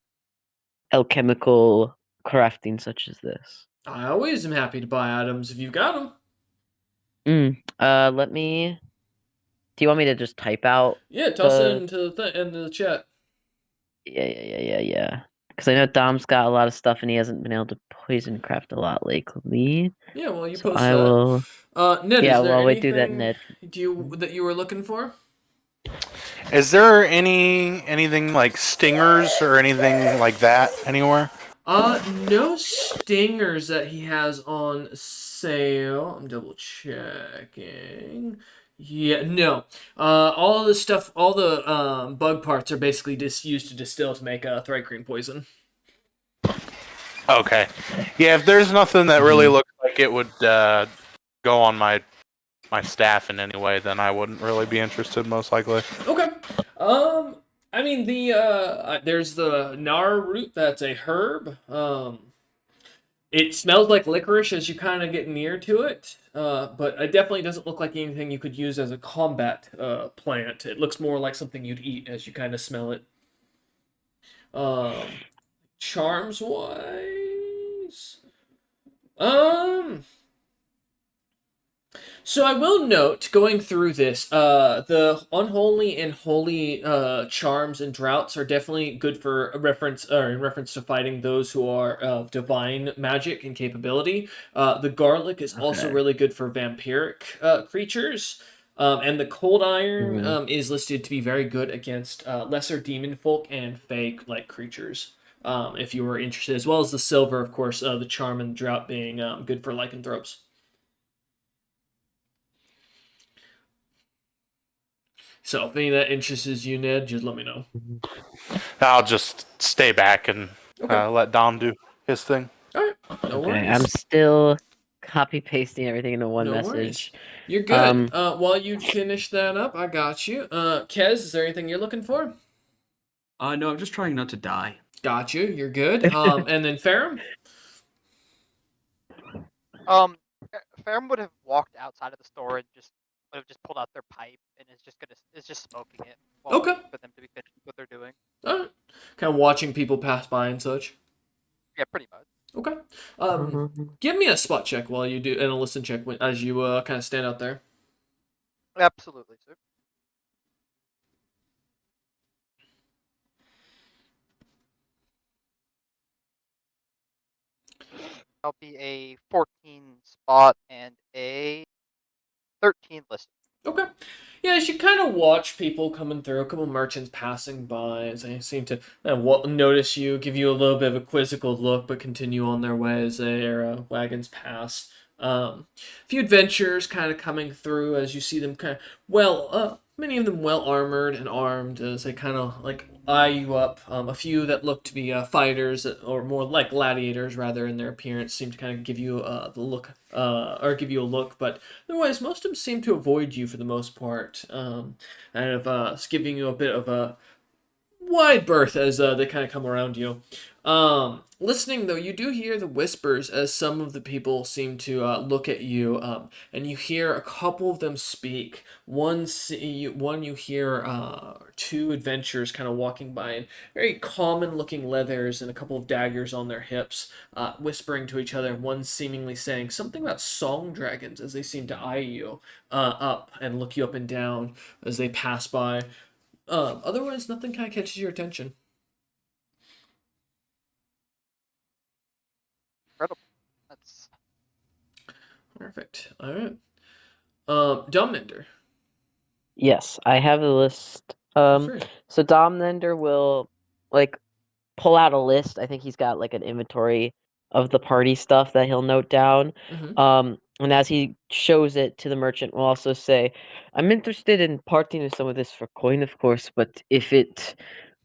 alchemical crafting such as this? I always am happy to buy items if you've got them. Let me. Do you want me to just type out Yeah, toss it the? into into the chat. Yeah. Because I know Dom's got a lot of stuff and he hasn't been able to poison craft a lot lately. Yeah, well, you So post I that. will. Ned, Yeah, is there while we do that, anything Ned. that you were looking for? Is there anything like stingers or anything like that anywhere? No stingers that he has on sale. I'm double checking. Yeah, no. All the stuff, all the bug parts are basically just used to distill to make Thrycreen poison. Okay. Yeah, if there's nothing that really looks like it would go on my staff in any way, then I wouldn't really be interested, most likely. Okay. I mean there's the Nar root. That's a herb. It smells like licorice as you kind of get near to it, but it definitely doesn't look like anything you could use as a combat plant. It looks more like something you'd eat as you kind of smell it. Um, Charms wise, um, so I will note, going through this, the unholy and holy charms and droughts are definitely good for a reference, or in reference to fighting those who are of divine magic and capability. The garlic is also Okay. really good for vampiric creatures. And the cold iron Mhm. is listed to be very good against lesser demon folk and fake like creatures. If you were interested, as well as the silver, of course, the charm and drought being good for lycanthropes. So if any of that interests you, Ned, just let me know. I'll just stay back and Okay. let Dom do his thing. All right. No Okay, I'm worries. still copy pasting everything into one No message. worries. You're good. Um, While you finish that up, I got you. Kez, is there anything you're looking for? No, I'm just trying not to die. Got you. You're good. And then Ferrum? Um, Ferrum would have walked outside of the store and just would have just pulled out their pipe and is just smoking it while Okay. waiting for them to be finished with what they're doing. All right. Kind of watching people pass by and such. Yeah, pretty much. Okay. Give me a spot check while you do, and a listen check as you kind of stand out there. Absolutely, sir. That'll be a 14 spot and a 13 listen. Okay. Yes, you kind of watch people coming through, a couple merchants passing by as they seem to notice you, give you a little bit of a quizzical look, but continue on their way as their wagons pass. A few adventurers kind of coming through as you see them kind of many of them well armored and armed as they kind of like eye you up. A few that look to be fighters or more like gladiators rather in their appearance seem to kind of give you the look or give you a look, but otherwise most of them seem to avoid you for the most part. Kind of giving you a bit of a wide berth as they kind of come around you. Listening though, you do hear the whispers as some of the people seem to look at you, and you hear a couple of them speak. One you hear two adventurers kind of walking by in very common-looking leathers and a couple of daggers on their hips, whispering to each other. One seemingly saying something about song dragons as they seem to eye you up and look you up and down as they pass by. Otherwise, nothing kind of catches your attention. Incredible. That's Perfect. All right. Domnander. Yes, I have a list. Free. So Domnender will like pull out a list. I think he's got like an inventory of the party stuff that he'll note down. Mm-hmm. And as he shows it to the merchant, will also say, "I'm interested in parting with some of this for coin, of course, but if it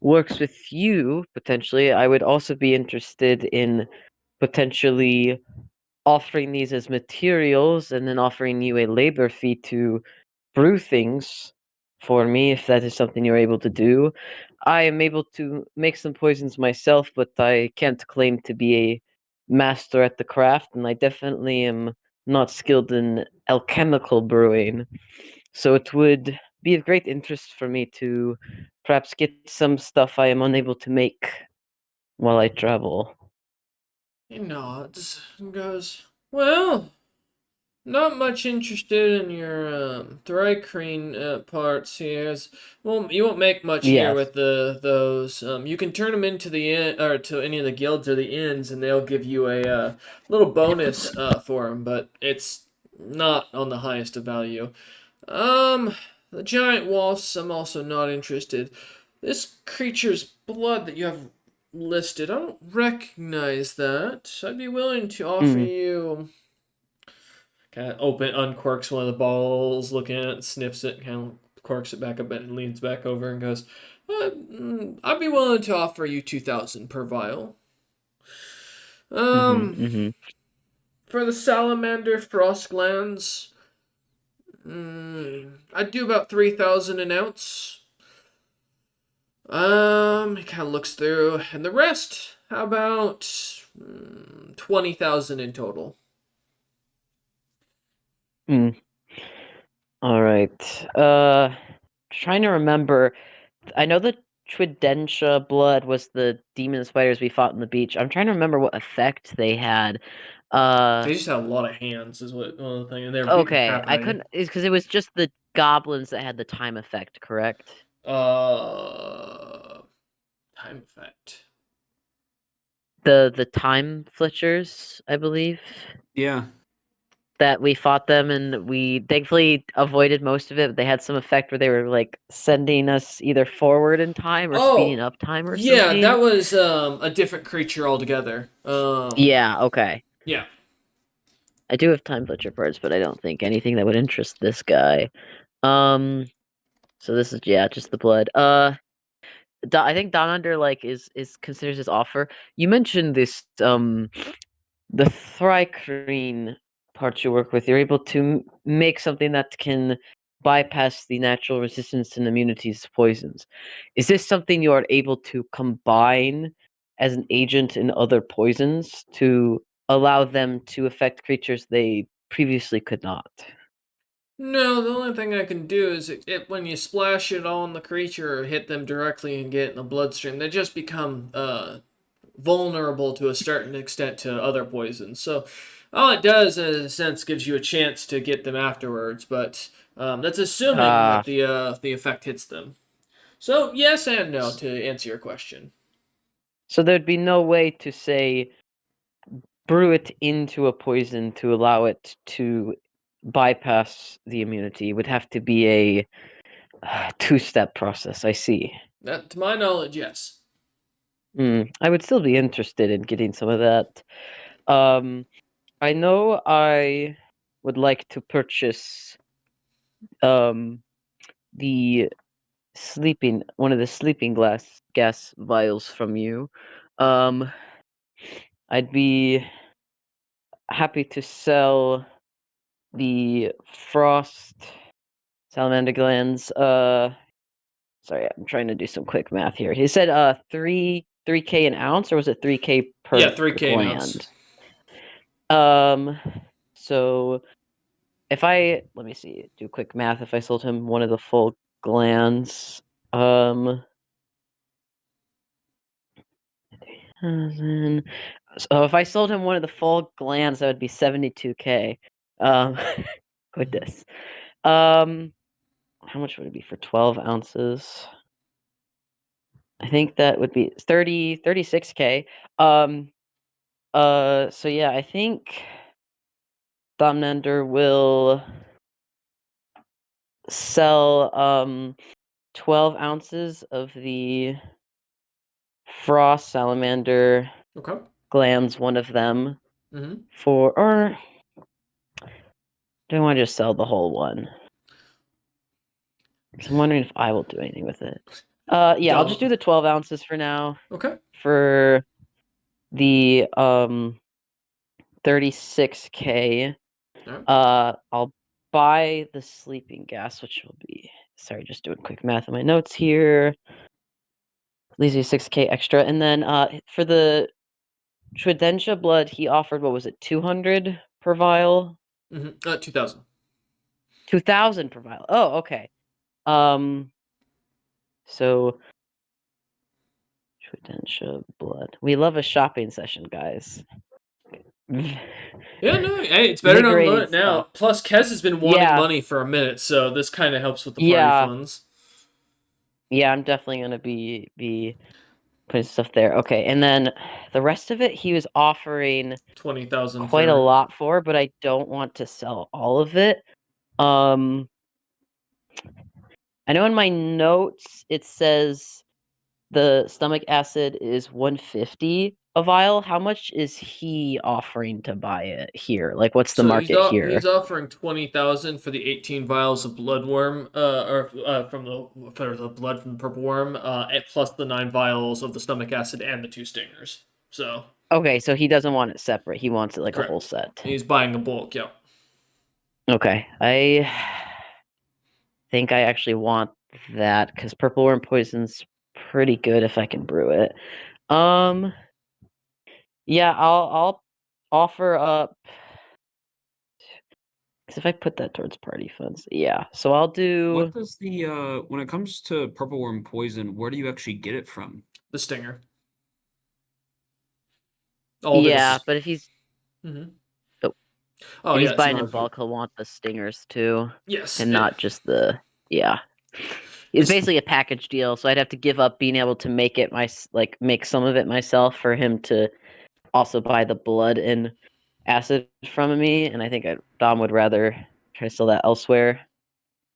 works with you potentially, I would also be interested in potentially offering these as materials and then offering you a labor fee to brew things for me if that is something you're able to do. I am able to make some poisons myself, but I can't claim to be a master at the craft, and I definitely am not skilled in alchemical brewing. So it would be of great interest for me to perhaps get some stuff I am unable to make while I travel." He nods and goes, "Well, not much interested in your thrycreen parts here. Well, you won't make much here Yes. with those. You can turn them into the inn or to any of the guilds or the inns, and they'll give you a little bonus for them. But it's not on the highest of value. The giant wasps. I'm also not interested. This creature's blood that you have listed, I don't recognize that. I'd be willing to offer Mm. you." Kind of uncorks one of the bottles, looking at it, sniffs it, kind of corks it back up and leans back over and goes, "I'd be willing to offer you 2,000 per vial. Mm-hmm. Mm-hmm. For the salamander frost glands, I'd do about 3,000 an ounce. He kind of looks through, and the rest, how about 20,000 in total?" Mm. All right. Trying to remember. I know the Tridentia blood was the demon spiders we fought on the beach. I'm trying to remember what effect they had. They just had a lot of hands, is what one of the things, and they were beating the Okay, crap I out of you. couldn't. It's because it was just the goblins that had the time effect, correct? Uh, Time effect. The time fletchers, I believe. Yeah. That we fought them and we thankfully avoided most of it. But they had some effect where they were like sending us either forward in time or speeding Oh, up time or yeah, something. that was a different creature altogether. Yeah. Okay. Yeah. I do have time fletcher parts, but I don't think anything that would interest this guy. Um. So this is just the blood. I think Don Under like is considers his offer. You mentioned this the thrycreen part you work with. You're able to make something that can bypass the natural resistance and immunities to poisons. Is this something you are able to combine as an agent in other poisons to allow them to affect creatures they previously could not? No, the only thing I can do is when you splash it on the creature or hit them directly and get in the bloodstream, they just become vulnerable to a certain extent to other poisons. So all it does, in a sense, gives you a chance to get them afterwards, but that's assuming Ah, that the effect hits them. So yes and no to answer your question. so there'd be no way to say brew it into a poison to allow it to bypass the immunity. It would have to be a Two-step process. I see. That, to my knowledge, yes. I would still be interested in getting some of that. I know I would like to purchase the one of the sleeping gas vials from you. I'd be happy to sell the frost salamander glands. Sorry, I'm trying to do some quick math here. He said 3K an ounce, or was it 3K per Yeah, 3K an ounce. gland? So if let me see, do quick math. If I sold him one of the full glands, so if I sold him one of the full glands, that would be 72K. Goodness. How much would it be for 12 ounces? I think that would be 36K. So yeah, I think Domnander will sell 12 ounces of the frost salamander Okay. glands, one of them, Mm-hmm. or do I want to just sell the whole one? 'Cause I'm wondering if I will do anything with it. Yeah, I'll just do the 12 ounces for now. Okay. For the 36K, Alright. I'll buy the sleeping gas, which will be, sorry, just doing quick math on my notes here. Leaves you 6K extra, and then for the Tridensha blood, he offered, what was it, 200 per vial? 2,000. 2,000 per vial. Oh, okay. So Tridensha blood. We love a shopping session, guys. Yeah, no, hey, it's better to unload Invigorating it now. stuff. Plus, Kez has been wanting Yeah. money for a minute, so this kind of helps with the party Yeah. funds. Yeah, I'm definitely gonna be putting stuff there. Okay, and then the rest of it, he was offering 20,000 quite a for. lot for, but I don't want to sell all of it. I know in my notes it says the stomach acid is 150 a vial. How much is he offering to buy it here? Like, what's the So market here? he's offering 20,000 for the 18 vials of bloodworm, for the blood from the purple worm, plus the 9 vials of the stomach acid and the 2 stingers. So Okay, so he doesn't want it separate. He wants it like a whole correct. set. He's buying a bulk. Yeah. Okay, I think I actually want that because purple worm poison's pretty good if I can brew it. Yeah, I'll offer up, because if I put that towards party funds, yeah. So I'll do What does the when it comes to purple worm poison, where do you actually get it from? The stinger. All yeah, this. but if he's Mm-hmm. oh, Oh if he's yeah. buying So in bulk, he'll want the stingers too, yes. and not just the yeah. It's basically a package deal, so I'd have to give up being able to make it make some of it myself for him to also buy the blood and acid from me, and I think Dom would rather try to sell that elsewhere.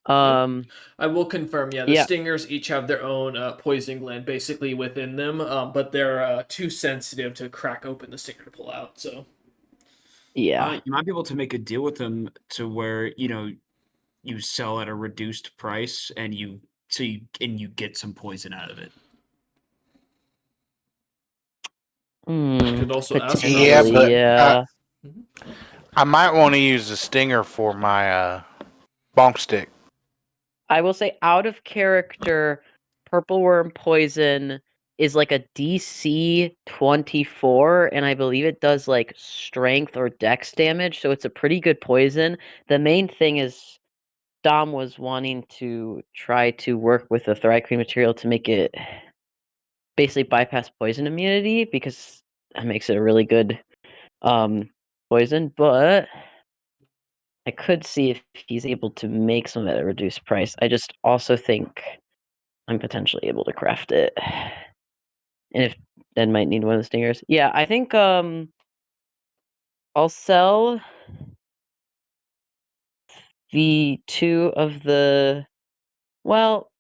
I will confirm. Yeah, the Yeah. stingers each have their own poison gland basically within them, but they're too sensitive to crack open the stinger to pull out. So Yeah. You might be able to make a deal with them to where you sell at a reduced price and you get some poison out of it. could also ask for Yeah, Potentially, but yeah. I might want to use the stinger for my bonk stick. I will say, out of character, purple worm poison is like a DC 24, and I believe it does like strength or dex damage, so it's a pretty good poison. The main thing is Dom was wanting to try to work with the thri-kreen material to make it basically bypass poison immunity, because that makes it a really good poison, but I could see if he's able to make some at a reduced price. I just also think I'm potentially able to craft it. And if Ed might need one of the stingers. Yeah, I think I'll sell the 2 of the Well,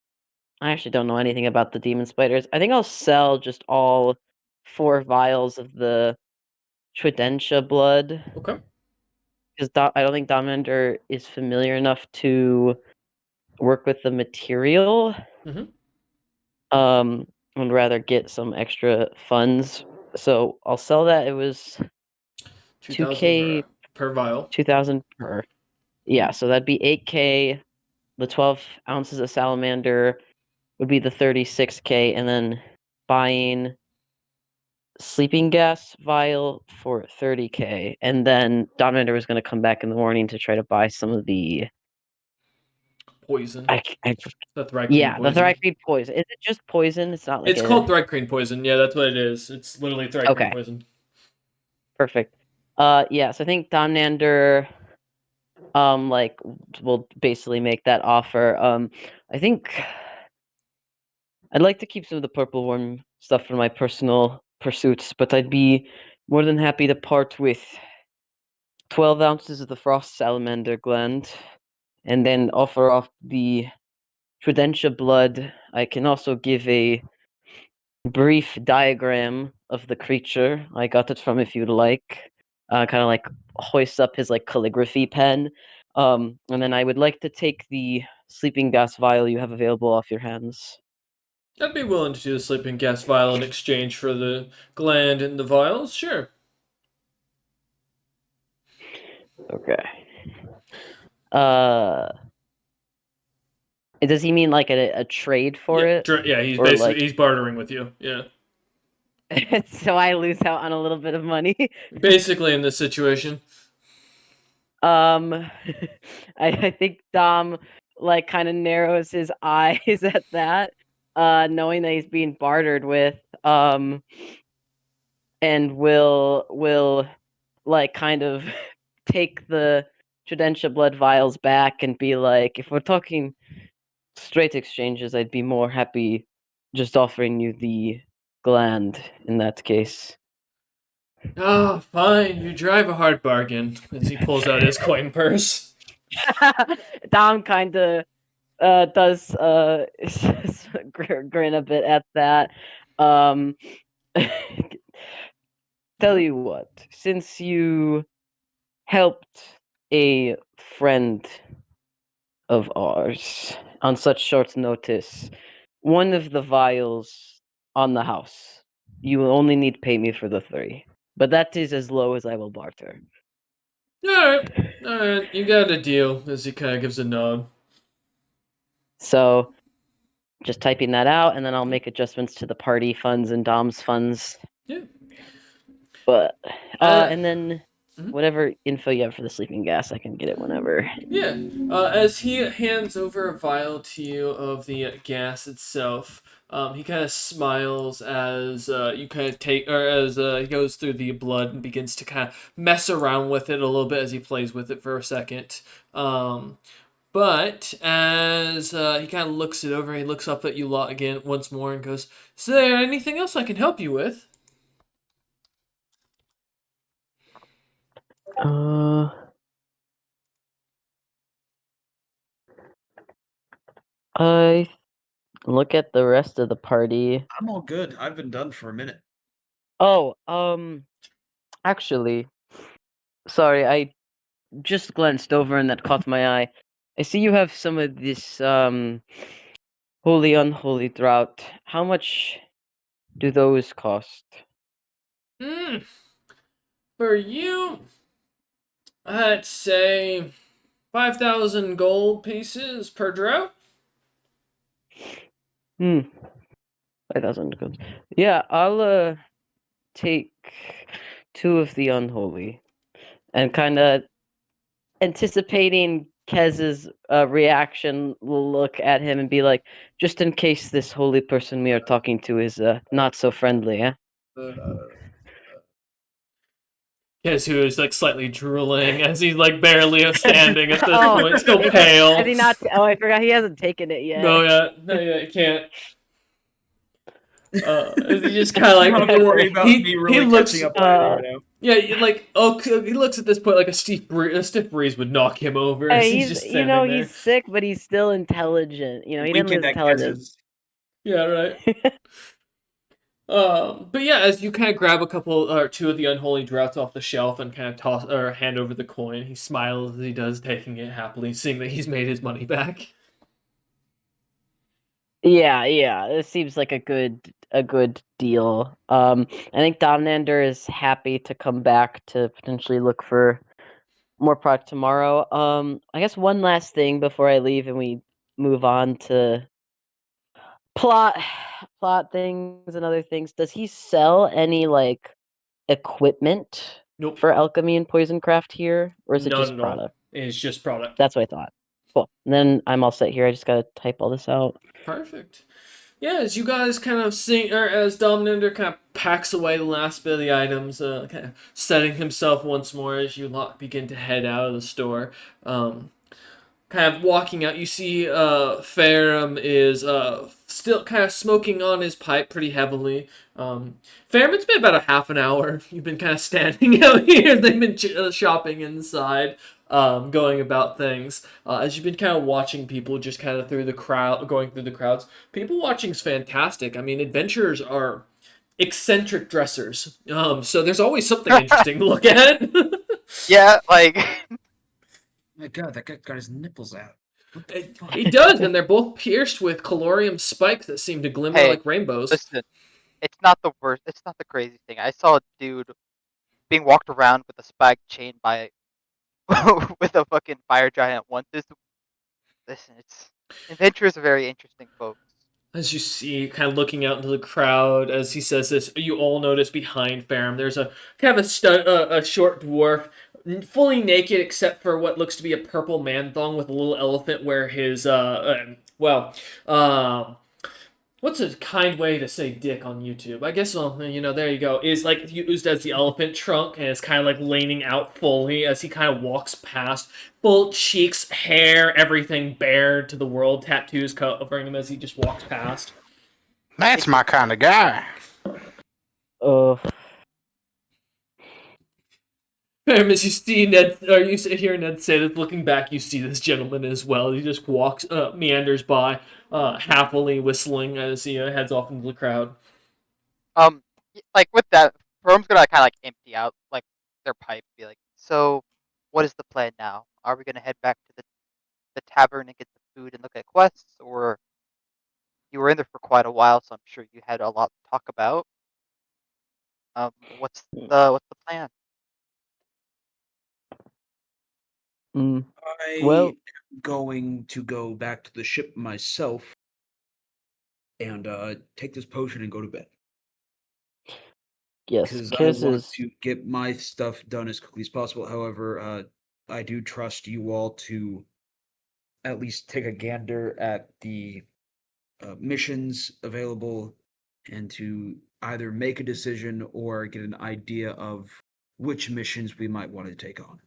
I actually don't know anything about the demon spiders. I think I'll sell just all 4 vials of the Tridentia blood. Okay. Because I don't think Dominander is familiar enough to work with the material. Mhm. I'd rather get some extra funds. So I'll sell that. It was 2,000 2K, per vial. 2,000 per. Yeah, so that'd be 8K. The 12 ounces of salamander would be the 36K, and then buying sleeping gas vial for 30K. And then Dominator was going to come back in the morning to try to buy some of the. Poison. I, The thrycreen yeah, the poison. thrycreen poison. Is it just poison? It's not like It's called thrycreen poison. Yeah, that's what it is. It's literally thrycreen Okay. poison. Perfect. Yeah, so I think Dominander like will basically make that offer. I think I'd like to keep some of the purple worm stuff for my personal pursuits, but I'd be more than happy to part with 12 ounces of the frost salamander gland and then offer off the Tridentia blood. I can also give a brief diagram of the creature. I got it from if you'd like. Kind of like hoist up his like calligraphy pen. And then I would like to take the sleeping gas vial you have available off your hands. I'd be willing to do the sleeping gas vial in exchange for the gland and the vials. Sure. Okay. Does he mean like a trade for it? Yeah. He's Or basically like he's bartering with you. Yeah. so I lose out on a little bit of money. Basically, in this situation. I think Dom like kind of narrows his eyes at that, knowing that he's being bartered with, and will like kind of take the Tridentia blood vials back and be like, if we're talking straight exchanges, I'd be more happy just offering you the gland in that case. Oh, fine. You drive a hard bargain. As he pulls out his coin purse. Dom kind of does grin a bit at that. Tell you what, since you helped a friend of ours on such short notice, one of the vials on the house, you will only need to pay me for the 3. But that is as low as I will barter. Alright. Alright. You got a deal. As he kind of gives a nod. So, just typing that out, and then I'll make adjustments to the party funds and Dom's funds. Yeah. But, and then Mhm. whatever info you have for the sleeping gas, I can get it whenever. Yeah. As he hands over a vial to you of the gas itself, he kind of smiles as you kind of take, or as he goes through the blood and begins to kind of mess around with it a little bit as he plays with it for a second. But as he kind of looks it over, he looks up at you lot again once more and goes, "Is there anything else I can help you with?" I look at the rest of the party. I'm all good. I've been done for a minute. Oh, actually, sorry, I just glanced over and that caught my eye. I see you have some of this holy unholy drought. How much do those cost? For you, I'd say 5,000 gold pieces per drought. 5,000 gold. Yeah, I'll take 2 of the unholy, and kind of anticipating Kez's reaction, will look at him and be like, just in case this holy person we are talking to is not so friendly, eh? Yes, who is like slightly drooling as he's like barely standing at this Oh, point, still has pale. he not? Oh, I forgot he hasn't taken it yet. No, you can't. He just kind of I don't have to worry like about me really looks. catching up on anything right now. Yeah, he looks at this point like a stiff breeze would knock him over as he's just He's standing there. he's sick, but he's still intelligent. He didn't lose Winking at intelligence. Yeah, right. But yeah, as you kind of grab a couple or two of the unholy draughts off the shelf and kind of toss or hand over the coin, he smiles as he does, taking it happily, seeing that he's made his money back. Yeah, it seems like a good deal. I think Domnander is happy to come back to potentially look for more product tomorrow. I guess one last thing before I leave and we move on to plot plot things and other things. Does he sell any like equipment Nope, for alchemy and poison craft here, or is it not just at all. product? It's just product. That's what I thought. Cool. And then I'm all set here. I just gotta type all this out. Perfect. Yeah, as you guys kind of sing, or as Dominator kind of packs away the last bit of the items, kind of setting himself once more as you begin to head out of the store. Kind of walking out, you see Ferrum is still kind of smoking on his pipe pretty heavily. Ferrum, it's been about a half an hour. You've been kind of standing out here. They've been shopping inside, going about things. As you've been kind of watching people just kind of through the crowd, going through the crowds. People watching's fantastic. I mean, adventurers are eccentric dressers. So there's always something interesting to look at. Yeah, like My God, that guy got his nipples out. What the fuck? He does, and they're both pierced with colorium spikes that seem to glimmer Hey, like rainbows. listen, it's not the worst. It's not the crazy thing. I saw a dude being walked around with a spike chain by with a fucking fire giant once. Listen, adventurers are very interesting folks. As you see, kind of looking out into the crowd, as he says this, you all notice behind Ferrum there's a kind of a short dwarf, fully naked except for what looks to be a purple man thong with a little elephant where his what's a kind way to say dick on YouTube? I guess, well, there you go. Is like used as the elephant trunk and it's kind of like leaning out fully as he kind of walks past. Full cheeks, hair, everything bared to the world. Tattoos covering him as he just walks past. That's my kind of guy. Oh, As you see Ned, or you hear Ned say that, looking back, you see this gentleman as well. He just walks, meanders by, happily whistling as he heads off into the crowd. Like with that, Firm's gonna kind of like empty out like their pipe, be like, so, what is the plan now? Are we gonna head back to the tavern and get the food and look at quests, or you were in there for quite a while, so I'm sure you had a lot to talk about. What's the plan? mm, I well, am going to go back to the ship myself and take this potion and go to bed. yes, Because I Kiz want is. to get my stuff done as quickly as possible. However, I do trust you all to at least take a gander at the missions available and to either make a decision or get an idea of which missions we might want to take on.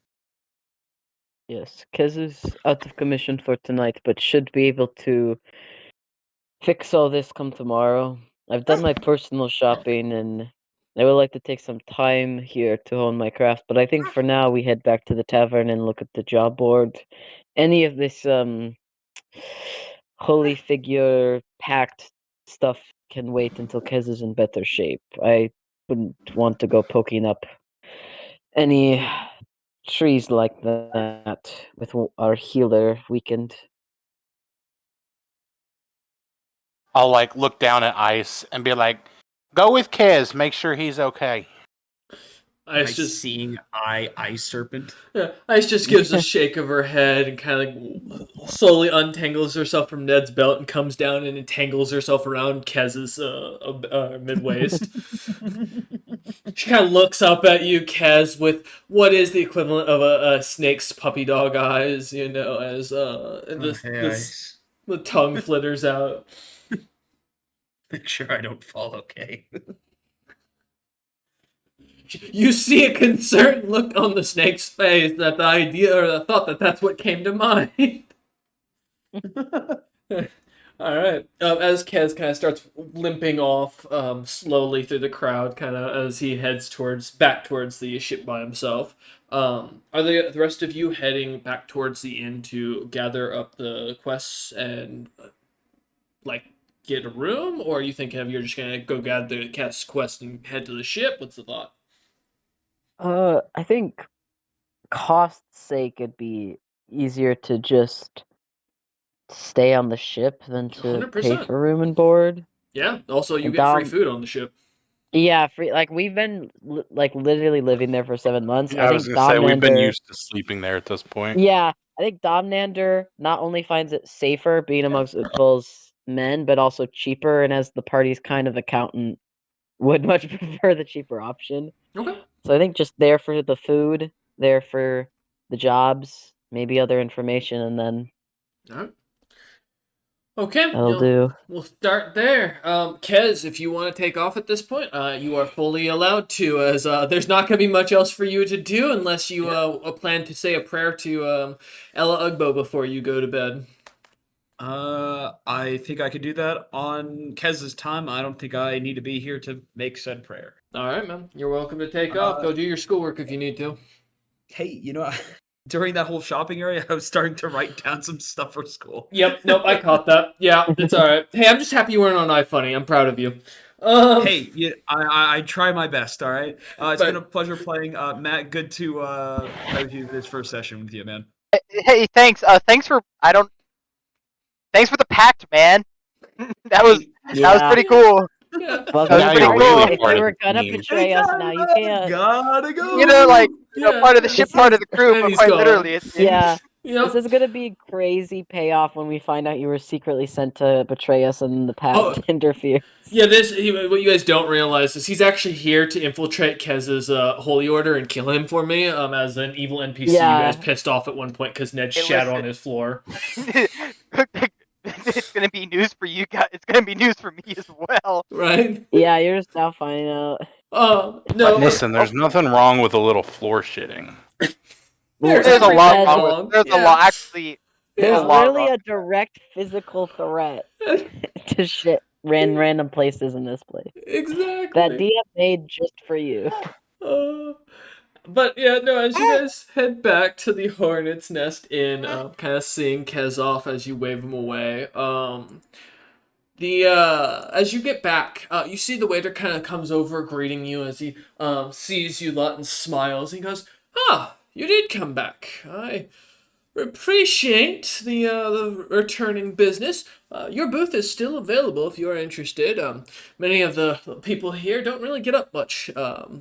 Yes, Kez is out of commission for tonight, but should be able to fix all this come tomorrow. I've done my personal shopping and I would like to take some time here to hone my craft, but I think for now we head back to the tavern and look at the job board. Any of this holy figure packed stuff can wait until Kez is in better shape. I wouldn't want to go poking up any trees like that with our healer weakened. I'll like look down at Ice and be like, "Go with Kez. Make sure he's okay." Ice just seeing ice serpent. Yeah, Ice just gives a shake of her head and kind of like slowly untangles herself from Ned's belt and comes down and entangles herself around Kez's mid waist. She kind of looks up at you, Kez, with what is the equivalent of a snake's puppy dog eyes, as the tongue flitters out. Make sure I don't fall okay. You see a concerned look on the snake's face that the idea or the thought that that's what came to mind. All right. As Kez kind of starts limping off slowly through the crowd, kind of as he heads back towards the ship by himself, are the rest of you heading back towards the inn to gather up the quests and like get a room, or are you thinking of you're just gonna go gather the quest and head to the ship? What's the thought? I think cost's sake, it'd be easier to just stay on the ship than to pay 100%. for room and board. Yeah. Also, you And get free Dom, food on the ship. yeah, free. Like we've been like literally living there for 7 months. Yeah, I I was think gonna say we've been Domnander. used to sleeping there at this point. Yeah, I think Domnander not only finds it safer being amongst Utval's men, but also cheaper. And as the party's kind of accountant, would much prefer the cheaper option. Okay. So I think just there for the food, there for the jobs, maybe other information, and then All right. Okay, that'll do. we'll start there. Kez, if you want to take off at this point, you are fully allowed to, as there's not going to be much else for you to do unless you plan to say a prayer to Ella Ugbo before you go to bed. I think I could do that on Kez's time. I don't think I need to be here to make said prayer. All right, man. You're welcome to take off. Go do your schoolwork if you need to. Hey, during that whole shopping area, I was starting to write down some stuff for school. Yep. Nope. I caught that. Yeah, it's all right. Hey, I'm just happy you weren't on iFunny. I'm proud of you. Hey, yeah, I try my best. All right. It's been a pleasure playing. Matt, good to play with you this first session with you, man. Hey, thanks. Thanks for the pact, man. that was pretty cool. Yeah. Well, That was pretty you're cool. really if part you of were the gonna team. betray us, now you can't. Gotta go. Part of the ship, part of the crew, And but he's quite gone. literally, it's Yeah. Yep. This is gonna be crazy payoff when we find out you were secretly sent to betray us and the pact interferes. Yeah, what you guys don't realize is he's actually here to infiltrate Kez's holy order and kill him for me. As an evil NPC, you guys pissed off at one point because Ned shat on his floor. It's gonna be news for you guys. It's gonna be news for me as well. Right? Yeah, you're just now finding out. No. Listen, there's nothing wrong with a little floor shitting. There's a lot wrong wrong. with. There's a lot actually. There's a lot literally wrong. a direct physical threat to shit random places in this place. Exactly. That DM made just for you. But yeah, no, as you guys head back to the Hornet's Nest Inn, kind of seeing Kez off as you wave him away, as you get back, you see the waiter kind of comes over greeting you as he sees you lot and smiles. He goes, "Ah, you did come back. I appreciate the returning business. Your booth is still available if you are interested. Many of the people here don't really get up much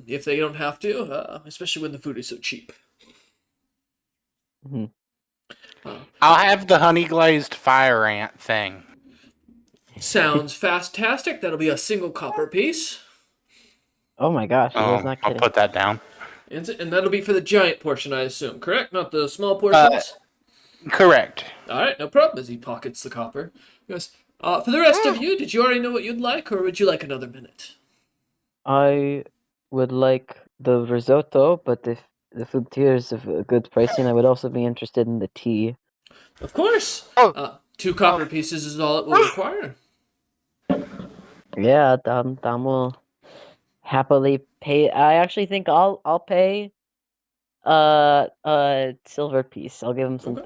if they don't have to, especially when the food is so cheap." Mm-hmm. I'll have the honey glazed fire ant thing. Sounds fantastic. That'll be a single copper piece. Oh my gosh, he was not I'll kidding. put that down. And that'll be for the giant portion, I assume, correct? Not the small portions? Correct. Alright, no problem, as he pockets the copper. He goes, for the rest of you, did you already know what you'd like, or would you like another minute? I would like the risotto, but if the food tier is of a good pricing, I would also be interested in the tea. Of course. 2 copper pieces is all it will require. Yeah, Dom will happily pay. I actually think I'll pay silver piece. I'll give him some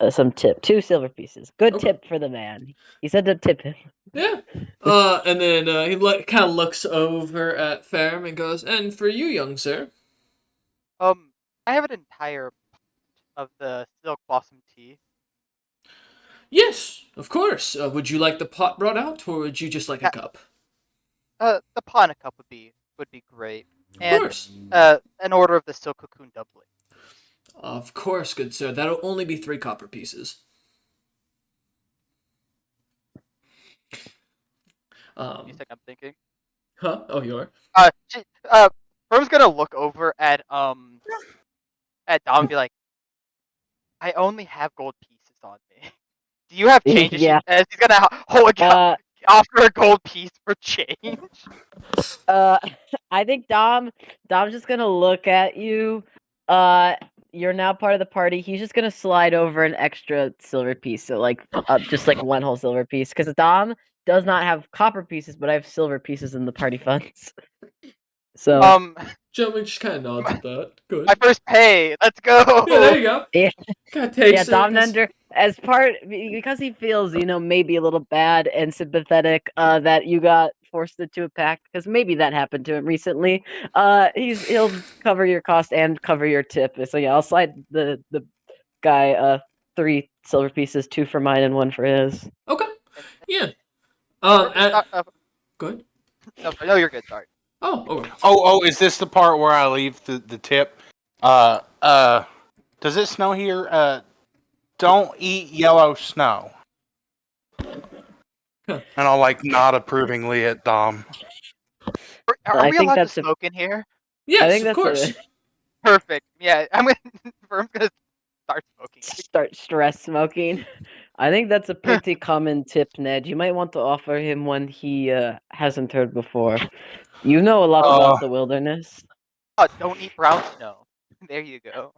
some tip. 2 silver pieces. Good tip for the man. He said to tip him. Yeah. And then he kind of looks over at Ferrum and goes, "And for you, young sir?" I have an entire pot of the silk blossom tea. Yes, of course. Would you like the pot brought out, or would you just like a cup? The pot and a cup would be great. Of course. An order of the silk cocoon doublet. Of course, good sir. That'll only be 3 copper pieces. You think I'm thinking? Huh? Oh, you are? Firm's gonna look over at Dom and be like, "I only have gold pieces on me. Do you have change?" Yeah. As he's gonna offer a gold piece for change. I think Dom's just gonna look at you. you're now part of the party. He's just gonna slide over an extra silver piece, so like just like one whole silver piece. Because Dom does not have copper pieces, but I have silver pieces in the party funds. So Gentleman just kind of nods at that. Good. My first pay. Let's go. Yeah, there you go. yeah, Kind of takes Dom it. 'cause- Nender, as part because he feels maybe a little bad and sympathetic that you got forced into a pact because maybe that happened to him recently. He'll cover your cost and cover your tip. So yeah, I'll slide the guy 3 silver pieces, 2 for mine and 1 for his. Okay. Yeah. Good. No, sorry. No, you're good. Sorry. Oh, okay. Oh, is this the part where I leave the tip? Does it snow here? Don't eat yellow snow. Huh. And I'll nod approvingly at Dom. Are I we think allowed to that's smoke in here? Yes, think of that's course. Perfect. Yeah, Verm's gonna start smoking. start stress smoking. I think that's a pretty common tip, Ned. You might want to offer him one he hasn't heard before. You know a lot about the wilderness. Don't eat brown snow. There you go.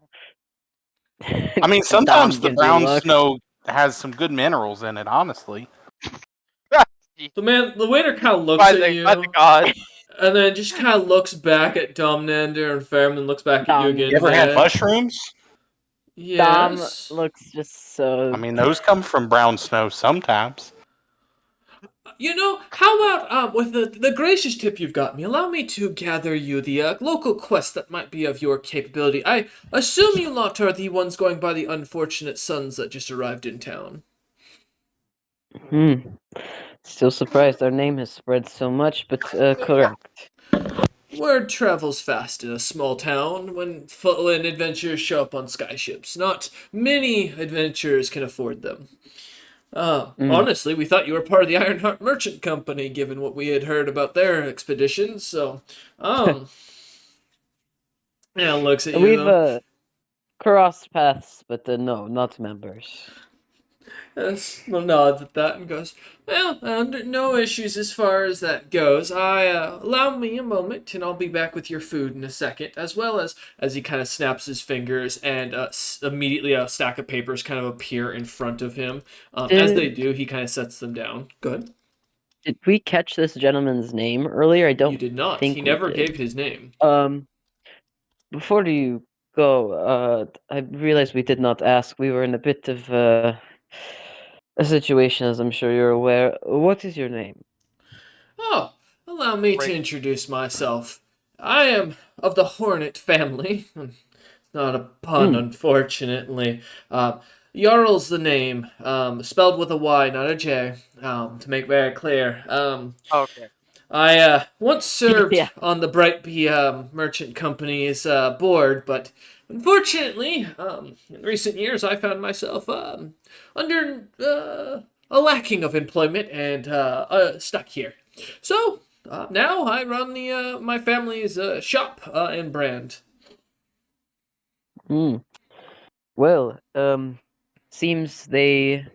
I mean, Dom sometimes the gives you a brown look. snow has some good minerals in it, honestly. The man, the waiter kind of looks By at the you, God. and then just kind of looks back at Domnander and Fairman, looks back at you Dom. again. You ever had Ned. mushrooms? Dom Yes. looks just so. I mean, those come from brown snow sometimes. How about with the gracious tip you've got me, allow me to gather you the local quest that might be of your capability. I assume you lot are the ones going by the unfortunate sons that just arrived in town. Still surprised our name has spread so much, but correct. Word travels fast in a small town when adventurers show up on skyships. Not many adventurers can afford them. Honestly, we thought you were part of the Ironheart Merchant Company, given what we had heard about their expeditions. So, yeah, looks at you We've though. crossed paths, but no, not members. Yes, well, nods at that and goes, "Well, under no issues as far as that goes. Allow me a moment, and I'll be back with your food in a second." As well as he kind of snaps his fingers, and immediately a stack of papers kind of appear in front of him. As they do, he kind of sets them down. Good. Did we catch this gentleman's name earlier? I don't. You did not. think He we never did. gave his name. Before you go, I realized we did not ask. We were in a bit of a situation, as I'm sure you're aware. What is your name? Oh, allow me to introduce myself. I am of the Hornet family. It's not a pun, unfortunately. Jarl's the name, spelled with a Y, not a J, to make very clear. Okay. I once served Yeah. on the Brightby Merchant Company's board, but unfortunately, in recent years, I found myself under a lacking of employment and stuck here. So now I run the my family's shop and brand. Well, seems they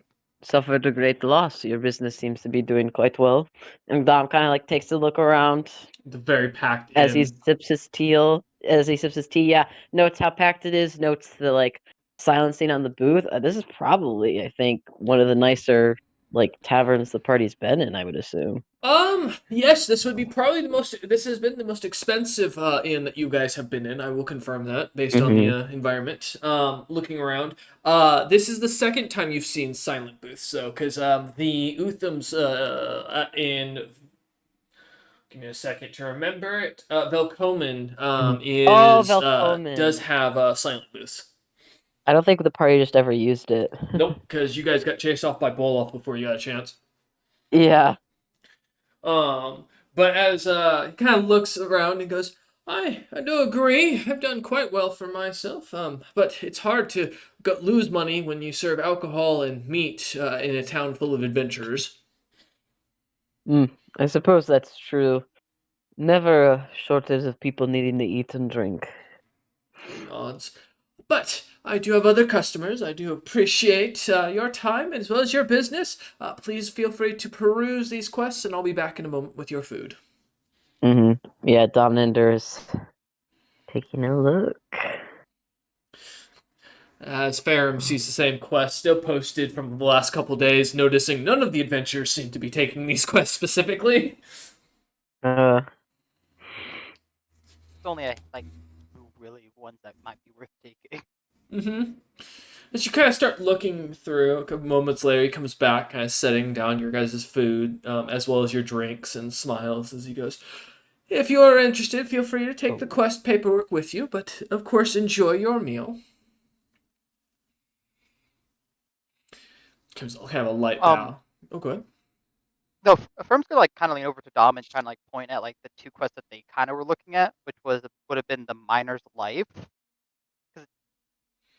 suffered a great loss. Your business seems to be doing quite well. And Dom kind of takes a look around The very packed as he in. sips his tea. Yeah, notes how packed it is. Notes the silencing on the booth. This is probably, I think, one of the nicer taverns the party's been in. I would assume. Yes, this would be probably the most. This has been the most expensive inn that you guys have been in. I will confirm that based on the environment. Looking around, this is the second time you've seen silent booths. So, because the Uthams in. Give me a second to remember it. Velkomen is Velkomen. does have silent booths. I don't think the party just ever used it. Nope, because you guys got chased off by Boloth before you got a chance. Yeah. But as he kind of looks around and goes, I do agree. I've done quite well for myself. But it's hard to lose money when you serve alcohol and meat in a town full of adventurers. I suppose that's true. Never a shortage of people needing to eat and drink. Nods. But I do have other customers. I do appreciate your time as well as your business. Please feel free to peruse these quests, and I'll be back in a moment with your food. Yeah, Domnander is taking a look. As Farum sees the same quest still posted from the last couple days, noticing none of the adventurers seem to be taking these quests specifically. Uh, It's only like two really ones that might be worth taking. Mm-hmm. As you kind of start looking through, a couple moments later, he comes back, kind of setting down your guys' food, as well as your drinks, and smiles as he goes, "If you are interested, feel free to take the quest paperwork with you, but of course, enjoy your meal." Comes kind of a light bow. Oh, go ahead. No, Firm's gonna like kind of lean over to Dom and try and like point at like the two quests that they kind of were looking at, which would have been the miner's life,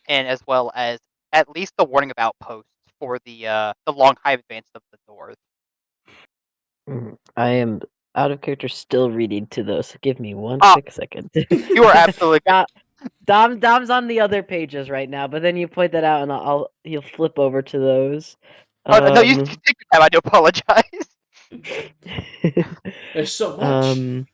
and as well as at least the warning of outposts for the long high advance of the north. I am out of character still reading to those. Give me one Ah, quick second. You are absolutely good. Dom's on the other pages right now, but then you point that out, and he'll flip over to those. Oh, no, you take your time. I do apologize. There's so much.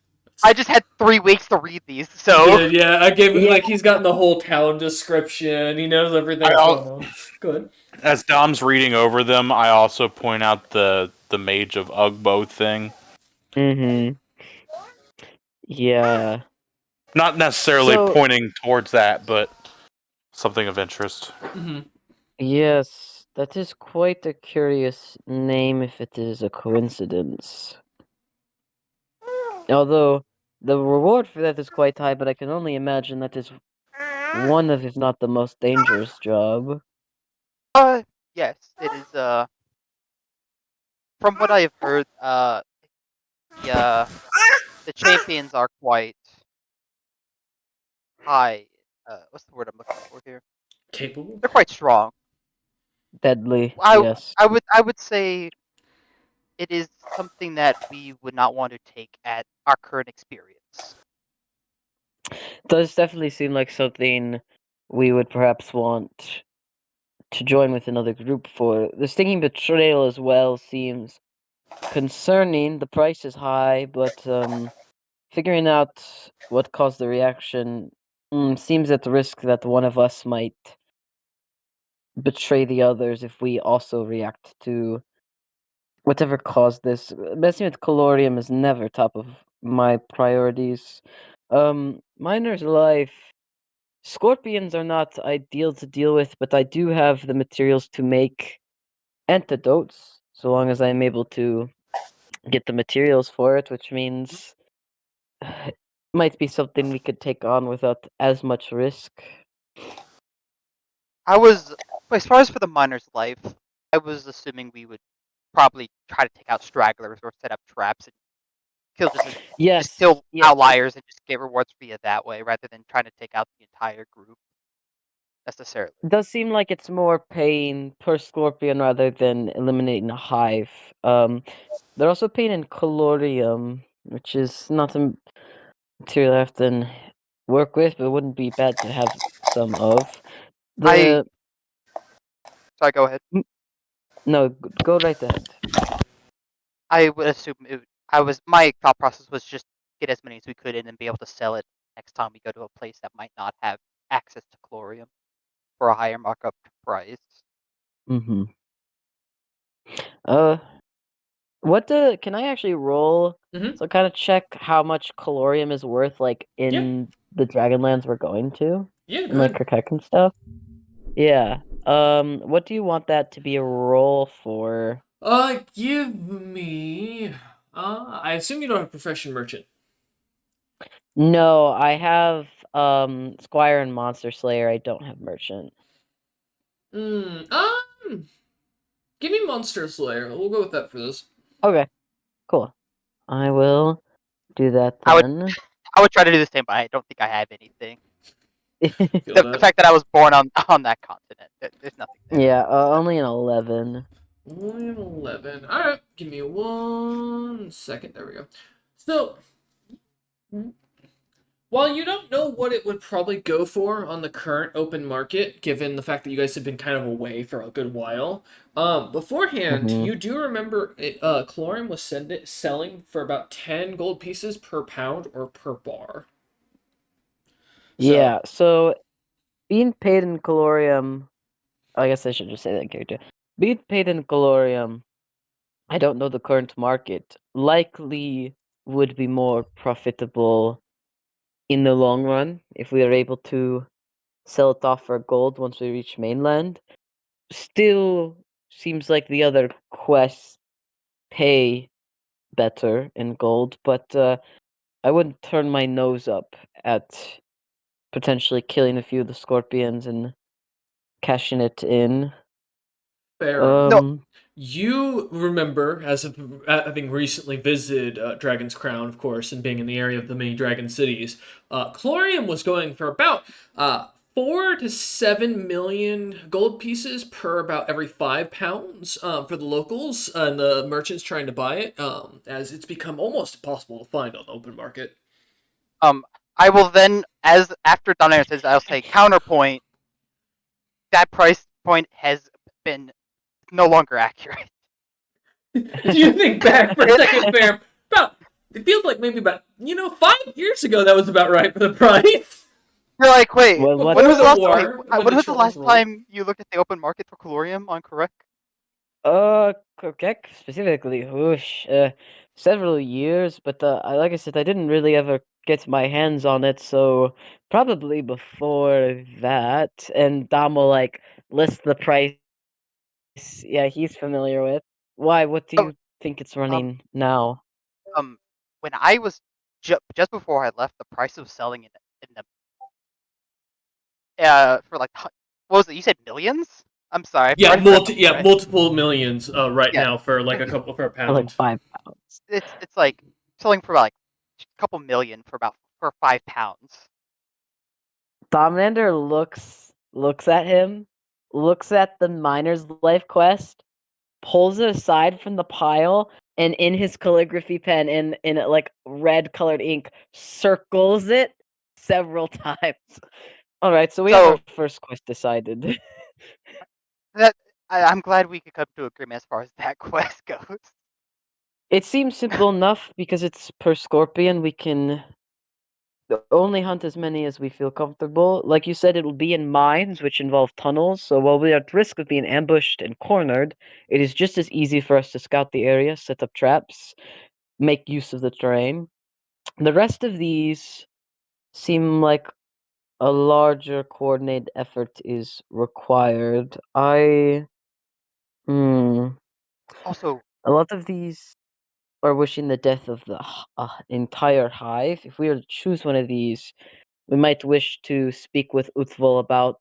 I just had 3 weeks to read these, He so did, yeah. I gave it like he's gotten the whole town description. He knows everything that's going on. Good. As Dom's reading over them, I also point out the Mage of Ugbo thing. Mm-hmm. Yeah. Not necessarily So- pointing towards that, but something of interest. Mm-hmm. Yes, that is quite a curious name if it is a coincidence. Although the reward for that is quite high, but I can only imagine that is one of, if not the most dangerous job. yes, it is. From what I've heard, the champions are quite high. What's the word I'm looking for here? Capable. They're quite strong. Deadly, I yes. I would say it is something that we would not want to take at our current experience. Does definitely seem like something we would perhaps want to join with another group for. The stinging betrayal as well seems concerning. The price is high, but figuring out what caused the reaction seems at the risk that one of us might betray the others if we also react to whatever caused this. Messing with calorium is never top of my priorities. Miner's life. Scorpions are not ideal to deal with, but I do have the materials to make antidotes, so long as I'm able to get the materials for it, which means it might be something we could take on without as much risk. As far as for the miner's life, I was assuming we would probably try to take out stragglers or set up traps and Yes, just kill yes. outliers and just get rewards via that way, rather than trying to take out the entire group necessarily. It does seem like it's more pain per scorpion rather than eliminating a hive. They're also paying in calorium, which is not a material I often work with, but it wouldn't be bad to have some of. Sorry, go ahead. No, go right ahead. I would assume my thought process was just get as many as we could in and be able to sell it next time we go to a place that might not have access to calorium for a higher markup price. Mm-hmm. What can I actually roll? Mm-hmm. So kind of check how much calorium is worth, like in the Dragonlands we're going to, Yeah, and like Kirkek and stuff. Yeah. What do you want that to be a roll for? Give me. I assume you don't have profession merchant. No, I have Squire and Monster Slayer. I don't have Merchant. Give me Monster Slayer. We'll go with that for this. Okay, cool. I will do that I then. would try to do the same, but I don't think I have anything. Feel The that. fact that I was born on that continent, there's nothing there. Yeah, only an 11. Only an 11. Alright, give me 1 second. There we go. So, while you don't know what it would probably go for on the current open market, given the fact that you guys have been kind of away for a good while, beforehand, Mhm. you do remember Chlorium was selling for about 10 gold pieces per pound or per bar. Yeah, so being paid in calorium. I guess I should just say that in character. Being paid in calorium, I don't know the current market. Likely would be more profitable in the long run if we are able to sell it off for gold once we reach mainland. Still seems like the other quests pay better in gold, but I wouldn't turn my nose up at potentially killing a few of the scorpions and cashing it in. Fair enough. No. You remember, as of having recently visited Dragon's Crown, of course, and being in the area of the many dragon cities, Chlorium was going for about 4 to 7 million gold pieces per about every 5 pounds for the locals and the merchants trying to buy it, as it's become almost impossible to find on the open market. I will then, as after Dominator says, I'll say counterpoint. That price point has been no longer accurate. If you think back for a second, Fair, about it feels like maybe about 5 years ago that was about right for the price. You're like, wait, Well, Before when was the the last war, when when the was the trolls last ruled. time you looked at the open market for calorium on Correct? Quebec specifically, whoosh, several years, but like I said, I didn't really ever get my hands on it, so probably before that. And Dom will like list the price. Yeah, he's familiar with. Why? What do Oh, you think it's running now? When I was just before I left, the price of selling it in the for like what was it? You said millions? I'm sorry, Yeah, I forgot the price. multiple millions right Yeah, now for like a couple for a For like pound. 5 pounds. it's like selling for like a couple million for 5 pounds. Dominander looks at him, looks at the miner's life quest, pulls it aside from the pile, and in his calligraphy pen in like red colored ink circles it several times. All right, so we have our So first quest decided. that I'm glad we could come to agreement as far as that quest goes. It seems simple enough because it's per scorpion. We can only hunt as many as we feel comfortable. Like you said, it will be in mines, which involve tunnels. So while we are at risk of being ambushed and cornered, it is just as easy for us to scout the area, set up traps, make use of the terrain. The rest of these seem like a larger coordinated effort is required. Hmm, Also, a lot of these are wishing the death of the entire hive. If we were to choose one of these, we might wish to speak with Uthval about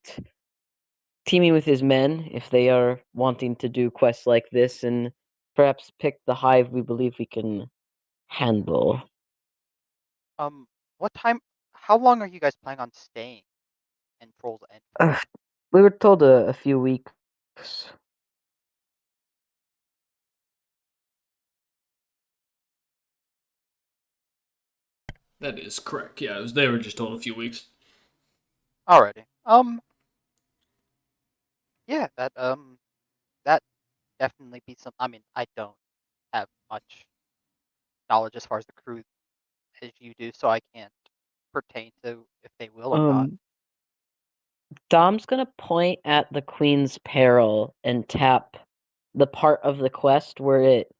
teaming with his men if they are wanting to do quests like this, and perhaps pick the hive we believe we can handle. what time? How long are you guys planning on staying in Troll's End? We were told a few weeks. That is correct. Yeah, they were just told a few weeks. Alrighty. Yeah, that definitely be some. I mean, I don't have much knowledge as far as the crew as you do, so I can't pertain to if they will or not. Dom's gonna point at the Queen's Peril and tap the part of the quest where it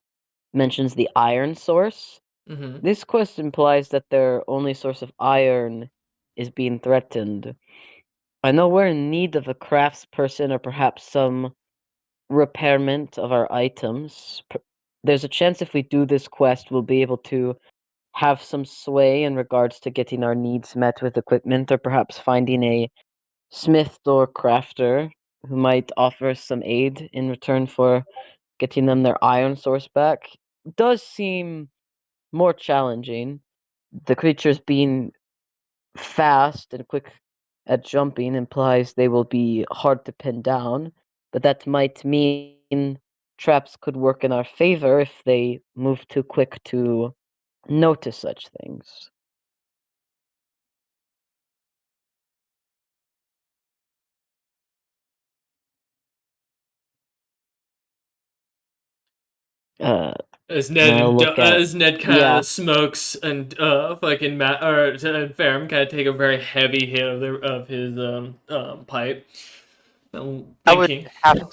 mentions the iron source. Mm-hmm. This quest implies that their only source of iron is being threatened. I know we're in need of a craftsperson or perhaps some repairment of our items. There's a chance if we do this quest, we'll be able to have some sway in regards to getting our needs met with equipment or perhaps finding a smith or crafter who might offer us some aid in return for getting them their iron source back. Does seem more challenging. The creatures being fast and quick at jumping implies they will be hard to pin down, but that might mean traps could work in our favor if they move too quick to notice such things. I'll look at. As Ned kind Yeah. of smokes and fucking Matt or and Ferrum kind of take a very heavy hit of his pipe. I would Thinking. have to,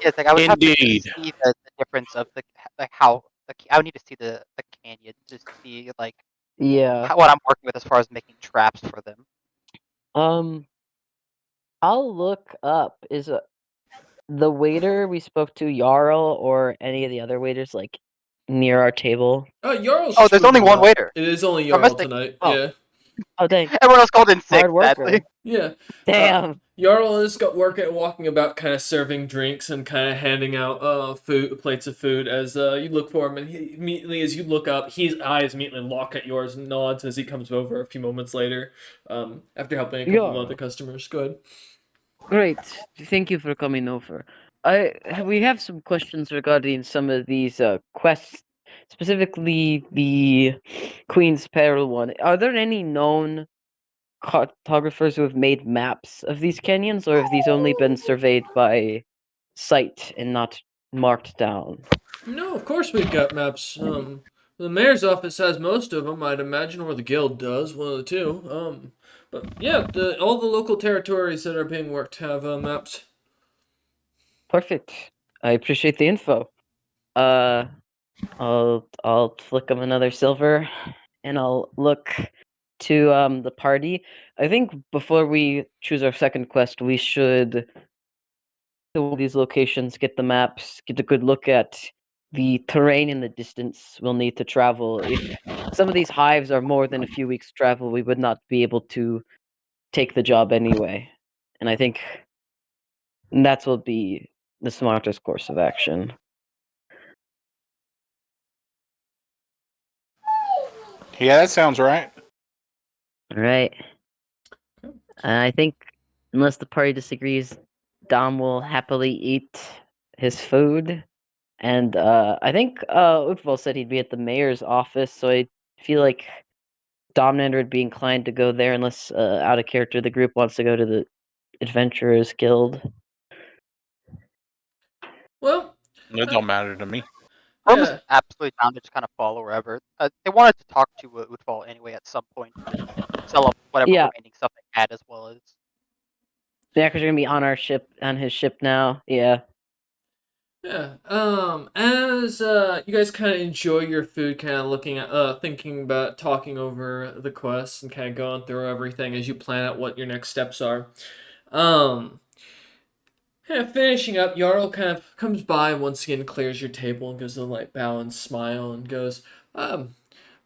yes, like I would have to Indeed. see the difference of like how I would need to see the canyon to see like Yeah. what I'm working with as far as making traps for them. Um, I'll look up. Is the waiter we spoke to Jarl or any of the other waiters like near our table? Jarl's Oh, just there's only moving one about. waiter. It is only Or Jarl must tonight. Oh. Yeah. Oh dang, everyone else called in sick, hard worker. sadly. Yeah. Damn. Jarl is got work at walking about, kind of serving drinks and kind of handing out plates of food as you look for him, and he, immediately as you look up, his eyes immediately lock at yours and nods as he comes over a few moments later, after helping a couple of Jarl. other customers. Go ahead. Great. Thank you for coming over. We have some questions regarding some of these quests, specifically the Queen's Peril one. Are there any known cartographers who have made maps of these canyons, or have these only been surveyed by sight and not marked down? No, of course we've got maps. The mayor's office has most of them, I'd imagine, or the guild does, one of the two. But yeah, all the local territories that are being worked have maps. Perfect. I appreciate the info. Uh, I'll flick him another silver, and I'll look to the party. I think before we choose our second quest, we should to all these locations, get the maps, get a good look at the terrain and the distance we'll need to travel. If some of these hives are more than a few weeks travel, we would not be able to take the job anyway. And I think that's will be the smartest course of action. Yeah, that sounds right. All right. I think unless the party disagrees, Dom will happily eat his food. And I think Utval said he'd be at the mayor's office, so I feel like Dominator would be inclined to go there unless out of character the group wants to go to the Adventurers Guild. Well, It don't matter to me. Rome is yeah. absolutely down to just kind of follow wherever. They wanted to talk to Utval anyway at some point to sell up whatever Yeah. remaining stuff they had as well as. Yeah, because you're gonna be on our ship, on his ship now. Yeah. Yeah. As you guys kind of enjoy your food, kind of looking at, thinking about talking over the quest and kind of going through everything as you plan out what your next steps are. Um, kind of finishing up, Jarl kind of comes by and once again clears your table and gives a light bow and smile and goes,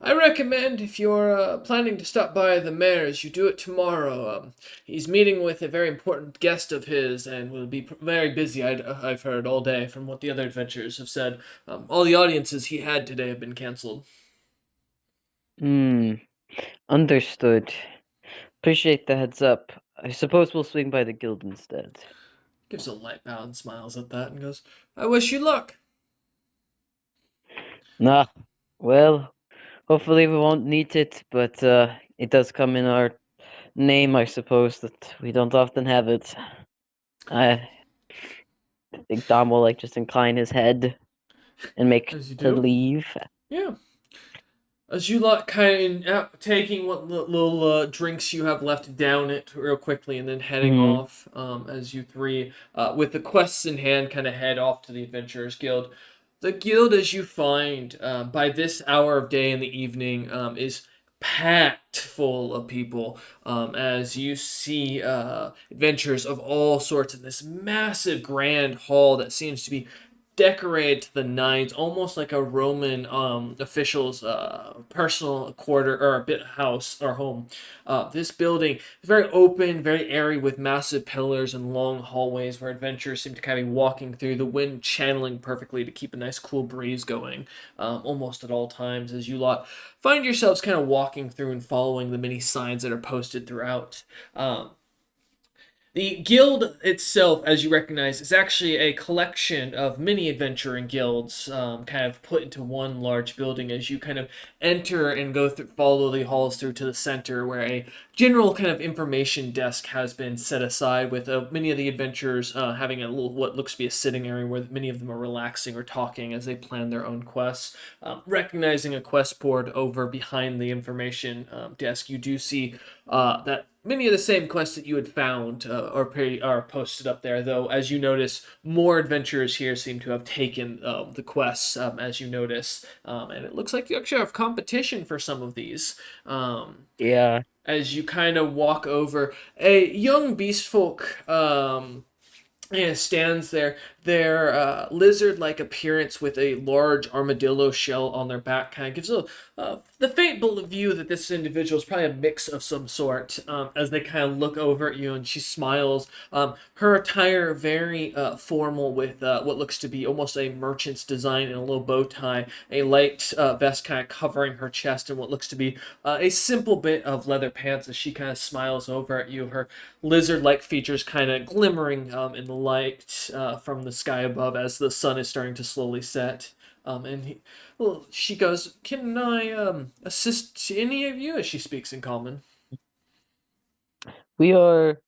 I recommend if you're planning to stop by the mayor's, you do it tomorrow. He's meeting with a very important guest of his and will be very busy, I've heard, all day from what the other adventurers have said. All the audiences he had today have been cancelled. Understood. Appreciate the heads up. I suppose we'll swing by the guild instead. Gives a light bow and smiles at that and goes, I wish you luck. Nah. Well, hopefully we won't need it, but it does come in our name, I suppose, that we don't often have it. I think Dom will like just incline his head and make As you to do. leave. Yeah. As you lot kind of taking what little drinks you have left down it real quickly and then heading off as you three, with the quests in hand, kind of head off to the Adventurers Guild. The guild, as you find, by this hour of day in the evening, is packed full of people as you see adventurers of all sorts in this massive grand hall that seems to be decorated to the nines, almost like a Roman official's personal quarter or a bit house or home. This building is very open, very airy, with massive pillars and long hallways where adventurers seem to kind of be walking through, the wind channeling perfectly to keep a nice cool breeze going almost at all times as you lot find yourselves kind of walking through and following the many signs that are posted throughout. The guild itself, as you recognize, is actually a collection of mini adventuring guilds, kind of put into one large building as you kind of enter and go through, follow the halls through to the center, where a general kind of information desk has been set aside, with many of the adventurers having a little what looks to be a sitting area where many of them are relaxing or talking as they plan their own quests. Recognizing a quest board over behind the information desk, you do see that many of the same quests that you had found are posted up there, though, as you notice, more adventurers here seem to have taken the quests, as you notice. And it looks like you actually have competition for some of these. Yeah. As you kind of walk over, a young beast folk stands there. Their lizard-like appearance with a large armadillo shell on their back kind of gives the faint view that this individual is probably a mix of some sort. As they kind of look over at you, and she smiles. Her attire very formal, with what looks to be almost a merchant's design and a little bow tie, a light vest kind of covering her chest, and what looks to be a simple bit of leather pants. As she kind of smiles over at you, her lizard-like features kind of glimmering in the light from the sky above as the sun is starting to slowly set. She goes, "Can I assist any of you?" As she speaks in common. We are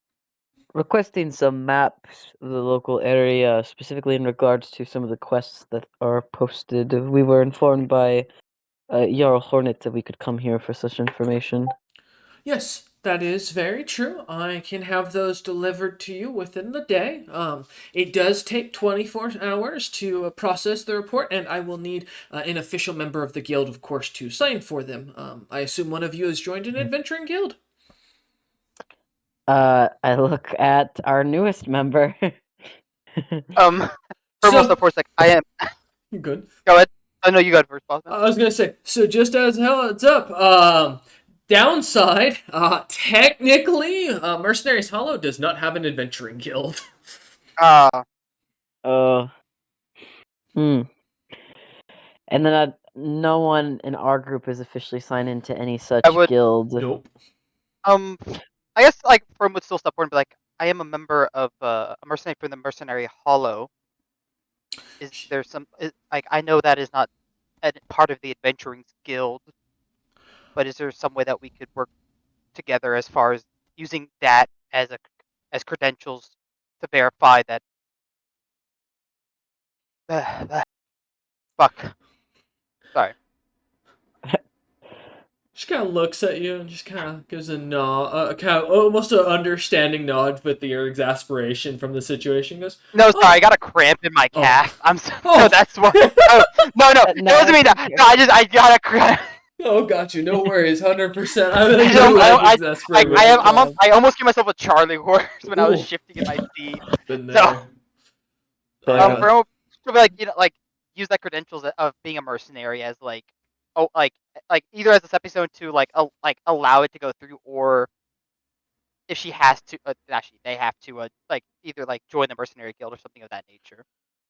requesting some maps of the local area, specifically in regards to some of the quests that are posted. We were informed by Jarl Hornet that we could come here for such information. Yes, that is very true. I can have those delivered to you within the day. It does take 24 hours to process the report, and I will need an official member of the guild, of course, to sign for them. I assume one of you has joined an adventuring guild? I look at our newest member. Purple for a sec. I am. You're good. Go ahead. I know you got first, boss. I was gonna say, so just as heads up, downside, technically, Mercenaries Hollow does not have an adventuring guild. Hmm. And then no one in our group is officially signed into any such guild. Nope. I guess like Firm would still step forward and be like, I am a member of a mercenary from the Mercenary Hollow. Is there some like I know that is not a part of the adventuring guild, but is there some way that we could work together as far as using that as credentials to verify that? Fuck. Sorry. She kind of looks at you and just kind of gives a nod, kind of almost an understanding nod with your exasperation from the situation. Goes, no, sorry, I got a cramp in my calf. I'm sorry. Oh. No, that's why. No, it doesn't mean that. No, I got a cramp. Oh, got you. No worries, 100%. I almost gave myself a Charlie horse when I was shifting in my seat. Been there. So, like like use that credentials of being a mercenary as like either as a stepping stone to like allow it to go through, or if she has to actually they have to like either like join the mercenary guild or something of that nature.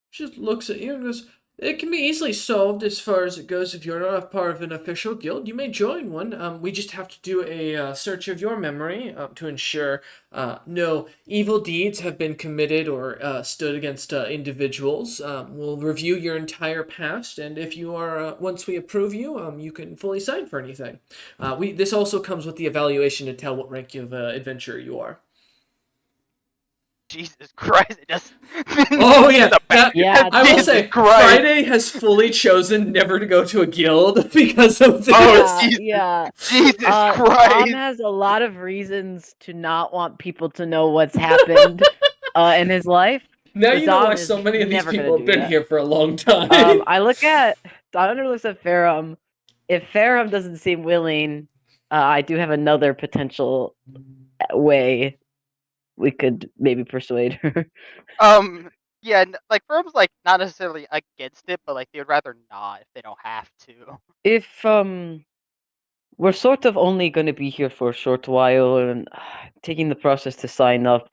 She just looks at you and goes, "It can be easily solved as far as it goes. If you're not a part of an official guild, you may join one. We just have to do a search of your memory to ensure no evil deeds have been committed or stood against individuals. We'll review your entire past, and if you are, once we approve you, you can fully sign for anything. This also comes with the evaluation to tell what rank of adventurer you are." Jesus Christ! It does. Oh yeah, I will say Christ. Friday has fully chosen never to go to a guild because of this. Yeah. Jesus Christ! Tom has a lot of reasons to not want people to know what's happened in his life. Now you know why so many of these people have been here for a long time. I looks at Farum. If Farum doesn't seem willing, I do have another potential way we could maybe persuade her. Yeah, like Firm's like not necessarily against it, but like they would rather not if they don't have to. If we're sort of only going to be here for a short while, and taking the process to sign up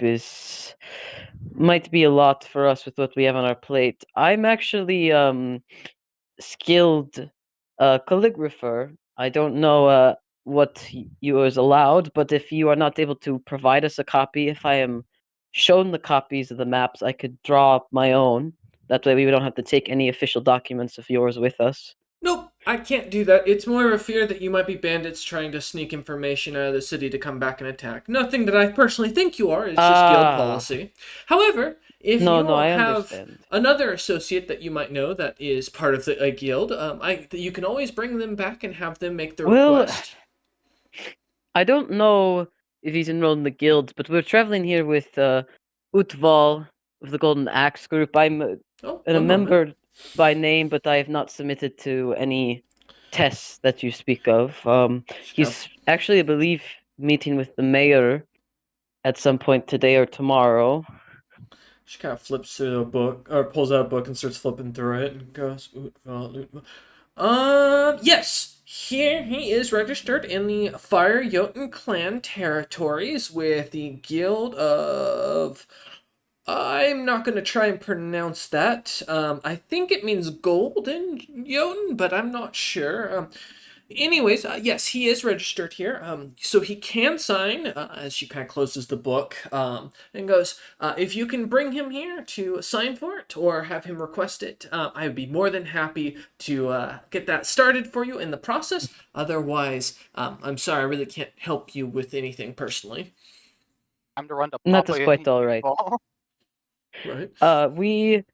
might be a lot for us with what we have on our plate. I'm actually skilled calligrapher. I don't know what you is allowed, but if you are not able to provide us a copy, if I am shown the copies of the maps, I could draw my own. That way we don't have to take any official documents of yours with us. Nope, I can't do that. It's more of a fear that you might be bandits trying to sneak information out of the city to come back and attack. Nothing that I personally think you are, it's just guild policy. However, if No, you I have understand. another associate that you might know that is part of a guild, you can always bring them back and have them make the Well, request. I don't know if he's enrolled in the guilds, but we're traveling here with Utval of the Golden Axe group. I'm a one moment. member by name, but I have not submitted to any tests that you speak of. He's actually, I believe, meeting with the mayor at some point today or tomorrow. She kind of flips through a book, or pulls out a book and starts flipping through it, and goes, yes! Here he is registered in the Fire Jotun clan territories with the Guild of... I'm not going to try and pronounce that. I think it means golden Jotun, but I'm not sure. Anyways, yes, he is registered here. So he can sign as she kind of closes the book and goes, if you can bring him here to sign for it or have him request it, I would be more than happy to get that started for you in the process. Otherwise, I'm sorry, I really can't help you with anything personally. I'm to run to That Papa is quite all right. Right. We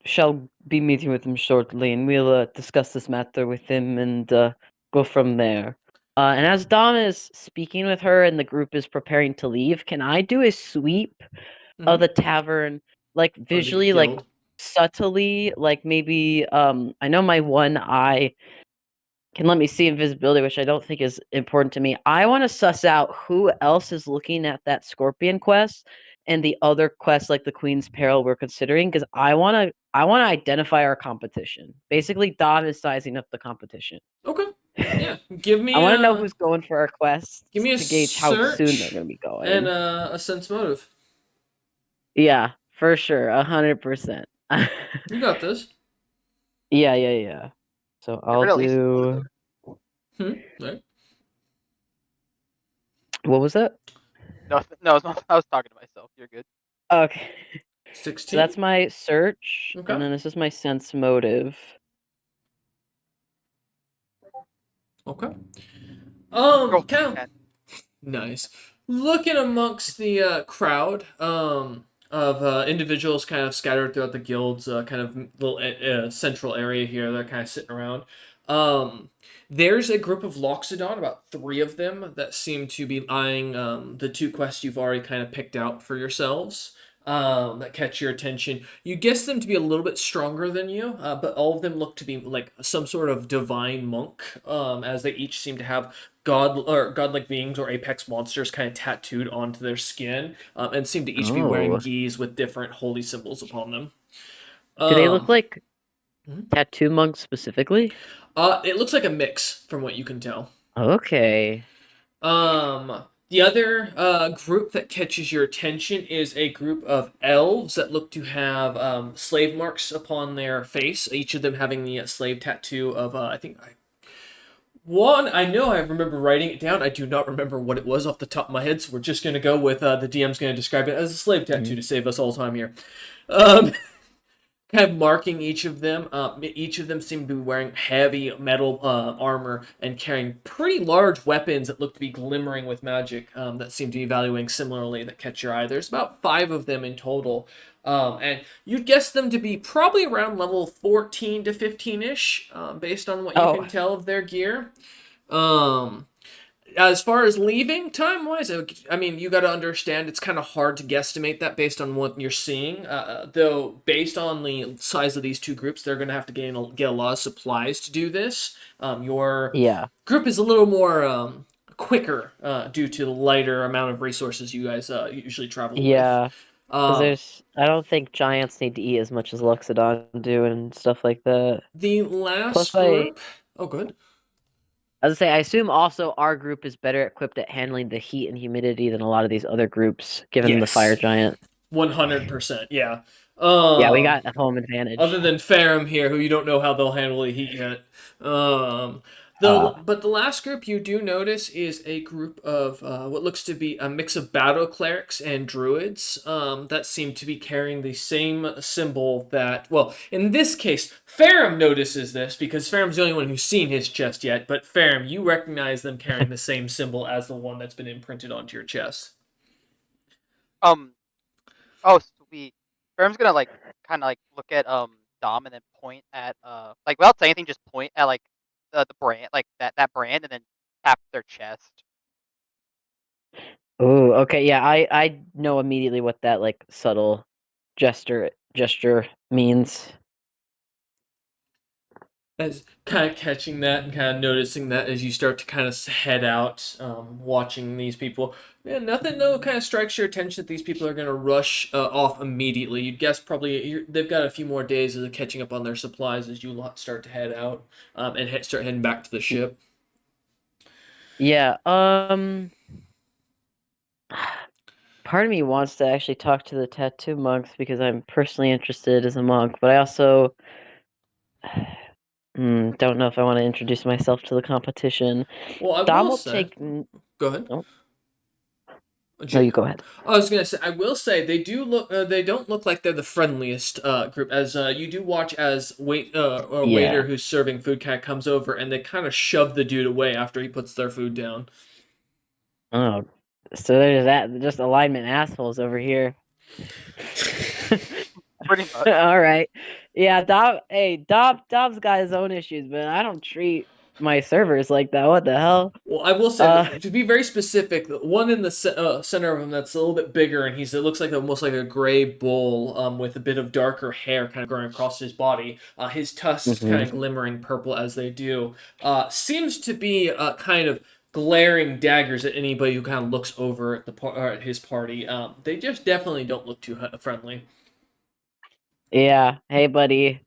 shall be meeting with him shortly, and we'll discuss this matter with him and go from there. And as Dom is speaking with her and the group is preparing to leave, can I do a sweep of the tavern, like visually, like subtly, like maybe I know my one eye can let me see invisibility, which I don't think is important to me. I want to suss out who else is looking at that Scorpion quest and the other quests like the Queen's Peril we're considering, because I want to identify our competition. Basically, Dom is sizing up the competition. Okay. Yeah. Give me. I want to know who's going for our quests. Give me a to gauge how soon they're going to be going. And a sense motive. Yeah, for sure, 100%. You got this. Yeah. So I'll do. Right. What was that? No, I was talking to myself. You're good. Okay. 16. So that's my search, Okay. and then this is my sense motive. Okay. Nice. Looking amongst the crowd of individuals kind of scattered throughout the guild's kind of little central area here. They're kind of sitting around. There's a group of Loxodon, about 3 of them, that seem to be eyeing the 2 quests you've already kind of picked out for yourselves. That catch your attention. You guess them to be a little bit stronger than you, but all of them look to be like some sort of divine monk, as they each seem to have godlike beings or apex monsters kind of tattooed onto their skin, and seem to each be wearing gis with different holy symbols upon them. Do they look like tattoo monks specifically? It looks like a mix from what you can tell. Okay. The other group that catches your attention is a group of elves that look to have slave marks upon their face, each of them having the slave tattoo of, I know I remember writing it down. I do not remember what it was off the top of my head, so we're just going to go with the DM's going to describe it as a slave tattoo to save us all time here. Kind of marking each of them. Each of them seem to be wearing heavy metal armor and carrying pretty large weapons that look to be glimmering with magic, that seem to be valuing similarly that catch your eye. There's about 5 of them in total. And you'd guess them to be probably around level 14 to 15-ish, based on what you can tell of their gear. As far as leaving time-wise, I mean, you got to understand it's kind of hard to guesstimate that based on what you're seeing. Though, based on the size of these 2 groups, they're going to have to get a lot of supplies to do this. Your group is a little more quicker due to the lighter amount of resources you guys usually travel with. Yeah, because I don't think giants need to eat as much as Loxodon do and stuff like that. The last group... Oh, good. I was gonna say, I assume also our group is better equipped at handling the heat and humidity than a lot of these other groups, given the fire giant. 100%, yeah. Yeah, we got a home advantage. Other than Farum here, who you don't know how they'll handle the heat yet. But the last group you do notice is a group of what looks to be a mix of battle clerics and druids that seem to be carrying the same symbol that, well, in this case, Ferrum notices this because Ferrum's the only one who's seen his chest yet, but Ferrum, you recognize them carrying the same symbol as the one that's been imprinted onto your chest. Oh, sweet. Firm's gonna like kind of like look at Dom and then point at like without saying anything, just point at like the brand, like that brand, and then tap their chest. Ooh, okay, yeah, I know immediately what that like subtle gesture means. As kind of catching that and kind of noticing that as you start to kind of head out, watching these people. Yeah, nothing though kind of strikes your attention that these people are going to rush off immediately. You'd guess probably they've got a few more days of catching up on their supplies as you start to head out and start heading back to the ship. Yeah, part of me wants to actually talk to the tattoo monks because I'm personally interested as a monk, but I also don't know if I want to introduce myself to the competition. Well, I Dom will will say. take. Go ahead. Oh. No, you go ahead. I was gonna say, I will say they do look. They don't look like they're the friendliest group. As you do watch as a Yeah. waiter who's serving food kind of comes over and they kind of shove the dude away after he puts their food down. Oh, so there's that. Just alignment assholes over here. Pretty much. All right. Yeah, Dom. Hey, Dom's got his own issues, but I don't treat my servers like that. What the hell? Well, I will say to be very specific, the one in the center of him that's a little bit bigger, and it looks like almost like a gray bull, with a bit of darker hair kind of growing across his body. His tusks kind of glimmering purple as they do. Seems to be kind of glaring daggers at anybody who kind of looks over at at his party. They just definitely don't look too friendly. Yeah. Hey, buddy.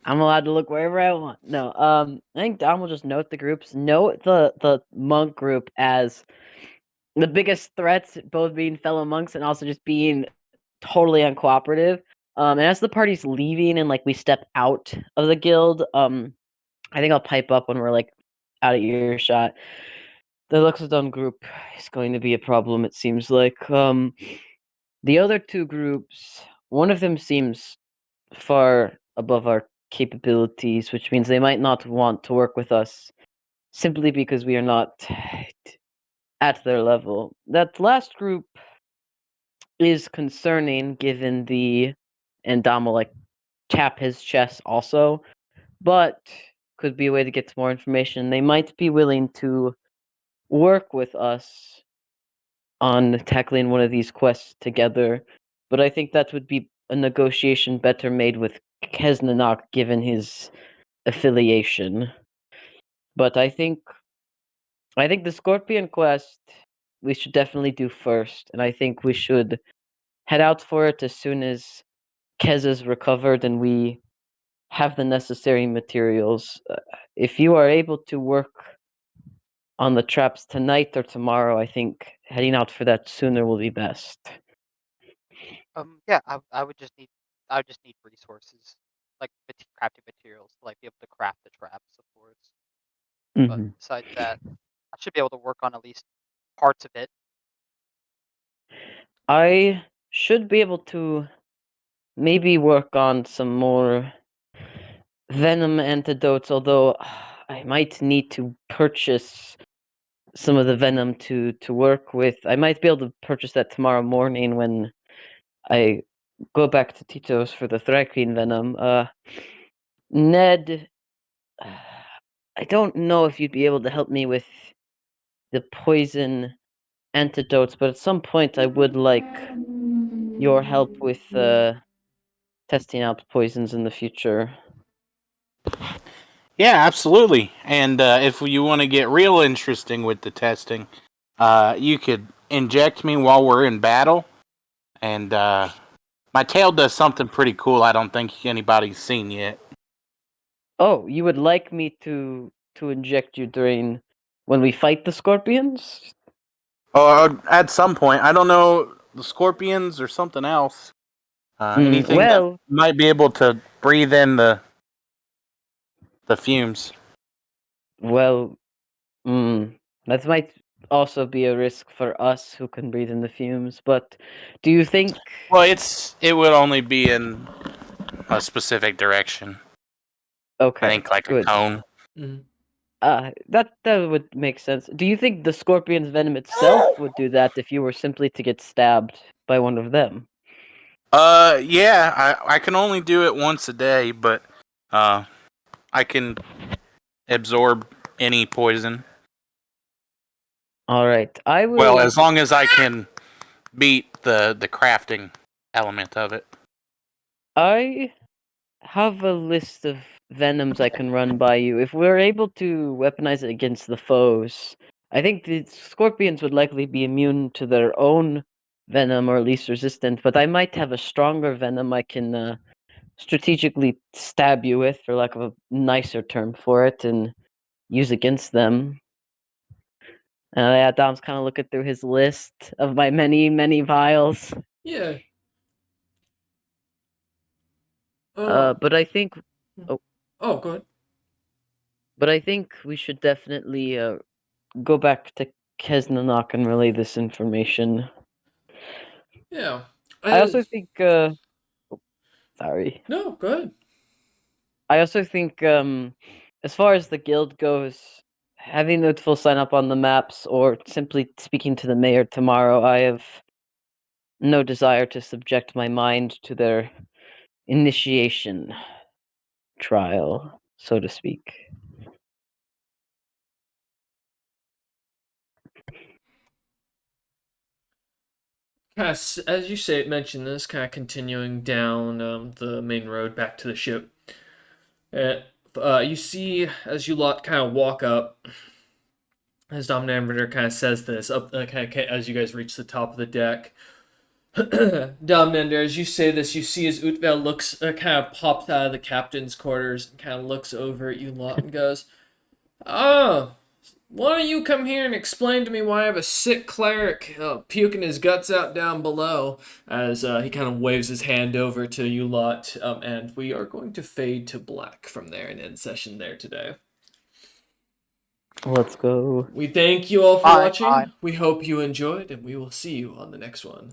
I'm allowed to look wherever I want. No. I think Dom will just note the groups. Note the monk group as the biggest threats, both being fellow monks and also just being totally uncooperative. And as the party's leaving and like we step out of the guild, I think I'll pipe up when we're like out of earshot. The Luxodon group is going to be a problem, it seems like. The other two groups, one of them seems far above our capabilities, which means they might not want to work with us simply because we are not at their level. That last group is concerning given and Dom will like tap his chest also, but could be a way to get some more information. They might be willing to work with us on tackling one of these quests together, but I think that would be a negotiation better made with Kesnanak given his affiliation. But I think the Scorpion quest we should definitely do first, and I think we should head out for it as soon as Kez is recovered and we have the necessary materials. If you are able to work on the traps tonight or tomorrow, I think heading out for that sooner will be best. Yeah, I would just need resources like crafting materials to like be able to craft the traps, of course. But besides that, I should be able to work on at least parts of it. I should be able to maybe work on some more venom antidotes, although I might need to purchase some of the venom to work with. I might be able to purchase that tomorrow morning when I go back to Tito's for the Thrycreen venom. Ned, I don't know if you'd be able to help me with the poison antidotes, but at some point I would like your help with testing out poisons in the future. Yeah, absolutely. And if you want to get real interesting with the testing, you could inject me while we're in battle. And my tail does something pretty cool I don't think anybody's seen yet. Oh, you would like me to inject you during when we fight the scorpions? Or at some point, I don't know, the scorpions or something else. Anything that might be able to breathe in the fumes. Well, that might also be a risk for us who can breathe in the fumes. But do you think? Well, it would only be in a specific direction. I Okay, think like a good. cone. Mhm. That would make sense. Do you think the scorpion's venom itself would do that if you were simply to get stabbed by one of them? Yeah, I can only do it once a day, but I can absorb any poison. All right, I Well, will. as long as I can beat the crafting element of it. I have a list of venoms I can run by you. If we're able to weaponize it against the foes, I think the scorpions would likely be immune to their own venom or at least resistant, but I might have a stronger venom I can strategically stab you with, for lack of a nicer term for it, and use against them. Yeah, Dom's kind of looking through his list of my many, many vials. Yeah. But I think, Oh, go ahead. but I think we should definitely go back to Kesnanok and relay this information. Yeah. I also think, sorry. No, go ahead. I also think, as far as the guild goes, having the full sign up on the maps or simply speaking to the mayor tomorrow, I have no desire to subject my mind to their initiation trial, so to speak. Kind of, as you say, mentioned this, kind of continuing down the main road back to the ship. You see, as you lot kind of walk up, as Dominator kind of says this, up kind of as you guys reach the top of the deck. Dominator, as you say this, you see as Utvel looks, kind of pops out of the captain's quarters and kind of looks over at you lot and goes, "Oh, why don't you come here and explain to me why I have a sick cleric puking his guts out down below?" As he kind of waves his hand over to you lot, and we are going to fade to black from there and end session there today. Let's go. We thank you all for Bye, watching. bye. We hope you enjoyed, and we will see you on the next one.